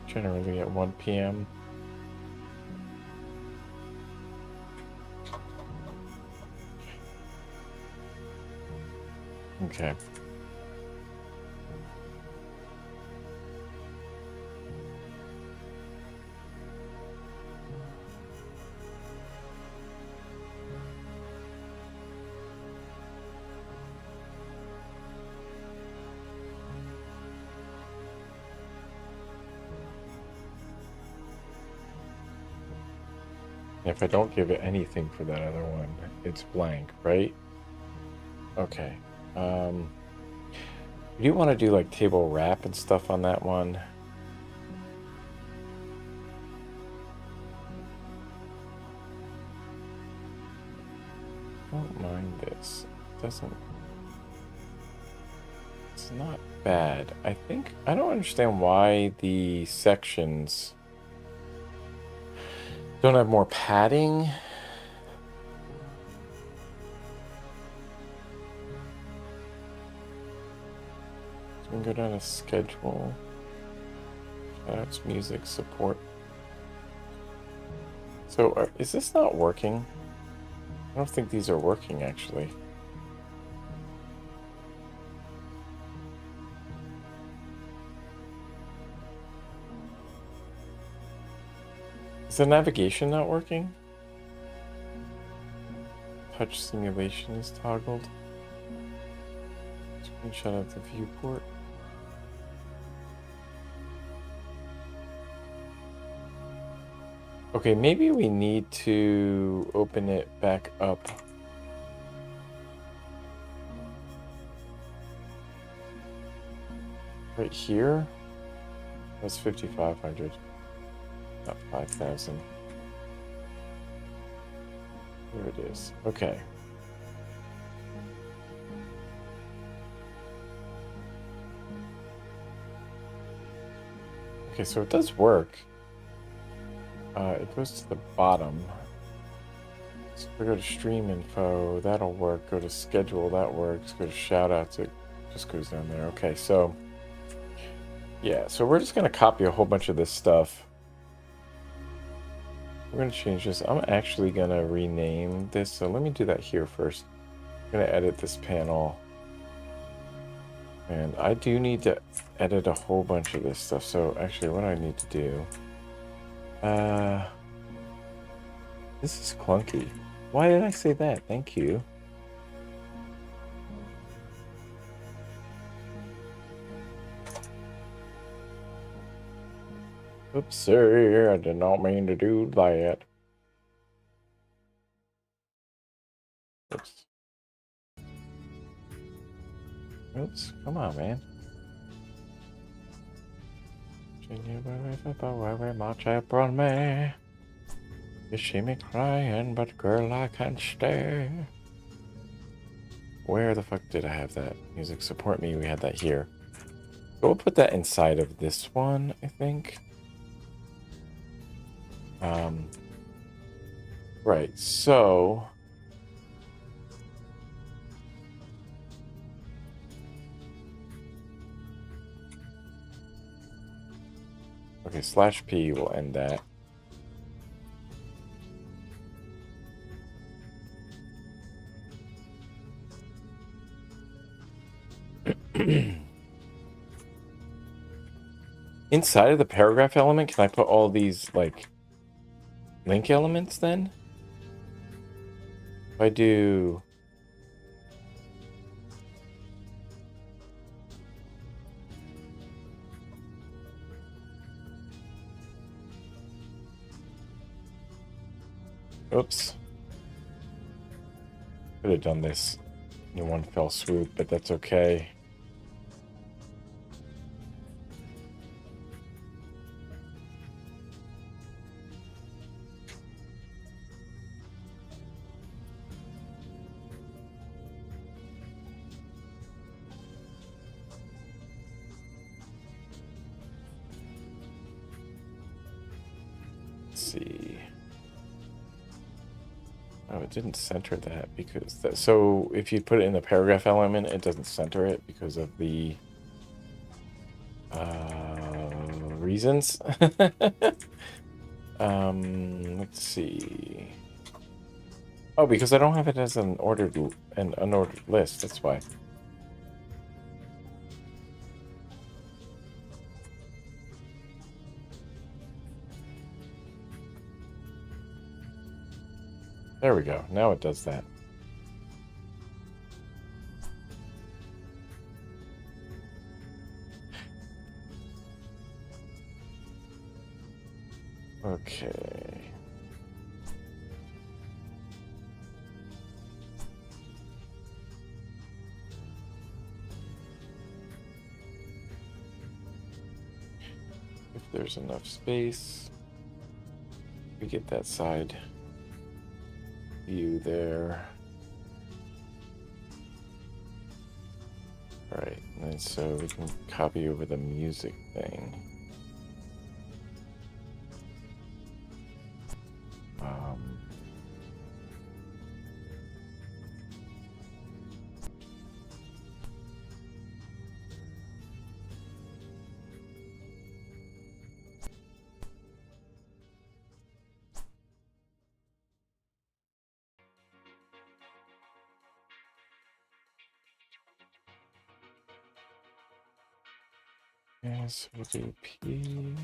Generally at 1 p.m. Okay. If I don't give it anything for that other one, it's blank, right? Okay. You do want to do like table wrap and stuff on that one. don't mind this. It doesn't. It's not bad. I think I don't understand why the sections don't have more padding. So we can go down to schedule. Shoutouts, music, support. So is this not working? I don't think these are working actually. Is the navigation not working? Touch simulation is toggled. Screenshot of the viewport. Okay, maybe we need to open it back up. Right here? That's 5,500. Not 5,000. Here it is. Okay. Okay, so it does work. It goes to the bottom. So if we go to stream info, that'll work. Go to schedule, that works. Go to shoutouts, it just goes down there. Okay, so yeah, so we're just gonna copy a whole bunch of this stuff. We're gonna change this. I'm actually gonna rename this. So let me do that here first. I'm gonna edit this panel. And I do need to edit a whole bunch of this stuff. So actually what I need to do, this is clunky. Why did I say that? Thank you. Oops, sorry, I did not mean to do that. Oops. Oops, come on, man. Much upon me. You see me crying, but girl, I can't stay. Where the fuck did I have that? Music support me, we had that here. So we'll put that inside of this one, I think. Right, so okay, /P will end that. Inside of the paragraph element, can I put all these, like, link elements then? If I do... Oops. Could have done this in one fell swoop, but that's okay. Let's see. Oh, it didn't center that because that, so if you put it in the paragraph element, it doesn't center it because of the reasons. Let's see. Oh, because I don't have it as an unordered list. That's why. There we go. Now it does that. Okay. If there's enough space, we get that side view there. Right, and then so we can copy over the music thing. Yes, we'll do P/P.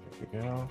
There we go.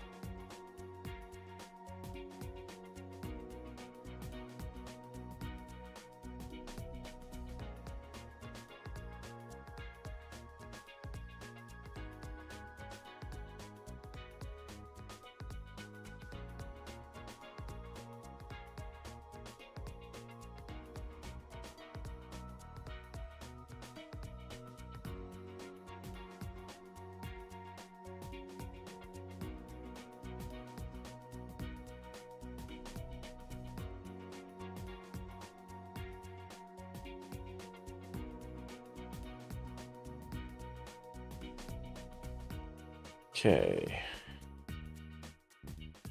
Okay.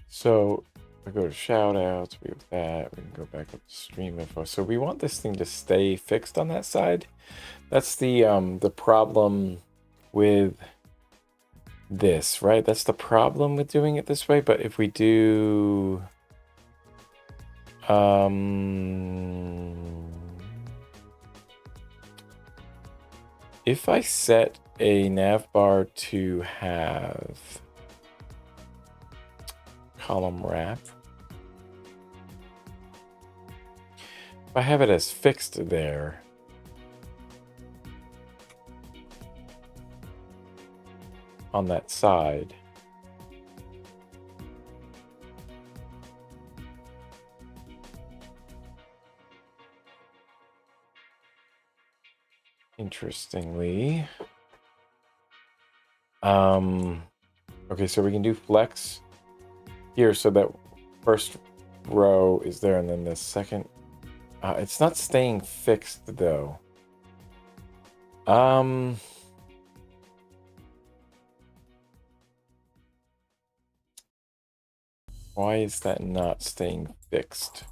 So I go to shout outs, we have that, we can go back up to stream info. So we want this thing to stay fixed on that side. That's the problem with this, right? That's the problem with doing it this way. But if we do if I set a navbar to have column wrap, if I have it as fixed there, on that side, interestingly, okay, so we can do flex here so that first row is there, and then the second, it's not staying fixed though. Why is that not staying fixed?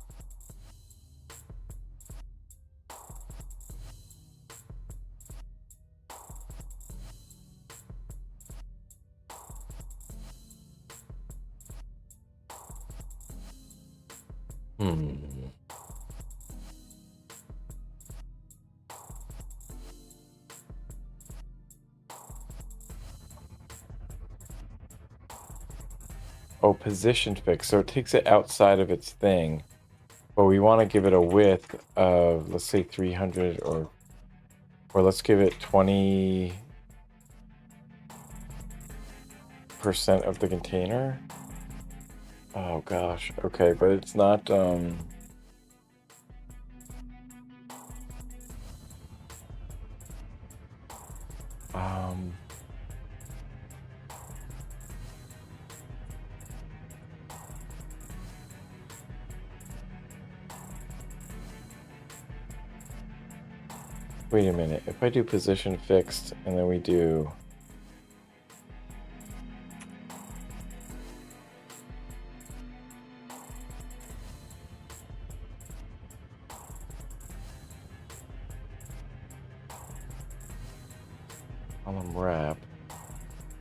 Oh, position fix. So it takes it outside of its thing. But we want to give it a width of, let's say 300, or let's give it 20% of the container. Oh gosh. Okay, but it's not wait a minute. If I do position fixed and then we do column wrap.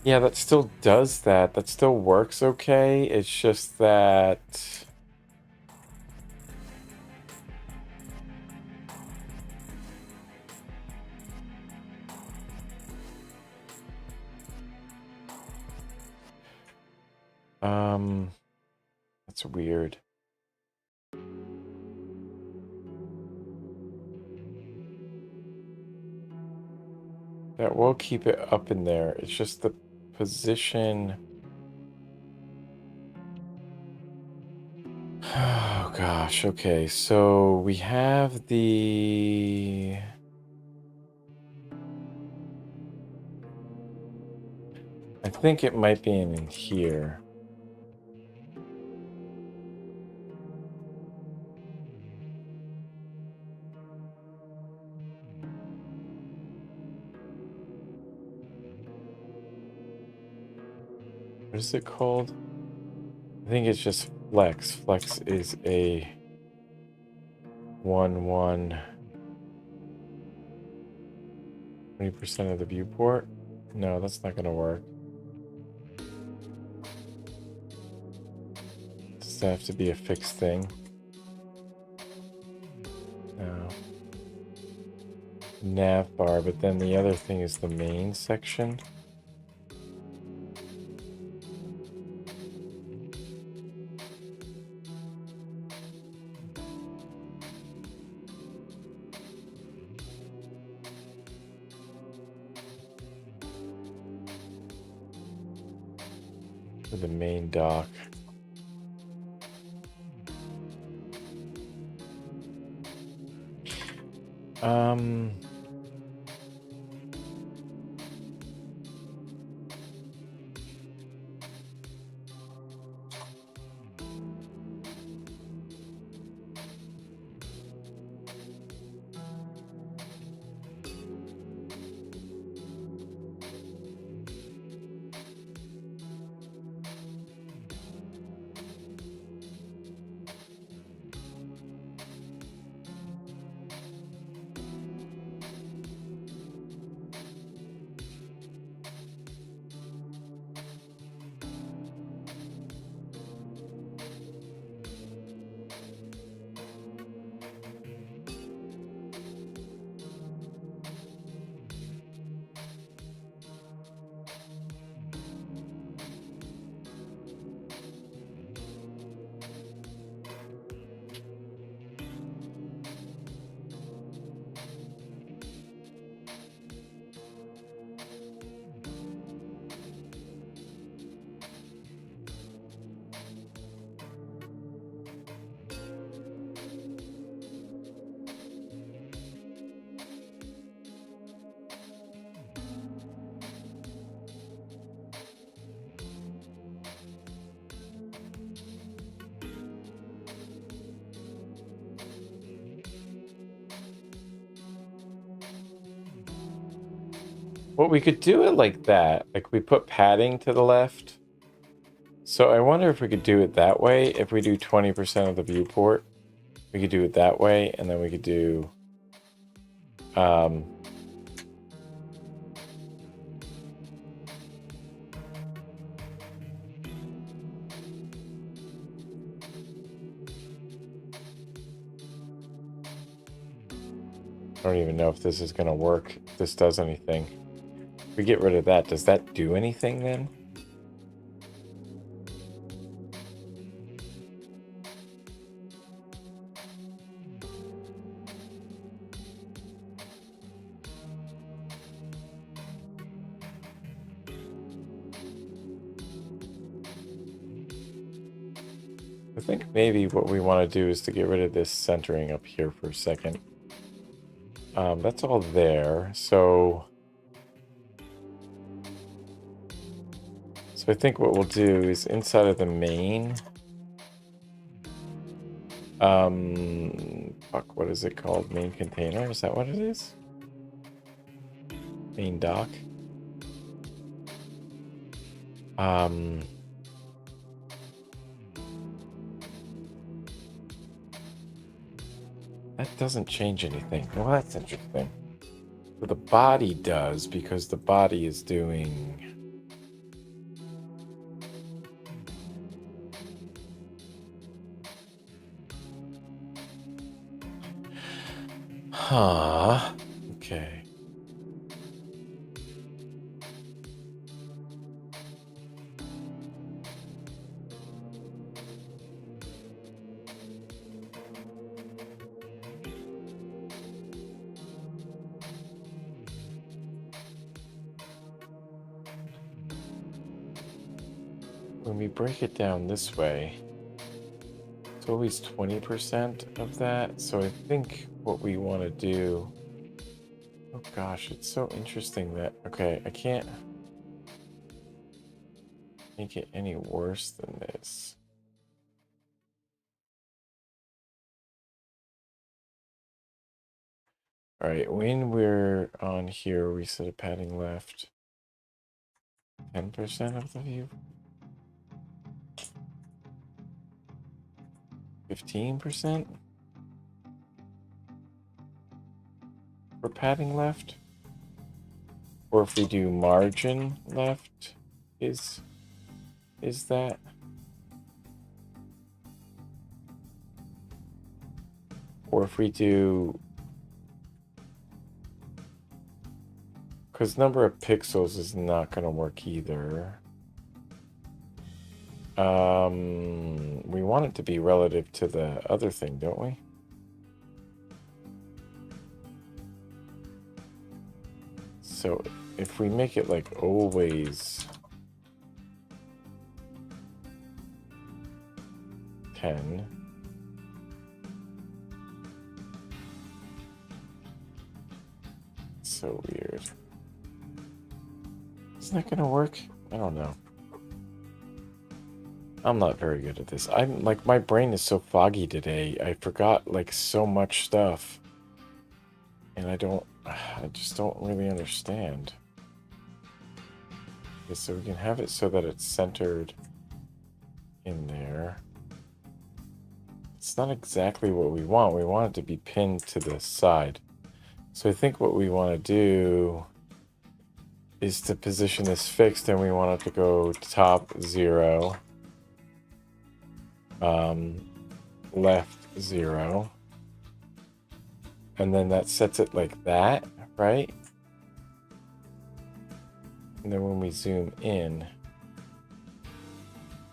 Yeah, that still does that. That still works okay. It's just that that's weird. That will keep it up in there. It's just the position. Oh gosh. Okay, so we have the think it might be in here. What is it called? I think it's just flex. Flex is a 1-1 20% of the viewport. No, that's not gonna work. Does that have to be a fixed thing? No. Nav bar, but then the other thing is the main section. For the main dock. Well, we could do it like that. Like we put padding to the left. So I wonder if we could do it that way. If we do 20% of the viewport, we could do it that way, and then we could do I don't even know if this is gonna work, if this does anything. If we get rid of that, does that do anything then? I think maybe what we want to do is to get rid of this centering up here for a second. That's all there, so I think what we'll do is inside of the main, fuck, what is it called? Main container, is that what it is? Main dock. That doesn't change anything. Well, that's interesting. So the body does, because the body is doing... Huh. Okay. When we break it down this way, it's always 20% of that. So I think what we want to do... Oh gosh, it's so interesting that... Okay, I can't... make it any worse than this. All right, when we're on here, we set a padding left. 10% of the view. 15% for padding left. Or if we do margin left, is that? Or if we do, because number of pixels is not going to work either. We want it to be relative to the other thing, don't we? So if we make it like always 10, so weird. Isn't that gonna work? I don't know. I'm not very good at this. I'm like, my brain is so foggy today. I forgot like so much stuff. And I just don't really understand. Okay, so we can have it so that it's centered in there. It's not exactly what we want. We want it to be pinned to the side. So I think what we want to do is to position this fixed, and we want it to go top 0, left 0, and then that sets it like that, right? And then when we zoom in,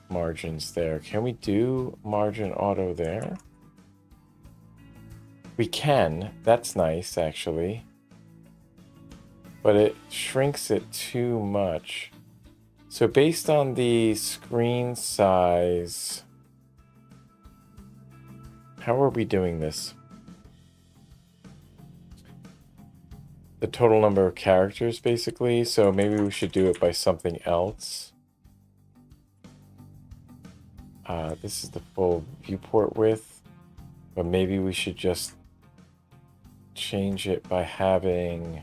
margins there. Can we do margin auto there? We can. That's nice, actually. But it shrinks it too much. So based on the screen size, how are we doing this? The total number of characters, basically. So maybe we should do it by something else. This is the full viewport width, but maybe we should just change it by having...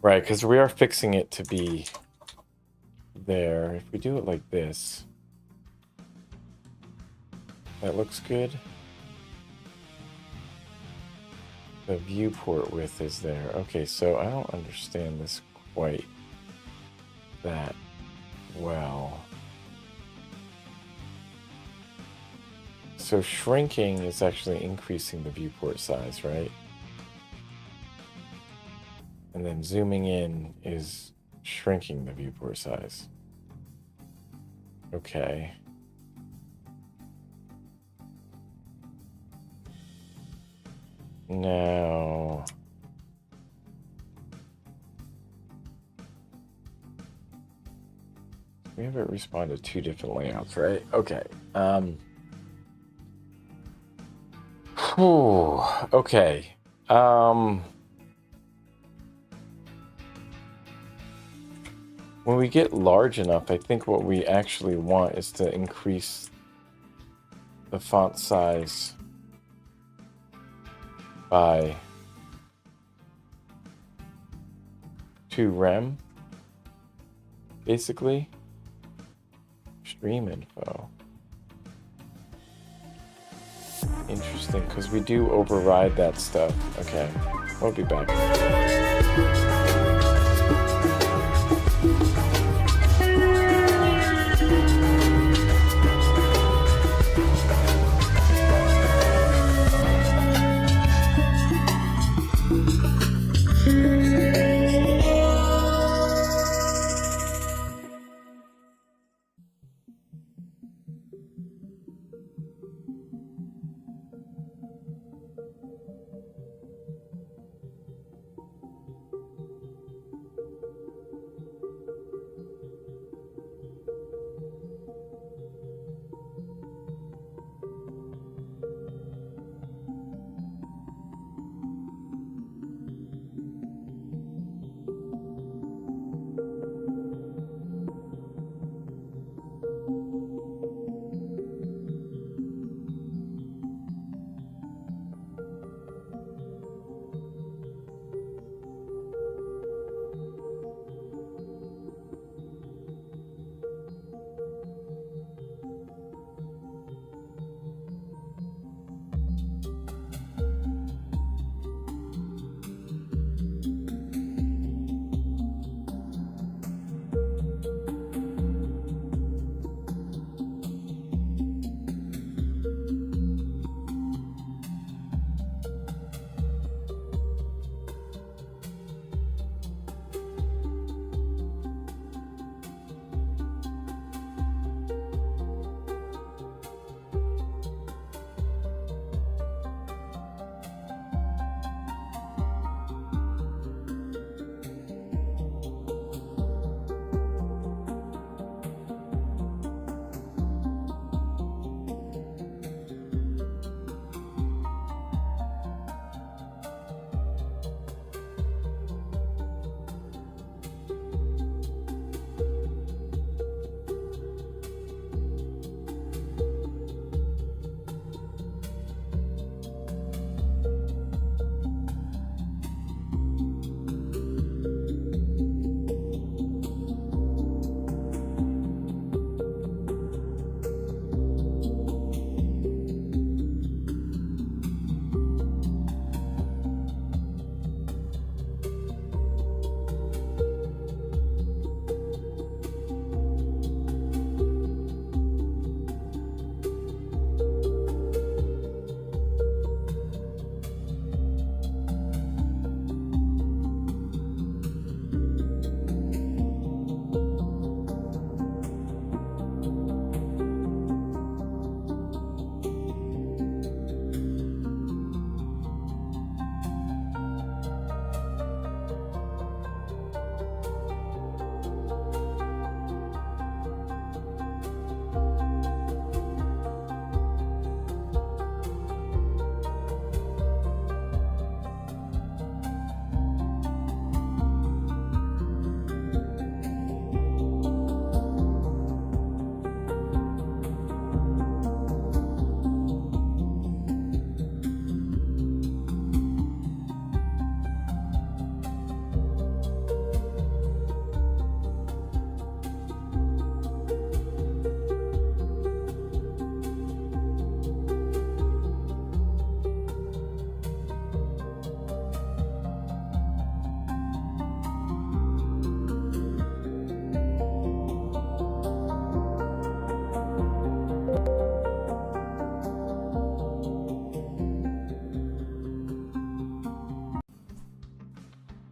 Right, because we are fixing it to be there. If we do it like this, that looks good. The viewport width is there. Okay, so I don't understand this quite that well. So shrinking is actually increasing the viewport size, right? And then zooming in is shrinking the viewport size. Okay. Now... we have it respond to 2 different layouts, right? Okay. Okay. When we get large enough, I think what we actually want is to increase the font size by 2 rem, basically. Stream info. Interesting, because we do override that stuff. Okay, we'll be back.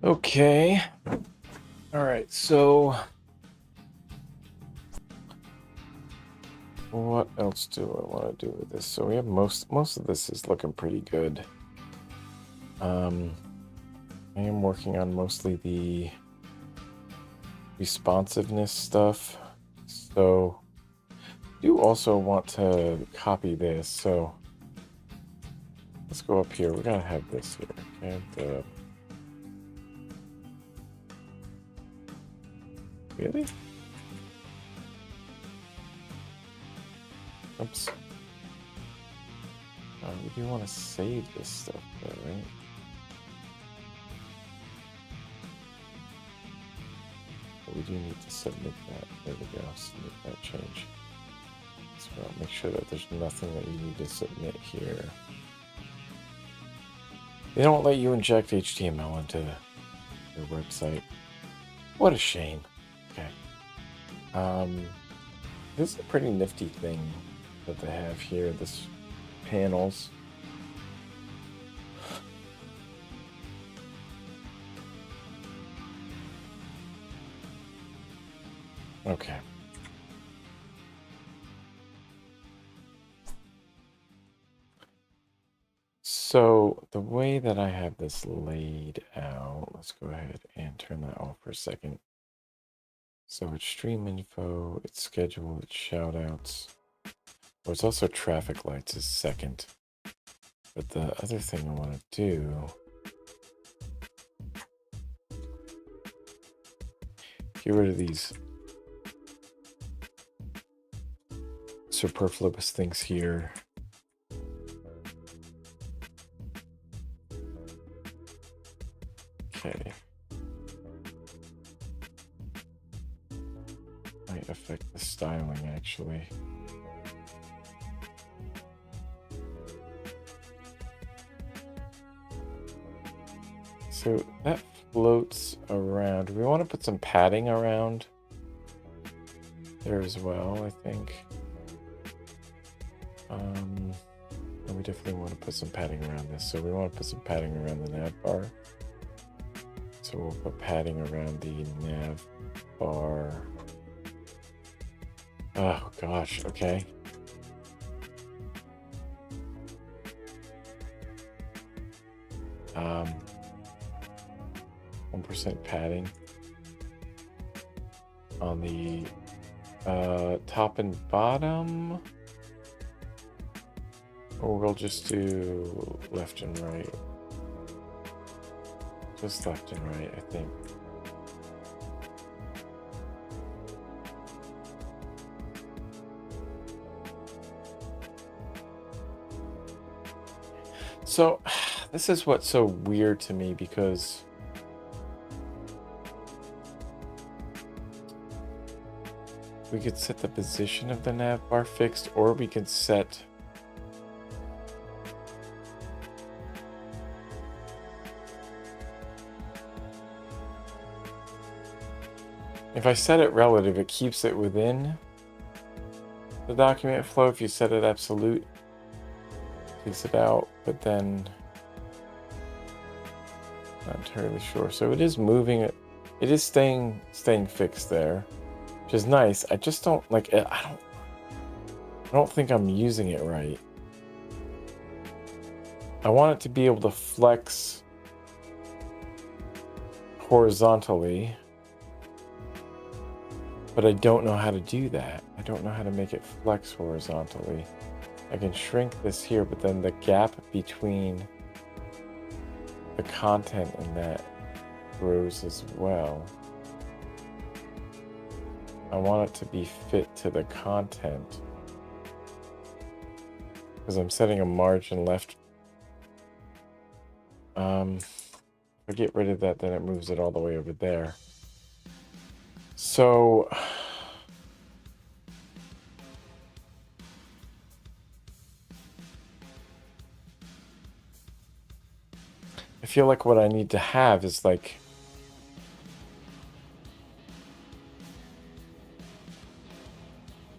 Okay. All right, so what else do I want to do with this? So we have most of this is looking pretty good. I am working on mostly the responsiveness stuff. So I do also want to copy this. So let's go up here. We're gonna have this here. Okay. Really? Oops. We do want to save this stuff though, right? But we do need to submit that. There we go. Submit that change. So I'll make sure that there's nothing that you need to submit here. They don't let you inject HTML into their website. What a shame. Okay. This is a pretty nifty thing that they have here. This panels. Okay. So the way that I have this laid out, let's go ahead and turn that off for a second. So it's stream info, it's schedule, it's shoutouts. Well, it's also traffic lights is second. But the other thing I want to do, get rid of these superfluous things here. Okay. Might affect the styling actually. So that floats around. We want to put some padding around there as well, I think. And we definitely want to put some padding around this. So we want to put some padding around the nav bar. So we'll put padding around the nav bar. Oh gosh, okay. Um, 1% padding on the top and bottom. Or we'll just do left and right. Just left and right, I think. So, this is what's so weird to me because we could set the position of the nav bar fixed, or we could set if I set it relative, it keeps it within the document flow. If you set it absolute, it takes it out, but then not entirely sure. So it is moving it. It is staying fixed there, which is nice. I just don't like it. I don't think I'm using it right. I want it to be able to flex horizontally, but I don't know how to do that. I don't know how to make it flex horizontally. I can shrink this here, but then the gap between the content and that grows as well. I want it to be fit to the content because I'm setting a margin left. If I get rid of that, then it moves it all the way over there. So I feel like what I need to have is like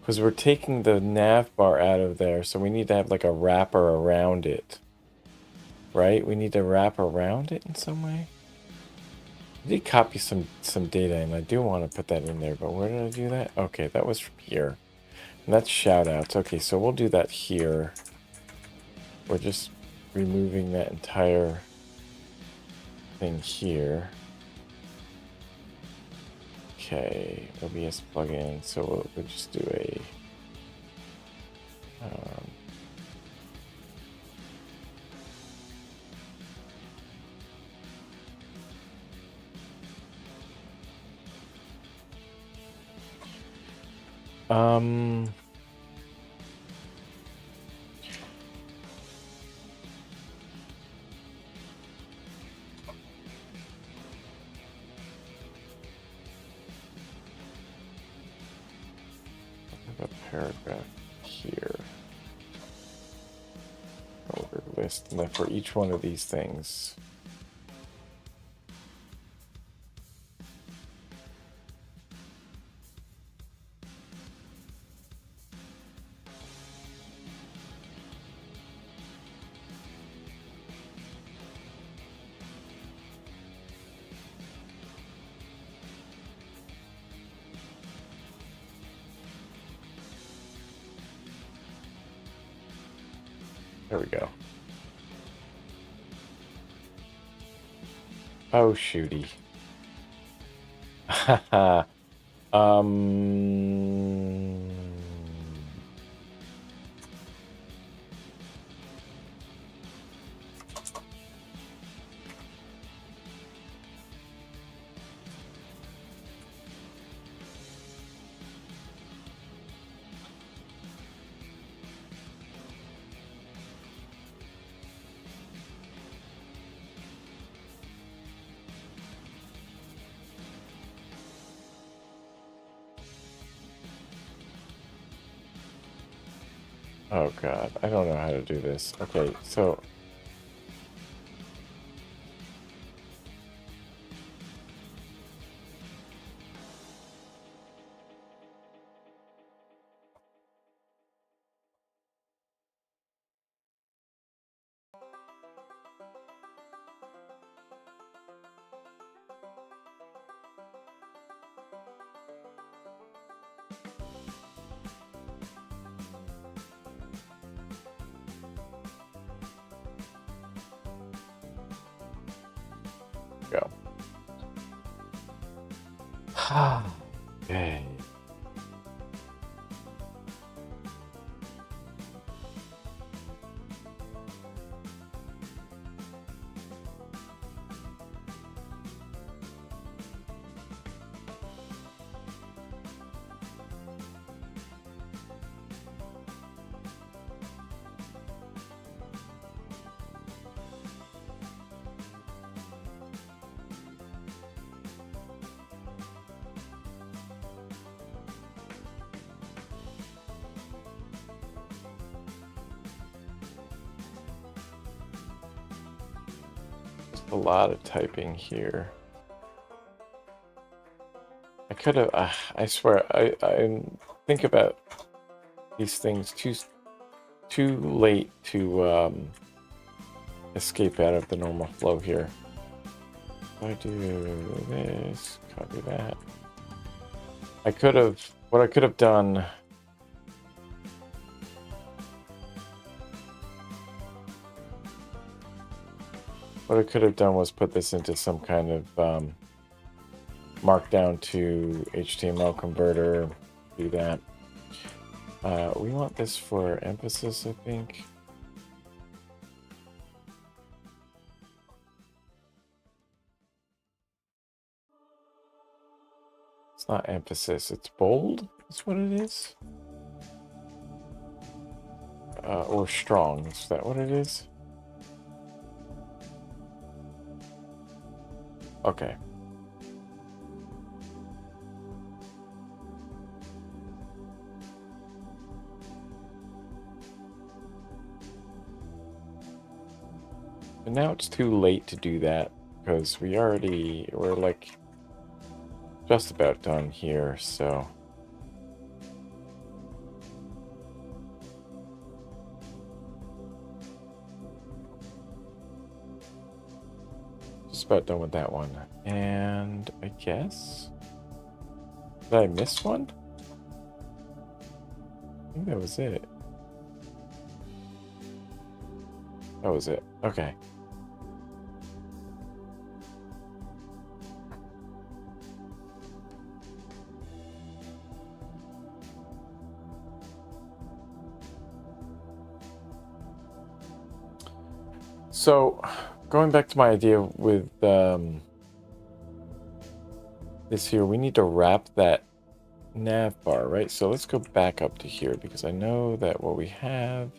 because we're taking the nav bar out of there, so we need to have like a wrapper around it, right? We need to wrap around it in some way. did copy some data, and I do want to put that in there, but where did I do that? Okay, that was from here. And that's shoutouts. Okay, so we'll do that here. We're just removing that entire thing here. Okay, OBS plugin. So we'll just do a a paragraph here. Order list, and then for each one of these things. There we go. Oh, shooty. Haha. Oh god, I don't know how to do this. Okay, so go. Okay. A lot of typing here. I could have, I swear, I think about these things too late to escape out of the normal flow here. I do this, copy that. What I could have done. What I could have done was put this into some kind of markdown to HTML converter, do that. We want this for emphasis, I think. It's not emphasis, it's bold, that's what it is. Or strong, is that what it is? Okay. And now it's too late to do that because we're like just about done here, so. Just about done with that one. And And I guess... Did I miss one? I think that was it. That was it. Okay. So, going back to my idea with this here, we need to wrap that nav bar, right? So let's go back up to here because I know that what we have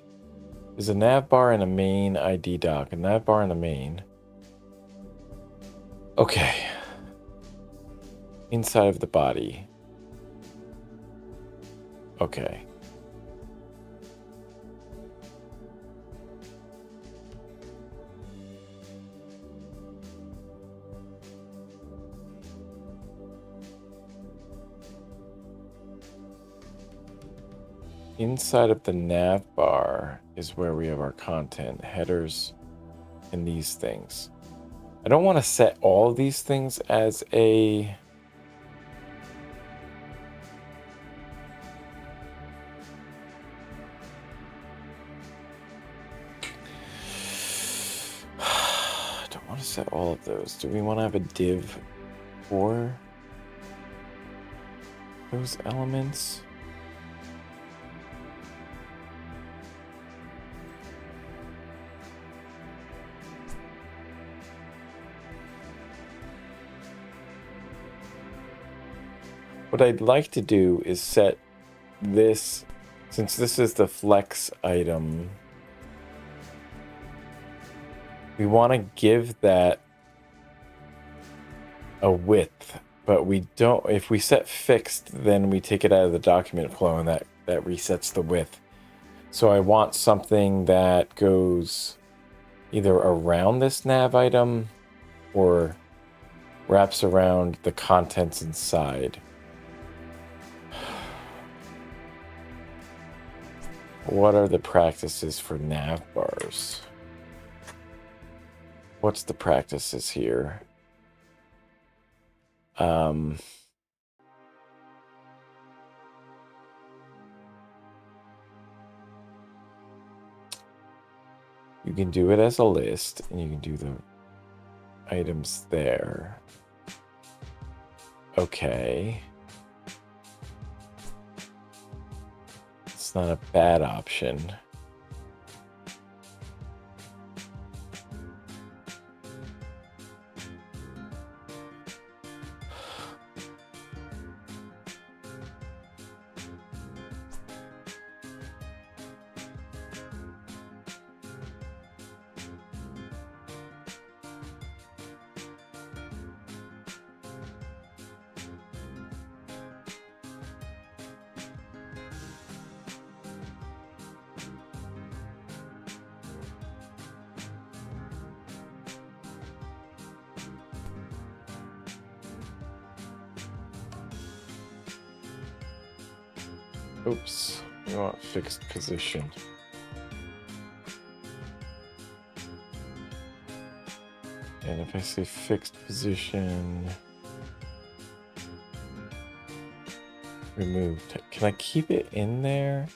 is a nav bar and a main ID dock. A nav bar and a main. Okay. Inside of the body. Okay. Inside of the nav bar is where we have our content, headers, and these things. I don't want to set all of these things as a... I don't want to set all of those. Do we want to have a div for those elements? What I'd like to do is set this, since this is the flex item, we want to give that a width, but we don't, if we set fixed, then we take it out of the document flow and that resets the width. So I want something that goes either around this nav item or wraps around the contents inside. What are the practices for nav bars? What's the practices here? You can do it as a list, and you can do the items there. Okay. It's not a bad option. Oops, we want fixed position. And if I say fixed position, removed, can I keep it in there?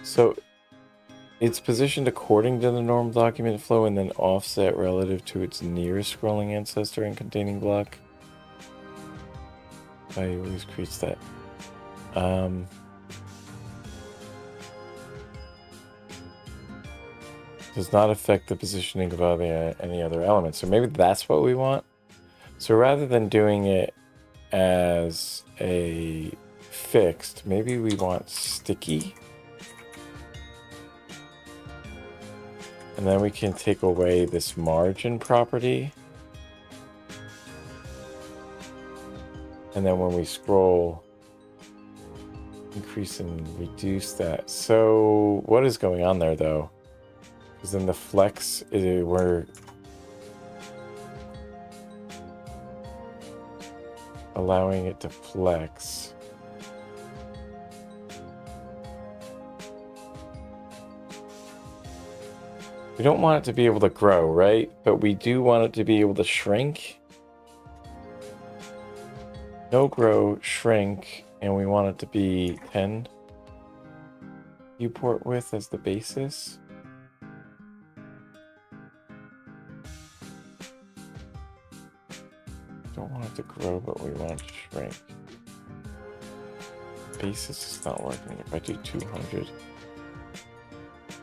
So it's positioned according to the normal document flow and then offset relative to its nearest scrolling ancestor and containing block. I always creates that. Does not affect the positioning of any other elements. So maybe that's what we want. So rather than doing it as a fixed, maybe we want sticky. And then we can take away this margin property. And then when we scroll, increase and reduce that. So what is going on there though? Because then the flex, we're allowing it to flex. We don't want it to be able to grow, right? But we do want it to be able to shrink. No grow, shrink, and we want it to be 10 viewport width as the basis. Don't want it to grow, but we want it to shrink. Basis is not working. If I do 200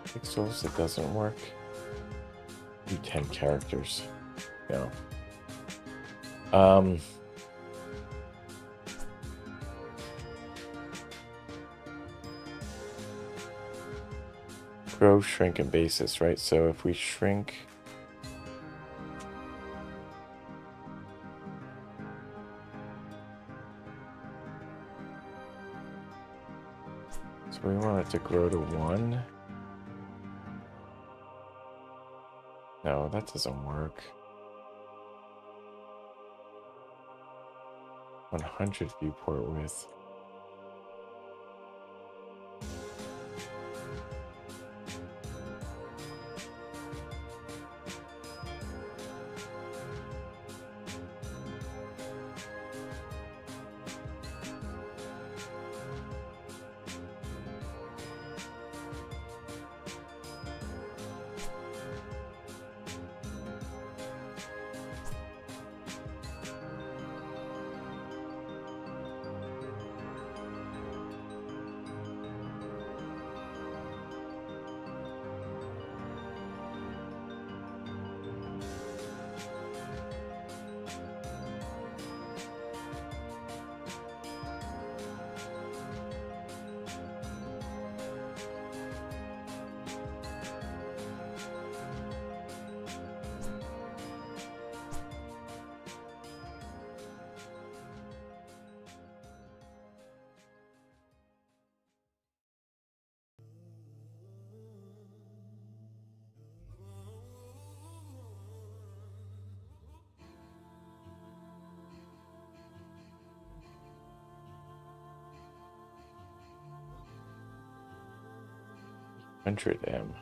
pixels, it doesn't work. Do 10 characters. No. Grow, shrink, and basis, right? So if we shrink, so we want it to grow to 1. No, that doesn't work. 100 viewport width. M.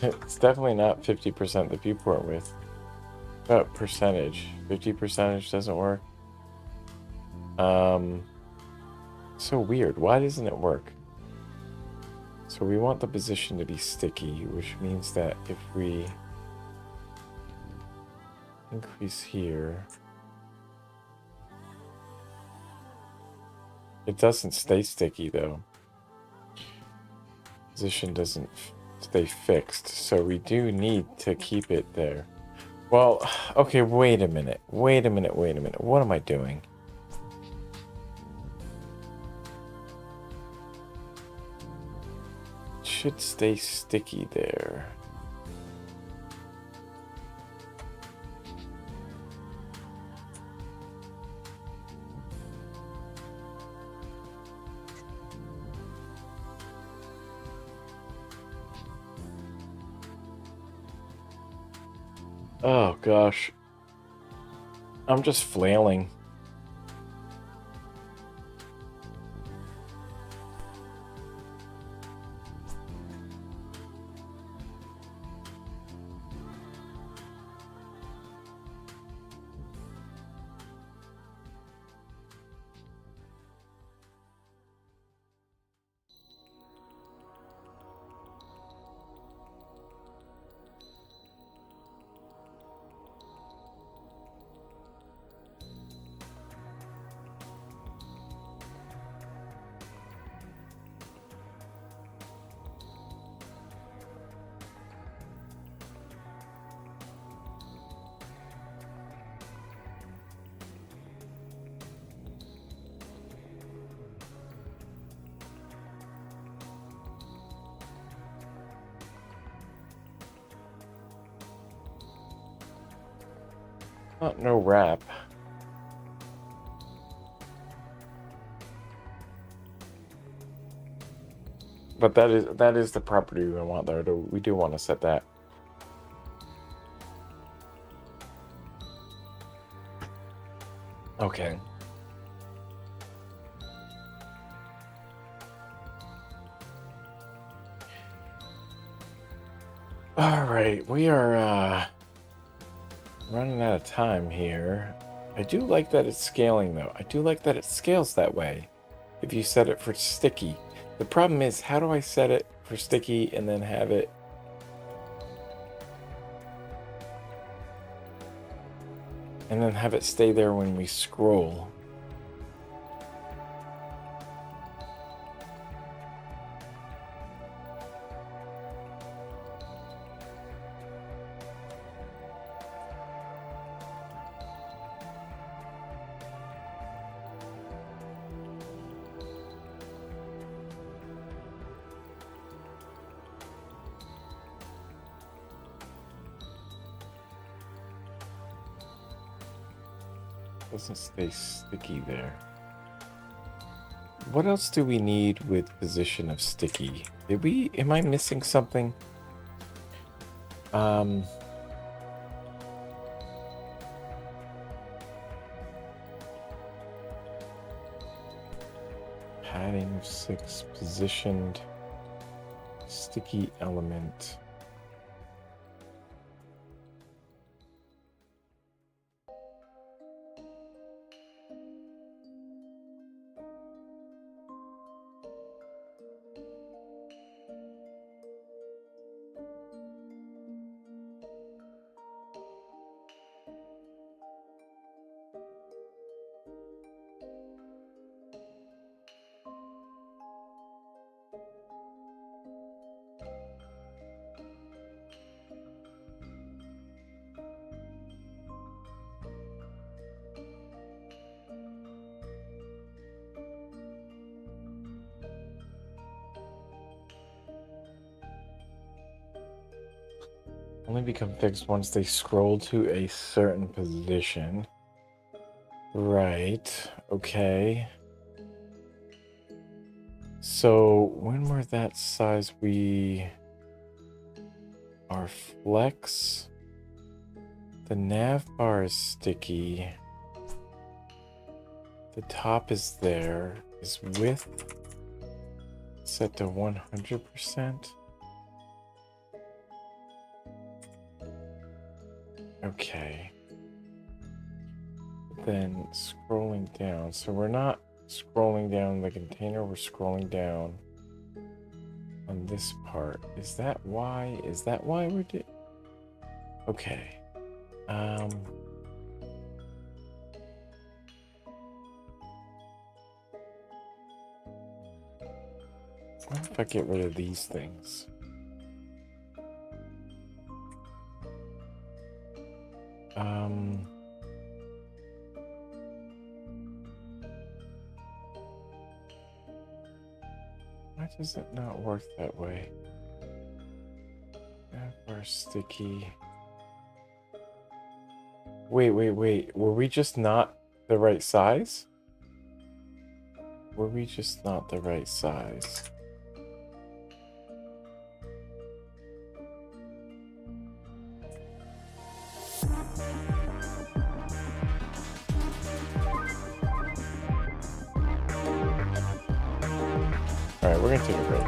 It's definitely not 50% the viewport width. But percentage. 50 percentage doesn't work. So weird. Why doesn't it work? So we want the position to be sticky, which means that if we increase here, it doesn't stay sticky though. Position doesn't stay fixed, so we do need to keep it there. Well, okay, wait a minute. What am I doing? It should stay sticky there. Oh gosh. I'm just flailing. Not no wrap. But that is the property we want there. We do want to set that. Okay. All right, we are running out of time here. I do like that it's scaling though. I do like that it scales that way if you set it for sticky. The problem is, how do I set it for sticky and then have it stay there when we scroll? Doesn't stay sticky there. What else do we need with position of sticky? Am I missing something? Padding of 6, positioned sticky element. Only become fixed once they scroll to a certain position. Right. Okay. So when we're that size, our flex, the nav bar is sticky. The top is there. Is width set to 100%? Okay. Then scrolling down. So we're not scrolling down the container, we're scrolling down on this part. Is that why? Is that why we're doing? Okay. What if I get rid of these things? Why does it not work that way? We're sticky. Wait. Were we just not the right size? Were we just not the right size? Alright, we're gonna take a break.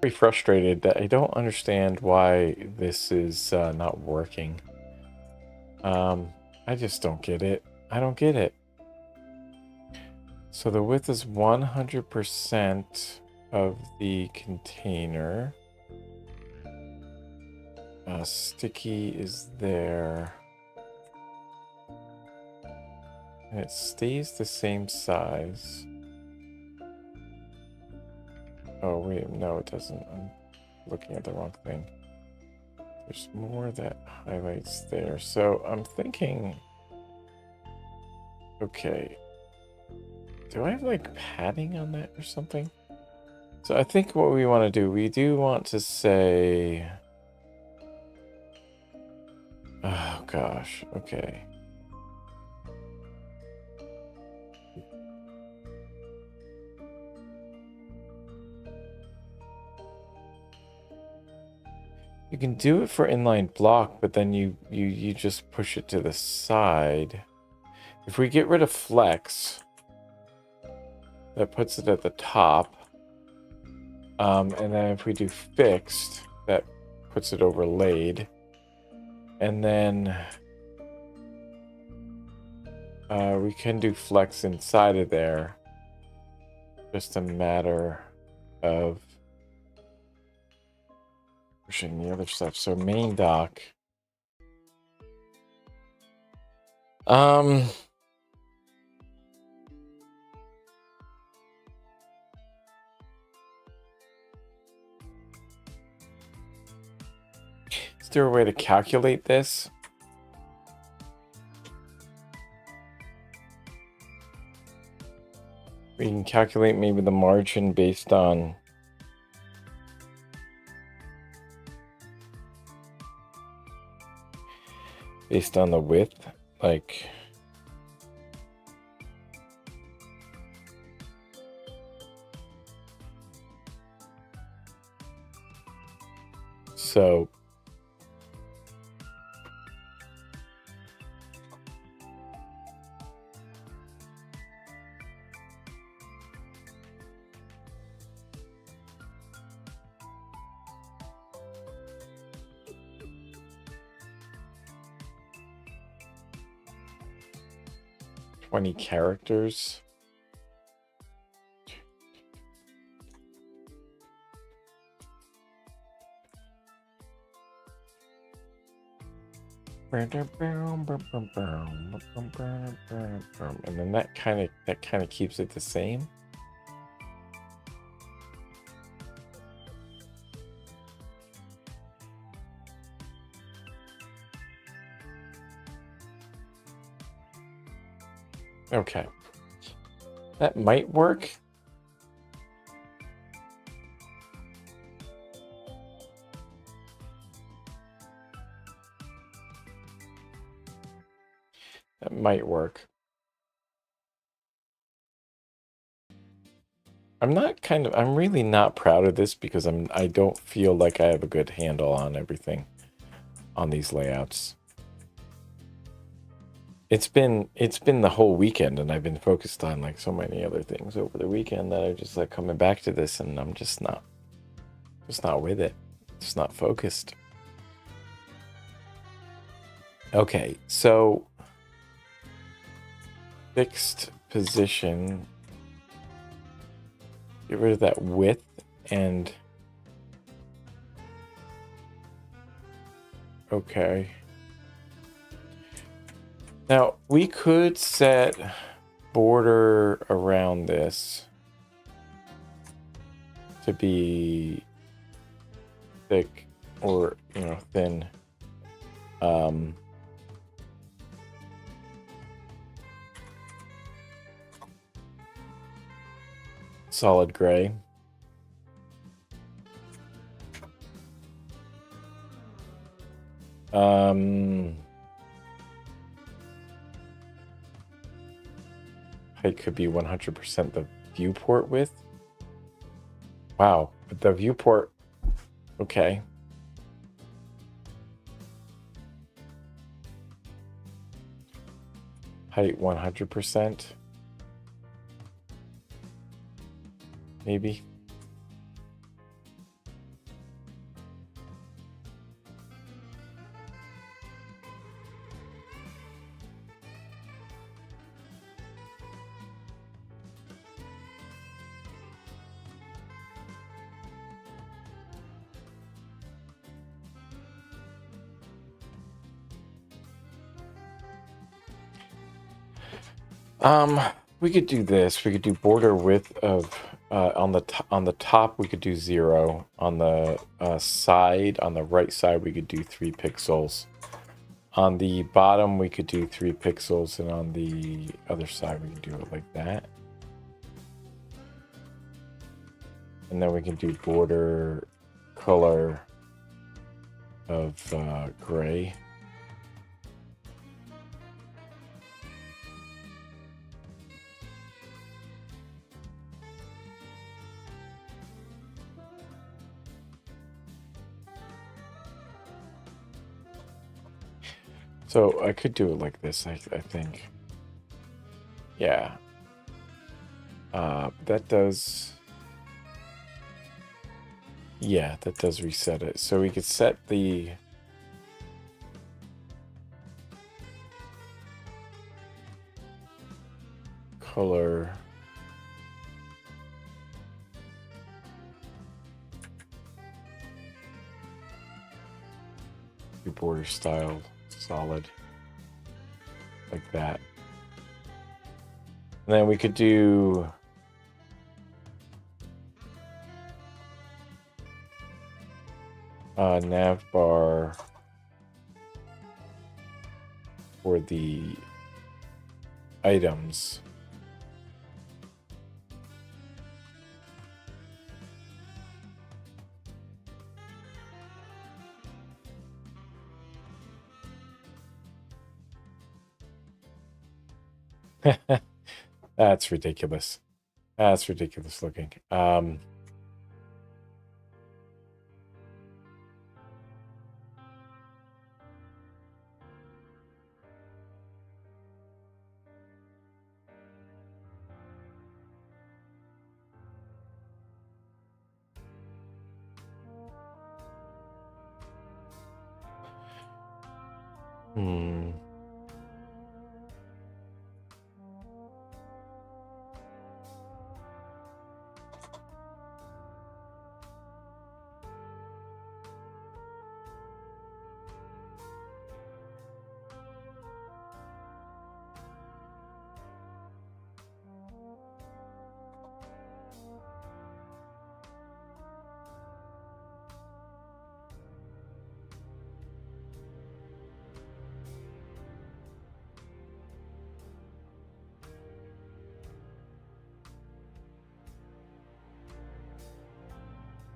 very frustrated that I don't understand why this is not working. I just don't get it. I don't get it. So the width is 100% of the container. Sticky is there. And it stays the same size. Oh, wait, no, it doesn't. I'm looking at the wrong thing. There's more that highlights there. So I'm thinking, okay, do I have like padding on that or something? So I think what we want to do, we do want to say, oh gosh, okay. You can do it for inline block, but then you just push it to the side. If we get rid of flex, that puts it at the top. And then if we do fixed, that puts it overlaid. And then we can do flex inside of there. Just a matter of pushing the other stuff. So main dock. Is there a way to calculate this? We can calculate maybe the margin based on the width, like so. Twenty characters. And then that kind of keeps it the same. Okay. That might work. That might work. I'm really not proud of this because I don't feel like I have a good handle on everything on these layouts. It's been the whole weekend, and I've been focused on like so many other things over the weekend that I'm just like coming back to this, and I'm just not with it. Just not focused. Okay, so fixed position. Get rid of that width and okay. Now we could set border around this to be thick or thin. Solid gray. Height could be 100% the viewport width. Wow, but the viewport, okay. Height 100%. Maybe. We could do this. We could do border width of on the top we could do 0. On the side, on the right side, we could do 3 pixels. On the bottom, we could do 3 pixels, and on the other side, we can do it like that. And then we can do border color of gray. So I could do it like this, I think. Yeah. That does... Yeah, that does reset it. So we could set the... color... border style solid. Like that. And then we could do... nav bar for the items. That's ridiculous. That's ridiculous looking.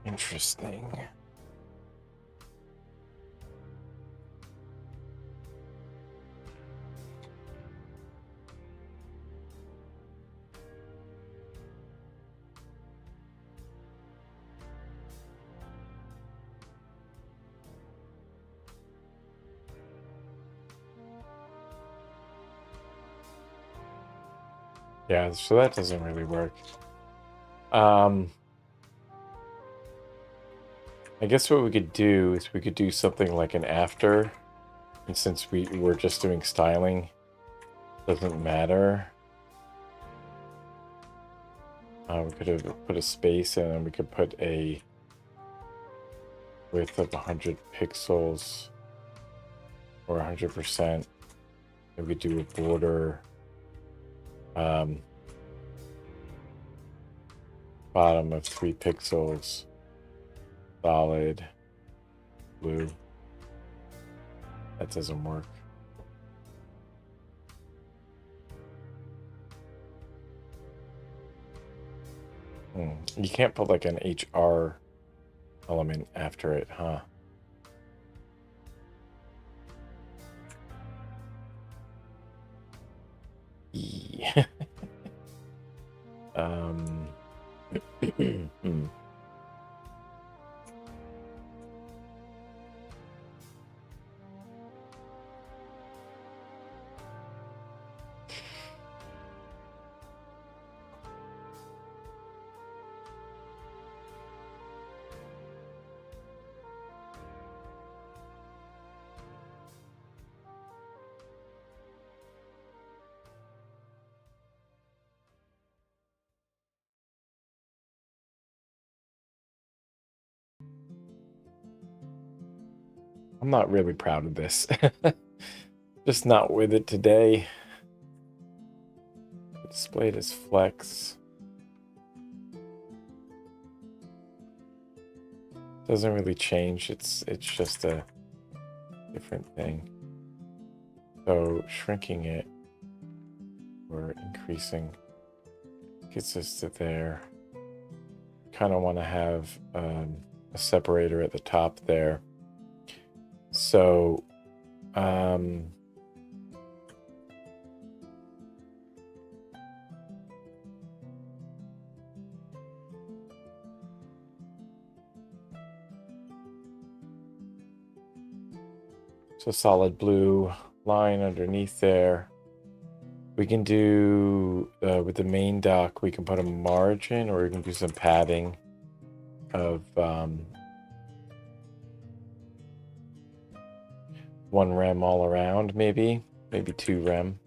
Interesting. Yeah, so that doesn't really work. I guess what we could do is we could do something like an after. And since we were just doing styling, doesn't matter. We could have put a space and then we could put a width of 100 pixels or 100%. And we could do a border bottom of 3 pixels, solid blue. That doesn't work. You can't put like an HR element after it, huh? Yeah. I'm not really proud of this. Just not with it today. displayed as flex. Doesn't really change. It's just a different thing. So shrinking it or increasing gets us to there. Kind of want to have a separator at the top there. So so solid blue line underneath there. We can do, with the main dock, we can put a margin, or we can do some padding of 1 rem all around, maybe 2 rem.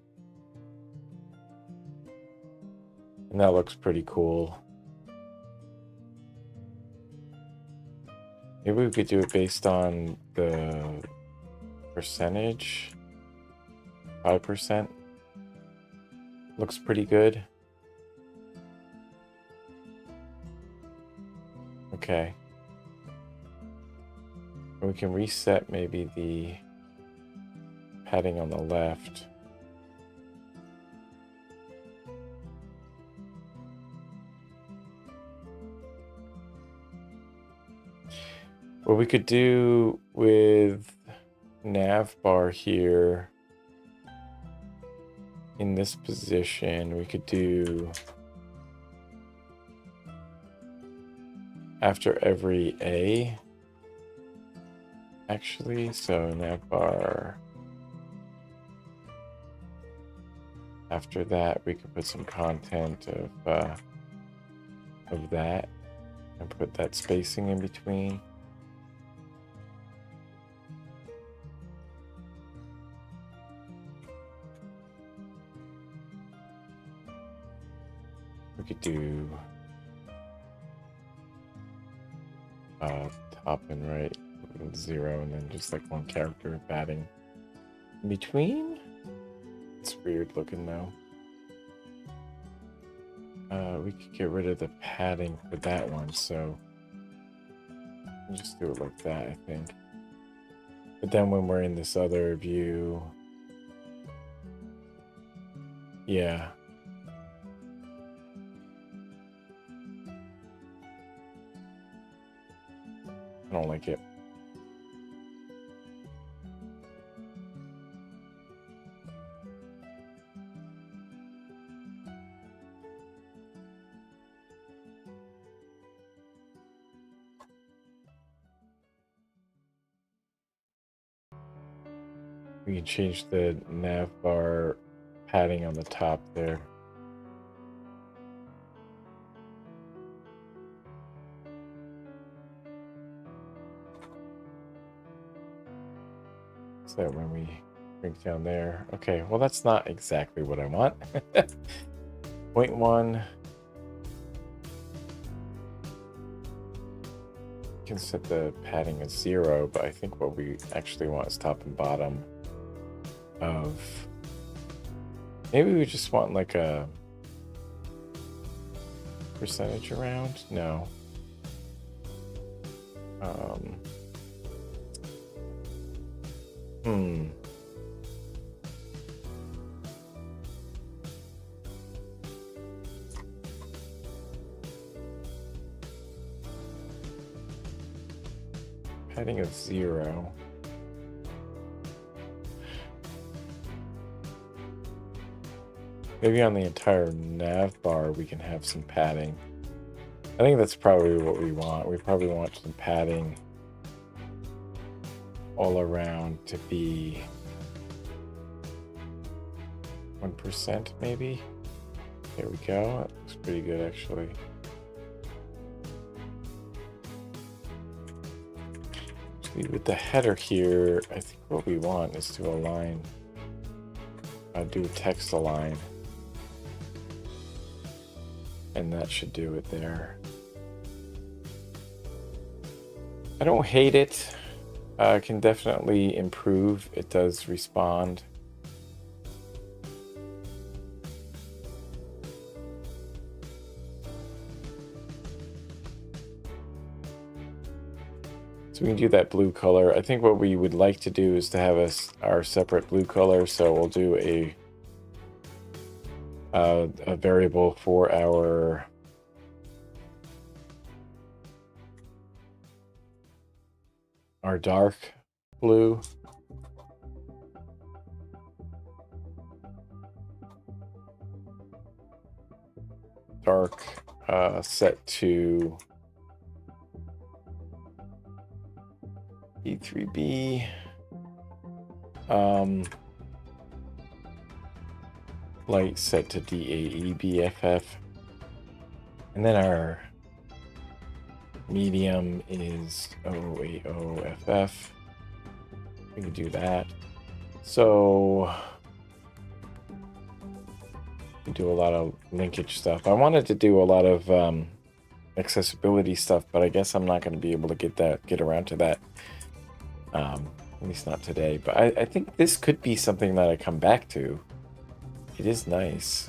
And that looks pretty cool. Maybe we could do it based on the percentage. 5%. Looks pretty good. Okay. We can reset maybe the padding on the left. What we could do with nav bar here in this position, we could do after every A, actually. So nav bar, after that we could put some content of that and put that spacing in between. We could do top and right 0, and then just like 1 character of padding in between. It's weird looking though. We could get rid of the padding for that one, so I'll just do it like that, I think. But then when we're in this other view, yeah. I don't like it. We can change the nav bar padding on the top there. So that when we bring down there, okay, well that's not exactly what I want. 0.1. You can set the padding as 0, but I think what we actually want is top and bottom of, maybe we just want like a percentage around. No. Padding of 0. Maybe on the entire nav bar we can have some padding. I think that's probably what we want. We probably want some padding all around to be 1% maybe. There we go. That looks pretty good actually. With the header here, I think what we want is to align, do a text align. And that should do it there. I don't hate it. It can definitely improve. It does respond. So we can do that blue color. I think what we would like to do is to have our separate blue color. So we'll do a variable for our dark blue. Dark set to E3B. Light set to DAEBFF. And then our medium is OAOFF. We can do that. So we do a lot of linkage stuff. I wanted to do a lot of accessibility stuff, but I guess I'm not going to be able to get around to that. At least not today. But I think this could be something that I come back to. It is nice.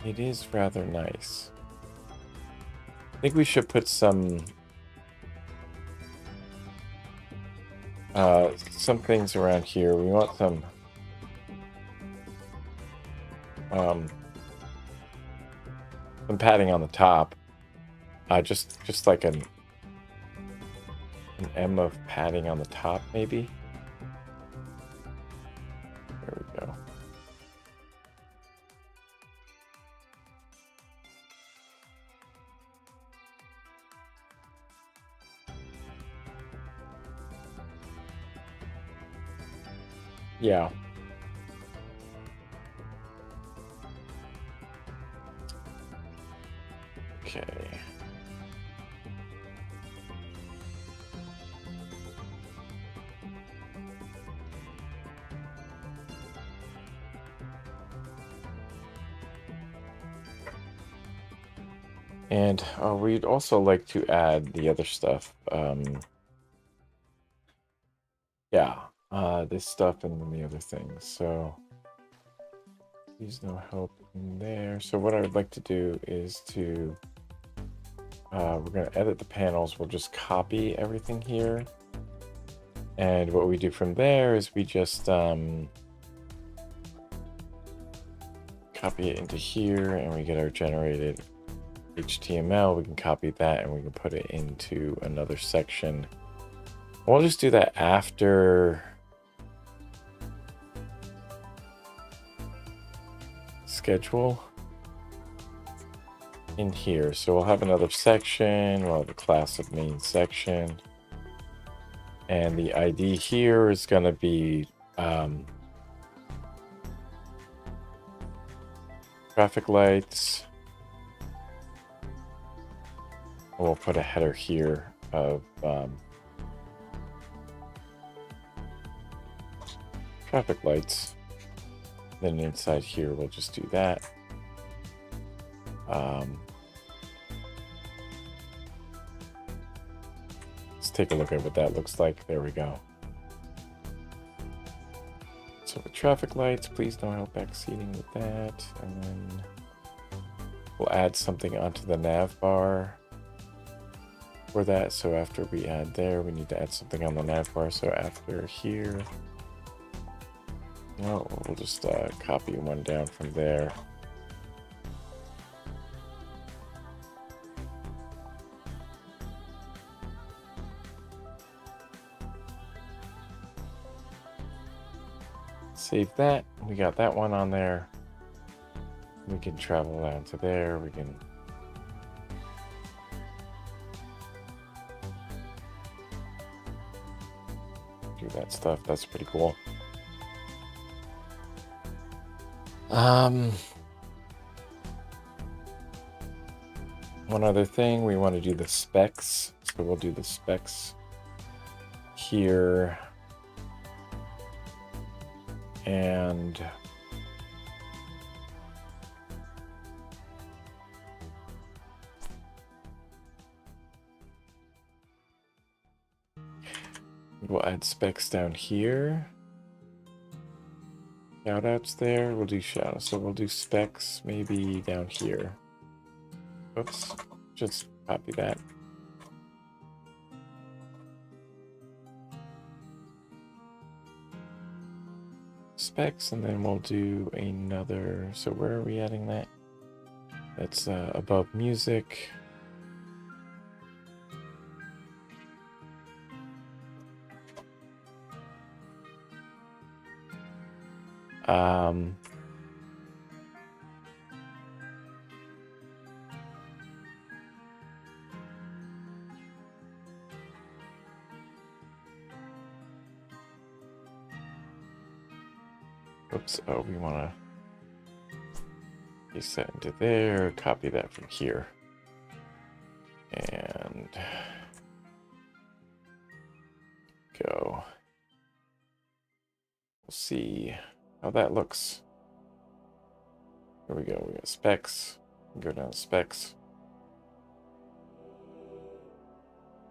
It is rather nice. I think we should put some things around here. We want some padding on the top. Just like an M of padding on the top, maybe. There we go. Yeah. Okay. And we'd also like to add the other stuff. Yeah, this stuff and then the other things. So please no help in there. So what I would like to do is to we're going to edit the panels. We'll just copy everything here. And what we do from there is we just copy it into here, and we get our generated HTML. We can copy that and we can put it into another section. We'll just do that after schedule in here. So we'll have another section. We'll have a class of main section. And the ID here is going to be traffic lights. We'll put a header here of traffic lights. Then inside here, we'll just do that. Let's take a look at what that looks like. There we go. So the traffic lights, please don't help exceeding with that. And then we'll add something onto the nav bar for that. So after we add there, we need to add something on the nav bar. So after here, well, we'll just copy one down from there. Save that. We got that one on there. We can travel down to there. We can do that stuff. That's pretty cool. One other thing, we want to do the specs. So we'll do the specs here. And we'll add specs down here. Shoutouts there. We'll do shoutouts. So we'll do specs maybe down here. Oops, just copy that. Specs, and then we'll do another. So where are we adding that? That's above music. Oops, oh, we want to paste that into there, copy that from here. And go. We'll see how that looks. Here we go. We got specs. Go down to specs.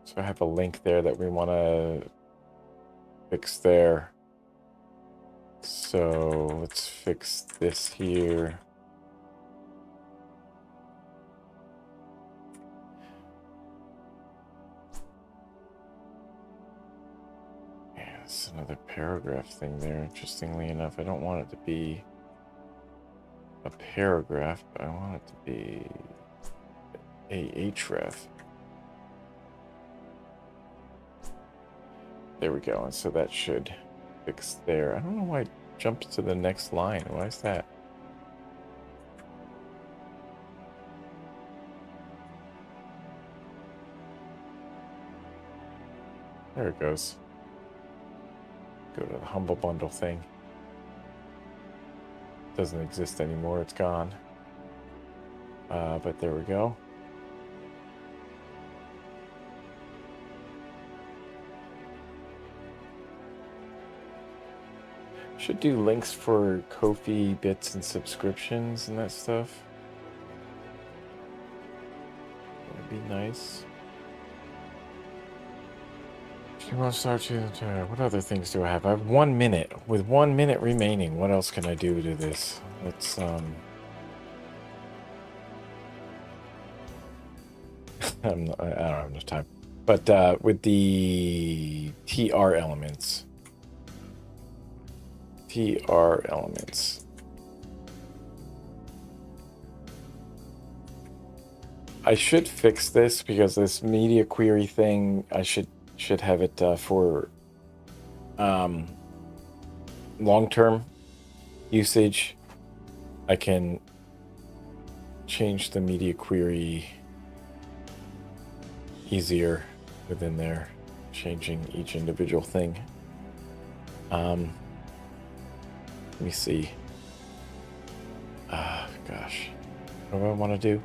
So I have a link there that we want to fix there. So let's fix this here. Yeah, it's another paragraph thing there. Interestingly enough, I don't want it to be a paragraph, but I want it to be a href. There we go. And so that should fix there. I don't know why it jumps to the next line. Why is that? There it goes. Go to the Humble Bundle thing. Doesn't exist anymore. It's gone. But there we go. Should do links for Ko-fi bits and subscriptions and that stuff. That'd be nice. You want to start to, what other things do I have? I have 1 minute. With 1 minute remaining, what else can I do to this? Let's I don't have enough time. But with the TR elements. I should fix this because this media query thing, I should have it for long-term usage. I can change the media query easier within there, changing each individual thing. Let me see. Gosh, what do I want to do?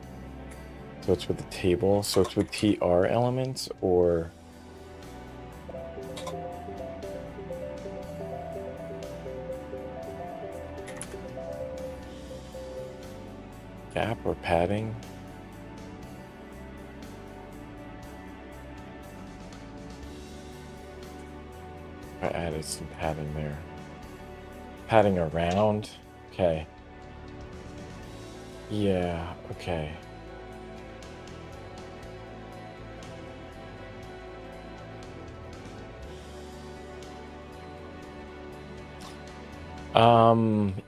So it's with the table. So it's with TR elements or gap or padding. I added some padding there. Padding around. Okay. Yeah, okay.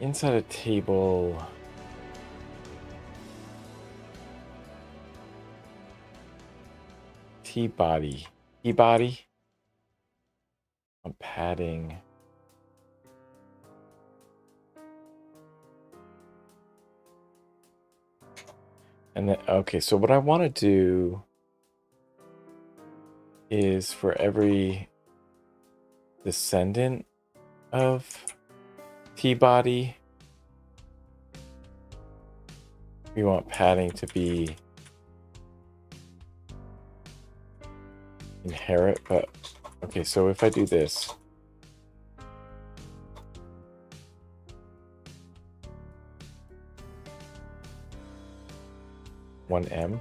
Inside a table. T-body. T-body. I'm padding. And then, okay, so what I want to do is for every descendant of T-body, we want padding to be inherit, but okay, so if I do this, one M,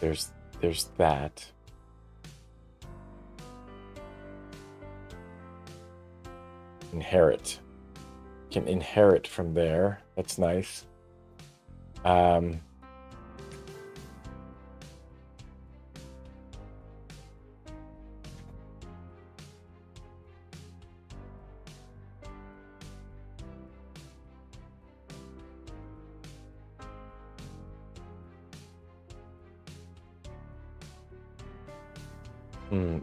there's that. Inherit. Can inherit from there. That's nice.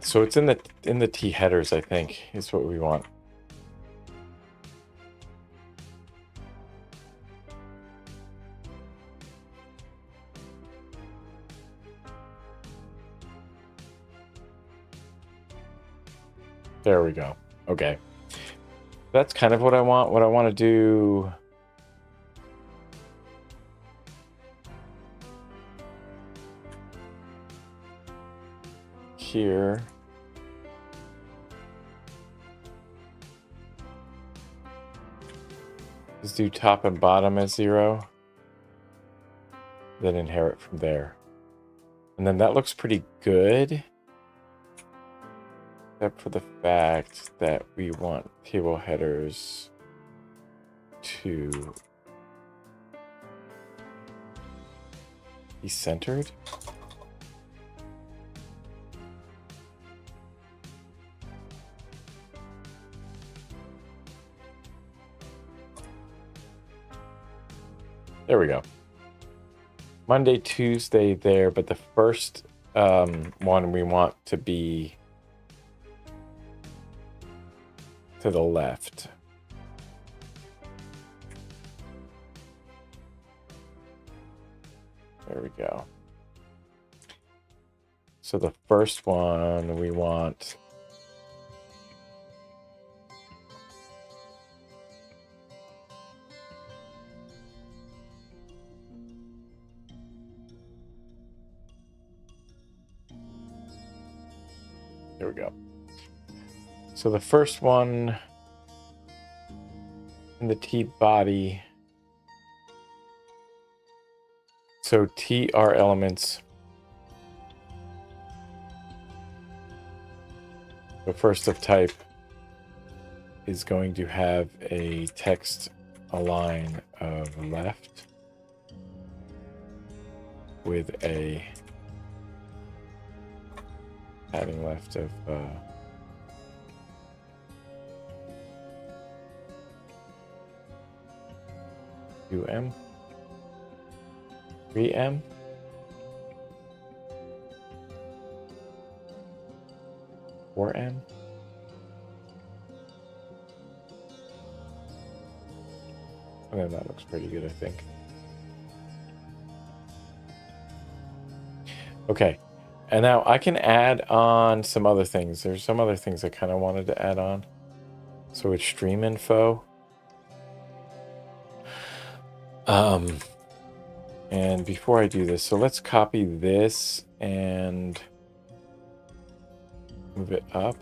So it's in the T headers, I think, is what we want. There we go. Okay. That's kind of what I want. What I want to do here is do top and bottom as 0, then inherit from there. And then that looks pretty good, except for the fact that we want table headers to be centered. There we go. Monday, Tuesday there, but the first one we want to be to the left. There we go. So the first one we want there we go. So the first one in the T body. So T are elements. The first of type is going to have a text align of left with a padding left of UM, 3M, M. And then that looks pretty good, I think. Okay, and now I can add on some other things. There's some other things I kind of wanted to add on. So it's stream info. And before I do this, so let's copy this and move it up.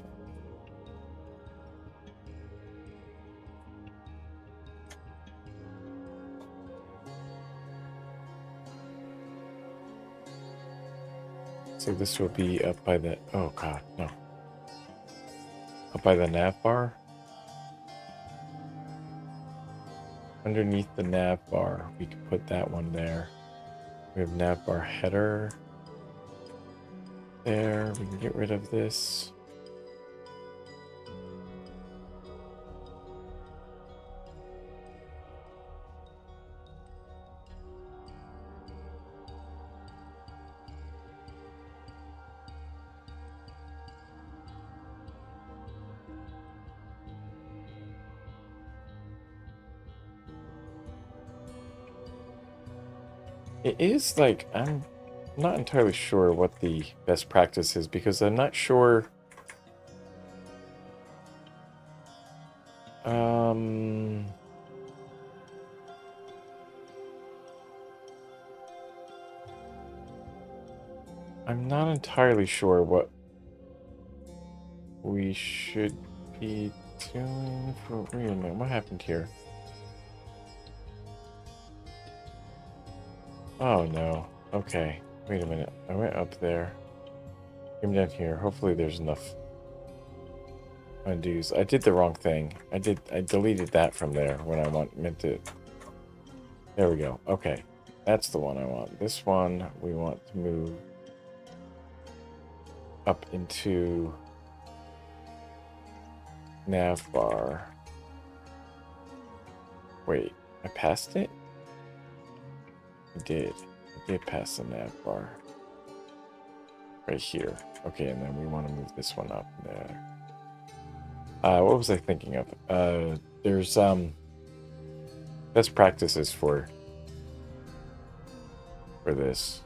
So this will be up by the, oh God, no. Up by the nav bar. Underneath the nav bar, we can put that one there. We have nav bar header there. We can get rid of this. It is like, I'm not entirely sure what the best practice is because I'm not sure. I'm not entirely sure what we should be doing for, wait a minute, what happened here? Oh no, okay, wait a minute, I went up there, came down here, hopefully there's enough undos. I did the wrong thing. I deleted that from there when I meant to. There we go, okay, that's the one I want. This one we want to move up into nav bar. Wait, I passed it? I did pass the nav bar. right here. Okay, and then we want to move this one up there. What was I thinking of? There's best practices for this.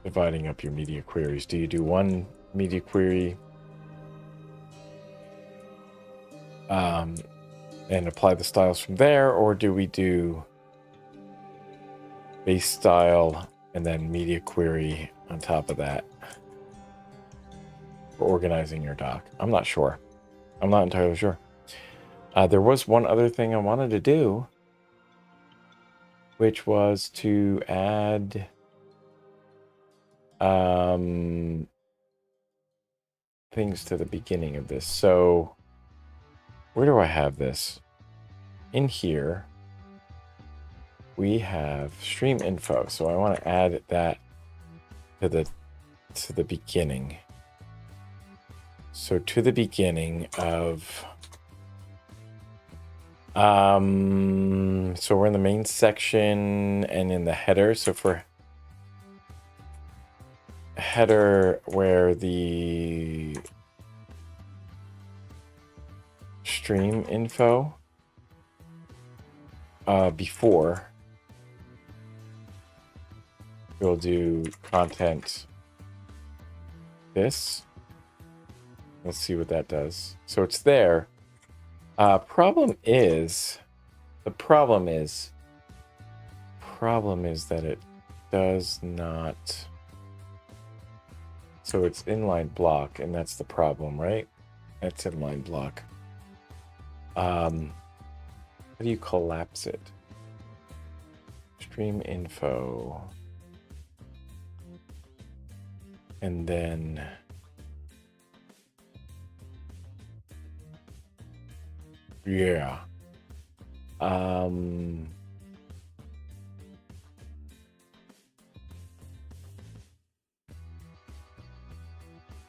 Dividing up your media queries. Do you do one media query and apply the styles from there, or do we do base style and then media query on top of that for organizing your doc? I'm not sure. I'm not entirely sure. There was one other thing I wanted to do, which was to add things to the beginning of this. So where do I have this? In here, we have stream info. So I want to add that to the beginning. So to the beginning of so we're in the main section and in the header. So for header where the stream info before, we'll do content this. Let's see what that does. So it's there. The problem is that it does not. So it's inline block, and that's the problem, right? That's inline block. How do you collapse it? Stream info. And then yeah.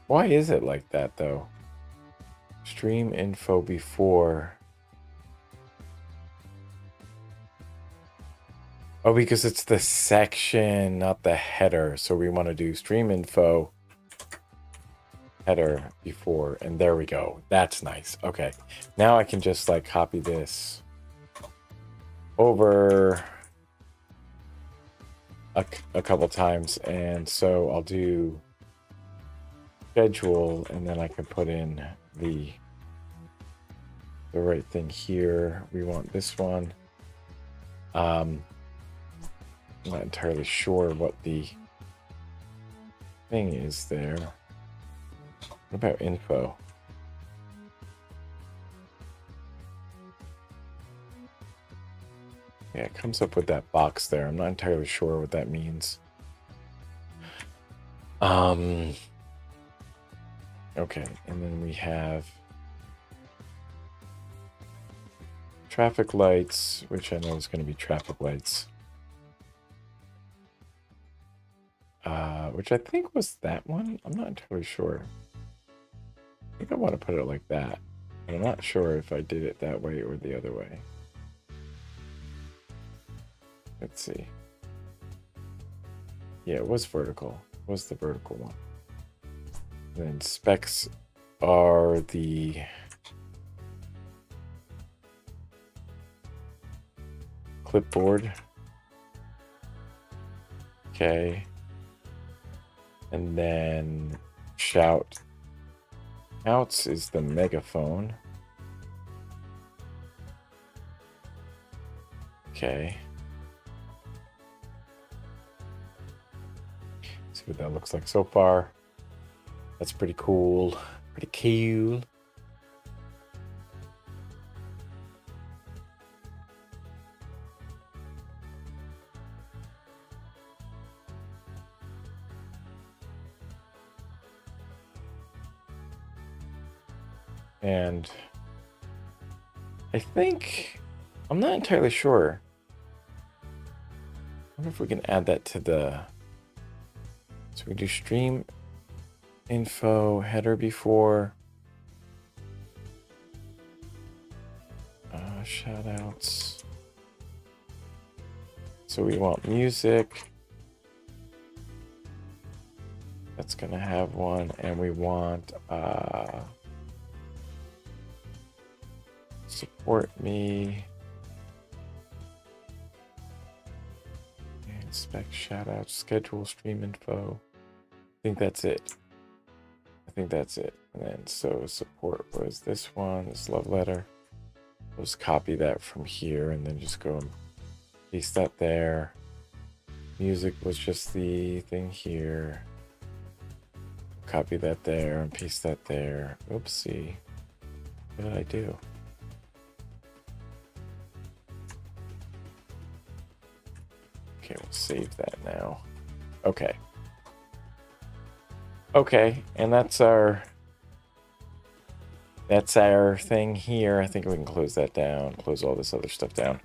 Why is it like that though? Stream info before. Oh, because it's the section, not the header. So we want to do stream info header before, and there we go. That's nice. Okay, now I can just like copy this over a couple times, and so I'll do schedule, and then I can put in the right thing here. We want this one. I'm not entirely sure what the thing is there. What about info? Yeah, it comes up with that box there. I'm not entirely sure what that means. Okay, and then we have traffic lights, which I know is going to be traffic lights. Which I think was that one. I'm not entirely sure. I think I want to put it like that. But I'm not sure if I did it that way or the other way. Let's see. Yeah, it was vertical. It was the vertical one. And then specs are the clipboard. Okay. And then shout outs is the megaphone. Okay. See what that looks like so far. That's pretty cool. Pretty cool. And I think, I'm not entirely sure. I wonder if we can add that to the, so we do stream info header before. Shout outs. So we want music. That's gonna have one, and we want support me. And spec shoutouts, schedule stream info. I think that's it. And then so support was this one, this love letter. Just copy that from here and then just go and paste that there. Music was just the thing here. Copy that there and paste that there. Oopsie. What did I do? Okay, we'll save that now. Okay. Okay, and that's our thing here. I think we can close that down, close all this other stuff down.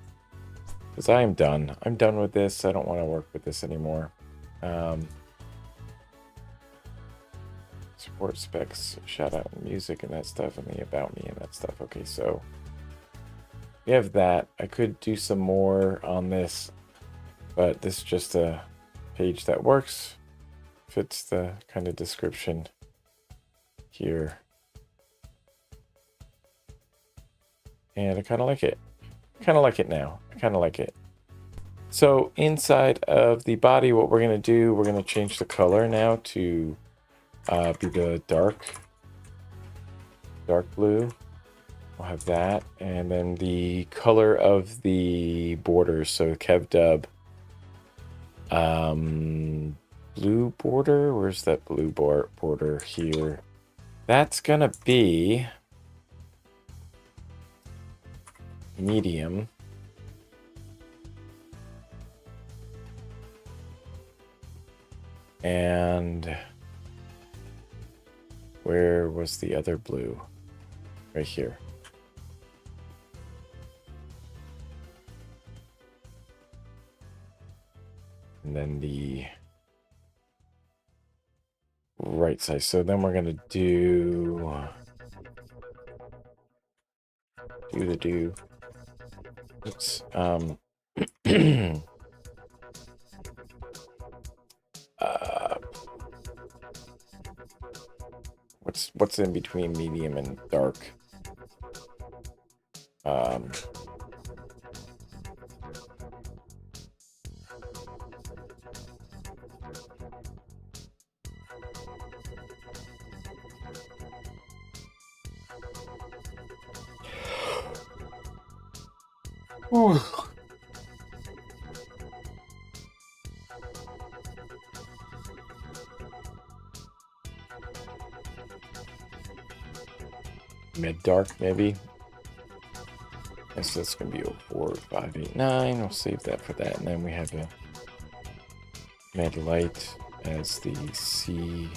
Because I am done. I'm done with this. I don't want to work with this anymore. Support specs, shout out music and that stuff, and the about me and that stuff. Okay, so we have that. I could do some more on this, but this is just a page that works. Fits the kind of description here. And I kind of like it. Now. I kind of like it. So inside of the body, what we're going to do, we're going to change the color now to be the dark blue. We'll have that. And then the color of the borders. So KevDub. Blue border. Where's that blue border here? That's going to be medium. And where was the other blue? Right here. And then the right side. So then we're going to do oops. What's in between medium and dark? Mid-dark, maybe. Guess that's going to be 04, 5, 8, 9. We'll save that for that. And then we have a mid-light as the C.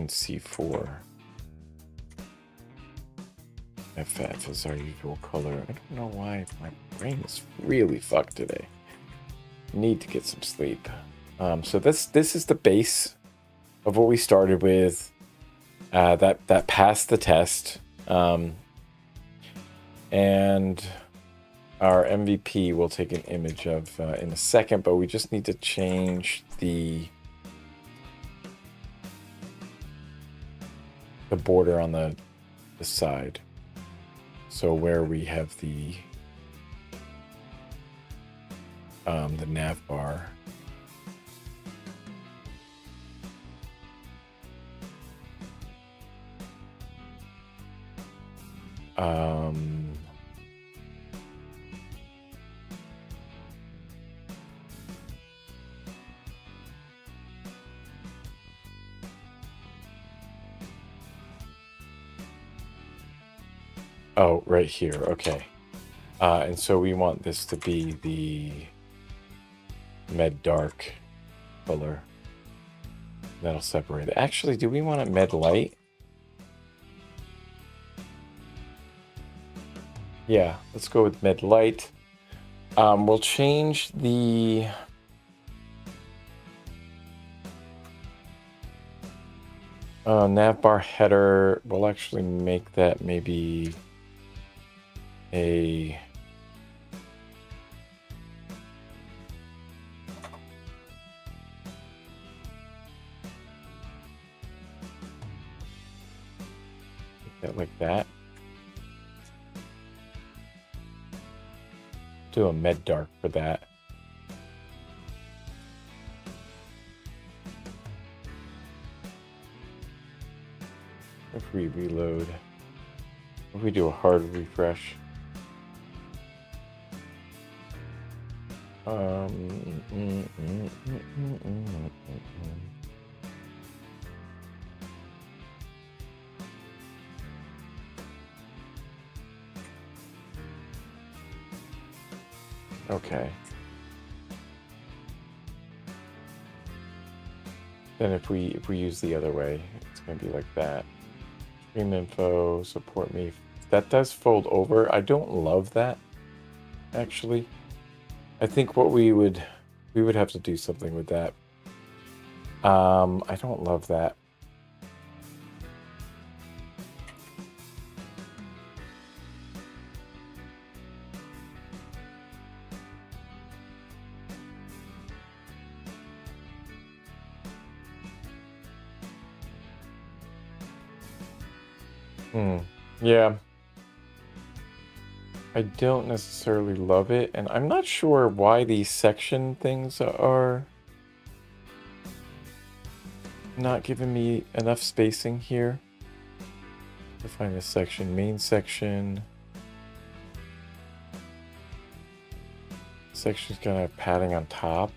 C4. FF is our usual color. I don't know why my brain is really fucked today. Need to get some sleep. So this is the base of what we started with. That passed the test. And our MVP we'll take an image of in a second, but we just need to change the border on the side. So where we have the nav bar. Oh, right here. Okay. And so we want this to be the med dark color. That'll separate it. Actually, do we want it med light? Yeah, let's go with mid light. We'll change the navbar header. We'll actually make that maybe a like that. Do a mid dark for that. If we reload, if we do a hard refresh, okay. Then if we use the other way, it's gonna be like that. Stream info, support me. That does fold over. I don't love that, actually. I think what we would have to do something with that. I don't love that. Yeah. I don't necessarily love it, and I'm not sure why these section things are not giving me enough spacing here. Define this section, main section. Section's gonna have padding on top.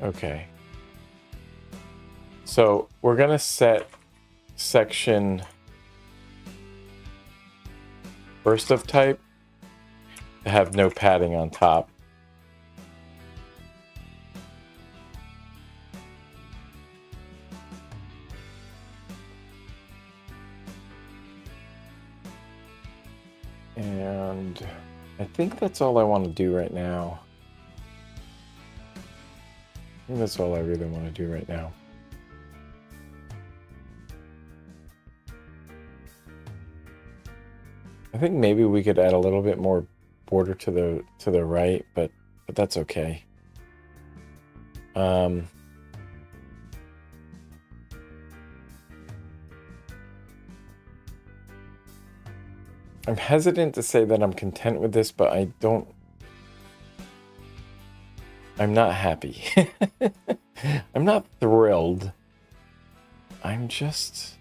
Okay. So we're gonna set section first of type to have no padding on top. And I think that's all I want to do right now. I think that's all I really want to do right now. I think maybe we could add a little bit more border to the right, but that's okay. I'm hesitant to say that I'm content with this, but I'm not happy. I'm not thrilled. I'm just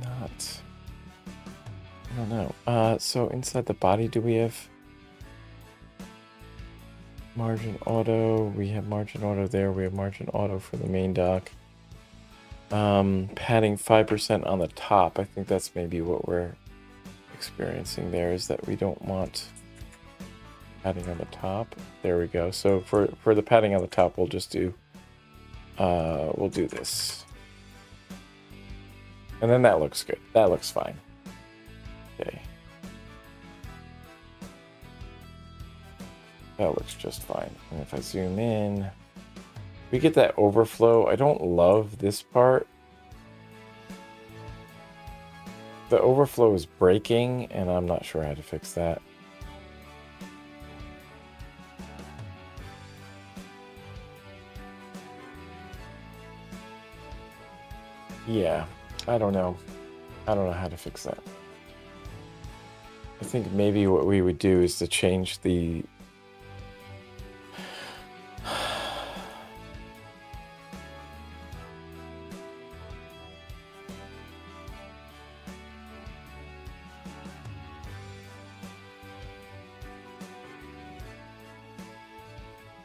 not. I don't know. So inside the body, do we have margin auto? We have margin auto there. We have margin auto for the main dock. Padding 5% on the top. I think that's maybe what we're experiencing there, is that we don't want padding on the top. There we go. So for the padding on the top, we'll just do we'll do this. And then that looks good. That looks fine. Okay. That looks just fine. And if I zoom in, we get that overflow. I don't love this part. The overflow is breaking, and I'm not sure how to fix that. Yeah, I don't know. I don't know how to fix that. I think maybe what we would do is to change the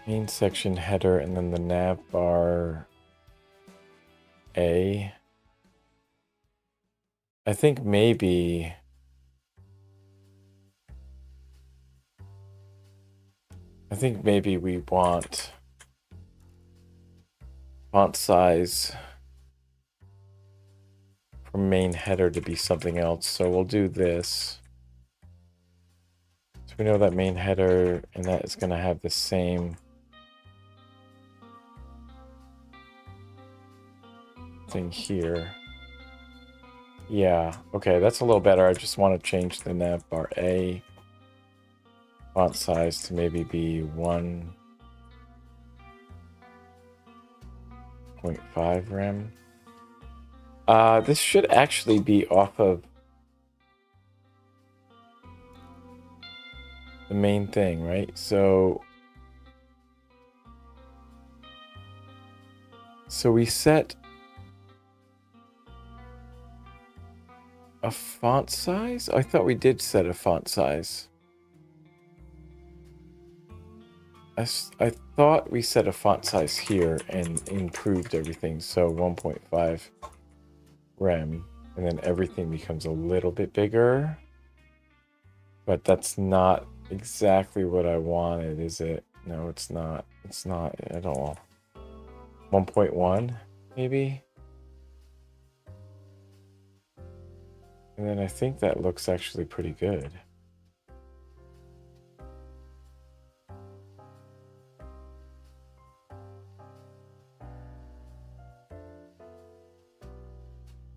main section header and then the nav bar A. I think maybe we want font size for main header to be something else. So we'll do this. So we know that main header and that is going to have the same thing here. Yeah, okay, that's a little better. I just want to change the navbar A font size to maybe be 1.5 rem. This should actually be off of the main thing, right? So we set a font size? I thought we did set a font size. I thought we set a font size here and improved everything. So 1.5 rem, and then everything becomes a little bit bigger. But that's not exactly what I wanted, is it? No, it's not. It's not at all. 1.1, maybe? And then I think that looks actually pretty good.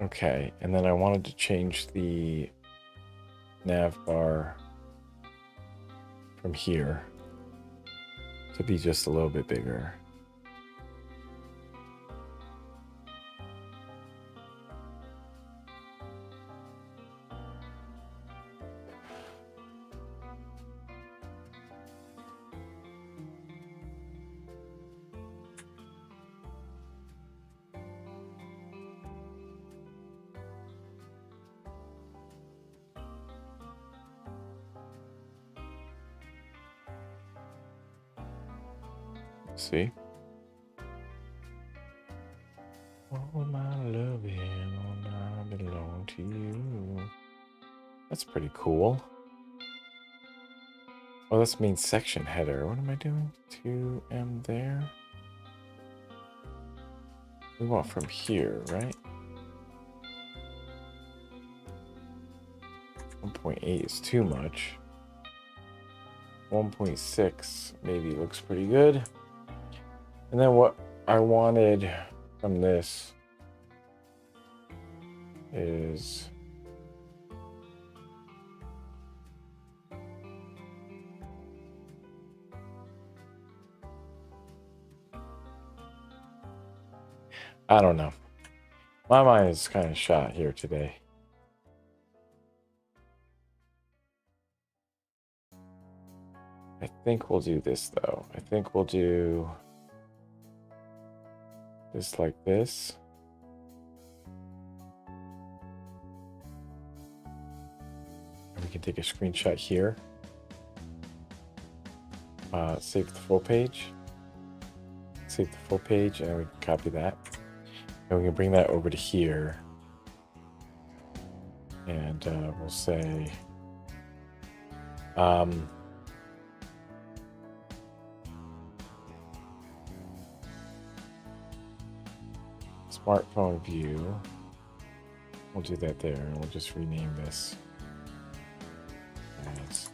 Okay, and then I wanted to change the nav bar from here to be just a little bit bigger. See? Oh, my loving, I belong to you. That's pretty cool. Oh, this means section header. What am I doing? 2M there? We want from here, right? 1.8 is too much. 1.6 maybe looks pretty good. And then what I wanted from this is I don't know. My mind is kind of shot here today. I think we'll do this though. I think we'll do this like this. And we can take a screenshot here. Save the full page. Save the full page, and we can copy that. And we can bring that over to here. And we'll say smartphone view. We'll do that there, and we'll just rename this as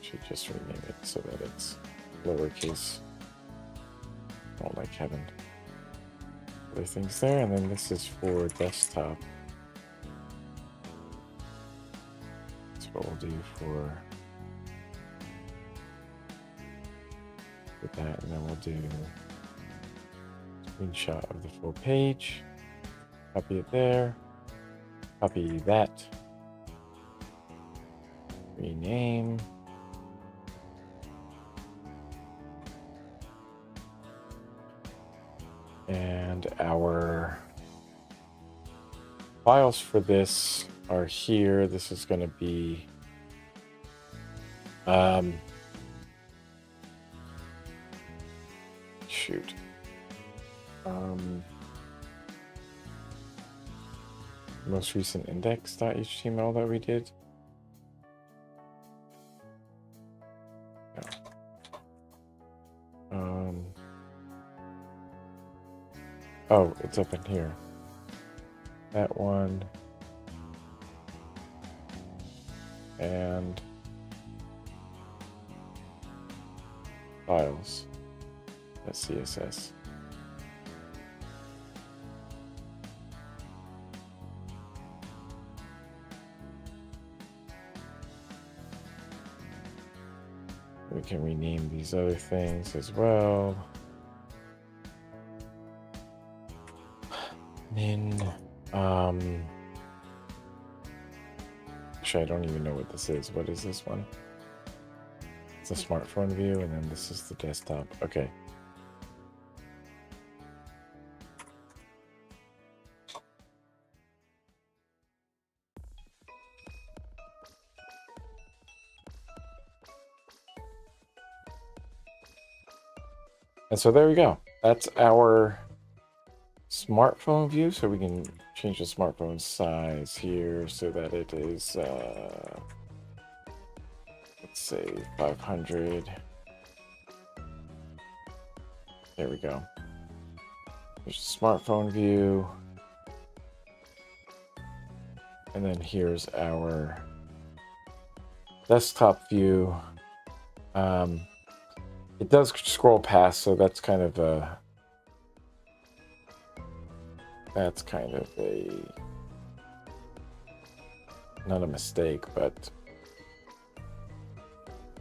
should just rename it so that it's lowercase. Don't like having other things there. And then this is for desktop. That's what we'll do for that, and then we'll do screenshot of the full page, copy it there, copy that, rename, and our files for this are here. This is going to be shoot. Most recent index.html that we did. No. Oh, it's up in here. That one. And files. That's CSS. We can rename these other things as well. Min. Actually, I don't even know what this is. What is this one? It's a smartphone view, and then this is the desktop. Okay. And so there we go. That's our smartphone view. So we can change the smartphone size here so that it is, let's say 500. There we go. There's a smartphone view. And then here's our desktop view. It does scroll past, so that's kind of a not a mistake, but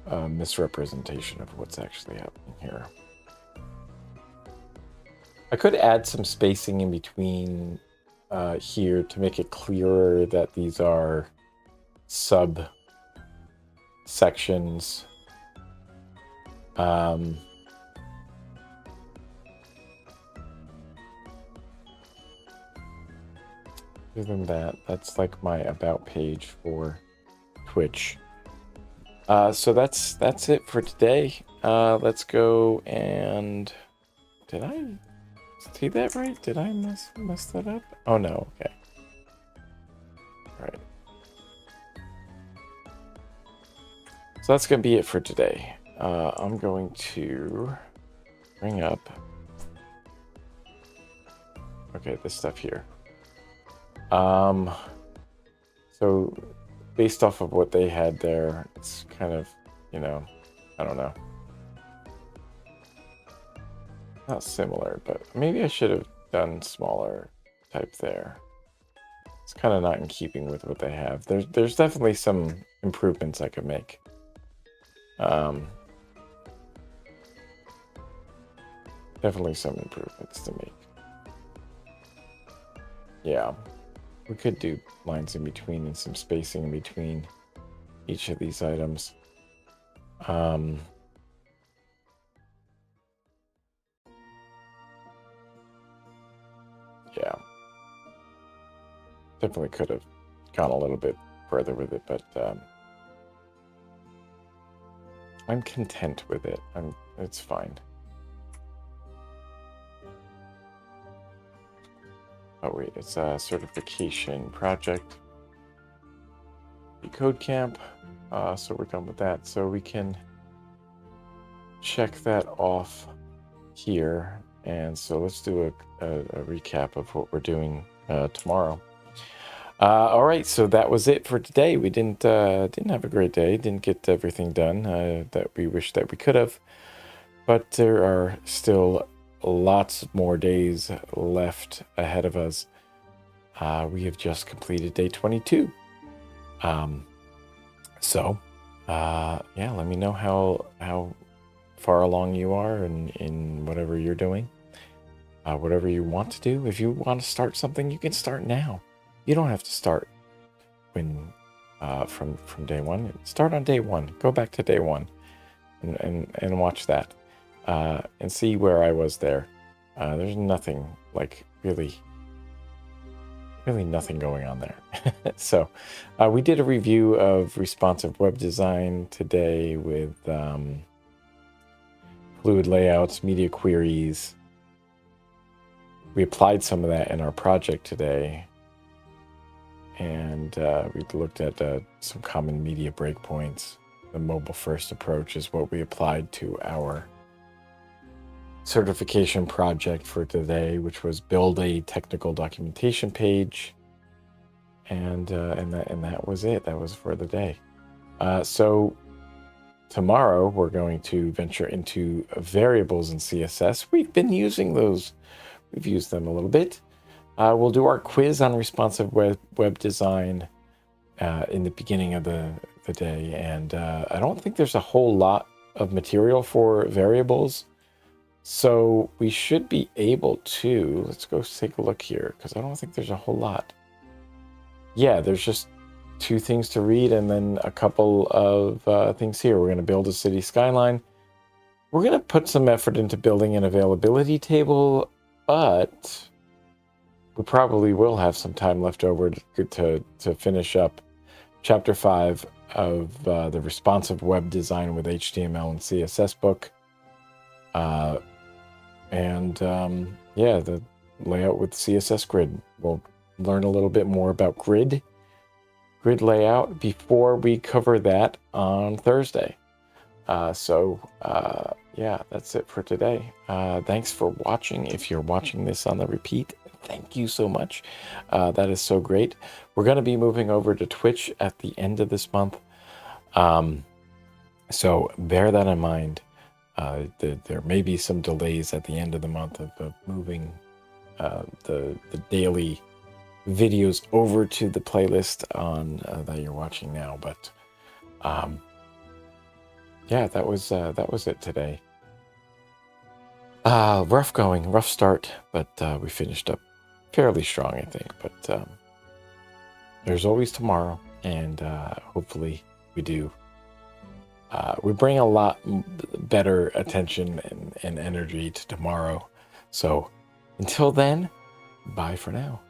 a misrepresentation of what's actually happening here. I could add some spacing in between here to make it clearer that these are sub sections. Other than that, that's like my about page for Twitch. So that's it for today. Let's go and did I see that right? Did I mess that up? Oh no, okay. All right. So that's gonna be it for today. I'm going to bring up this stuff here. So based off of what they had there, it's kind of, I don't know. Not similar, but maybe I should have done smaller type there. It's kind of not in keeping with what they have. There's definitely some improvements I could make. Definitely some improvements to make. Yeah. We could do lines in between and some spacing in between each of these items. Yeah. Definitely could have gone a little bit further with it, but I'm content with it. It's fine. Oh wait, it's a certification project. The code camp. So we're done with that. So we can check that off here. And so let's do a recap of what we're doing tomorrow. All right, so that was it for today. We didn't have a great day. Didn't get everything done that we wish that we could have. But there are still lots more days left ahead of us. We have just completed day 22. So let me know how far along you are in whatever you're doing. Whatever you want to do. If you want to start something, you can start now. You don't have to start when from day one. Start on day one. Go back to day one and watch that. And see where I was there. There's nothing, like, really nothing going on there. So we did a review of responsive web design today with fluid layouts, media queries. We applied some of that in our project today. And we looked at some common media breakpoints. The mobile first approach is what we applied to our certification project for today, which was build a technical documentation page, and that was it. That was for the day. So tomorrow we're going to venture into variables in CSS. We've been using those. We've used them a little bit. We'll do our quiz on responsive web design in the beginning of the day, and I don't think there's a whole lot of material for variables, so we should be able to, let's go take a look here, because I don't think there's a whole lot. Yeah, there's just 2 things to read and then a couple of things here. We're going to build a city skyline. We're going to put some effort into building an availability table, but we probably will have some time left over to finish up Chapter 5 of the responsive web design with HTML and CSS book. Yeah, the layout with CSS grid. We'll learn a little bit more about grid layout before we cover that on Thursday. Yeah, that's it for today. Thanks for watching. If you're watching this on the repeat, thank you so much. That is so great. We're going to be moving over to Twitch at the end of this month. So bear that in mind. There may be some delays at the end of the month of moving the daily videos over to the playlist on that you're watching now. But yeah, that was it today. Rough start, but we finished up fairly strong, I think. But there's always tomorrow, and hopefully we do. We bring a lot better attention and energy to tomorrow. So until then, bye for now.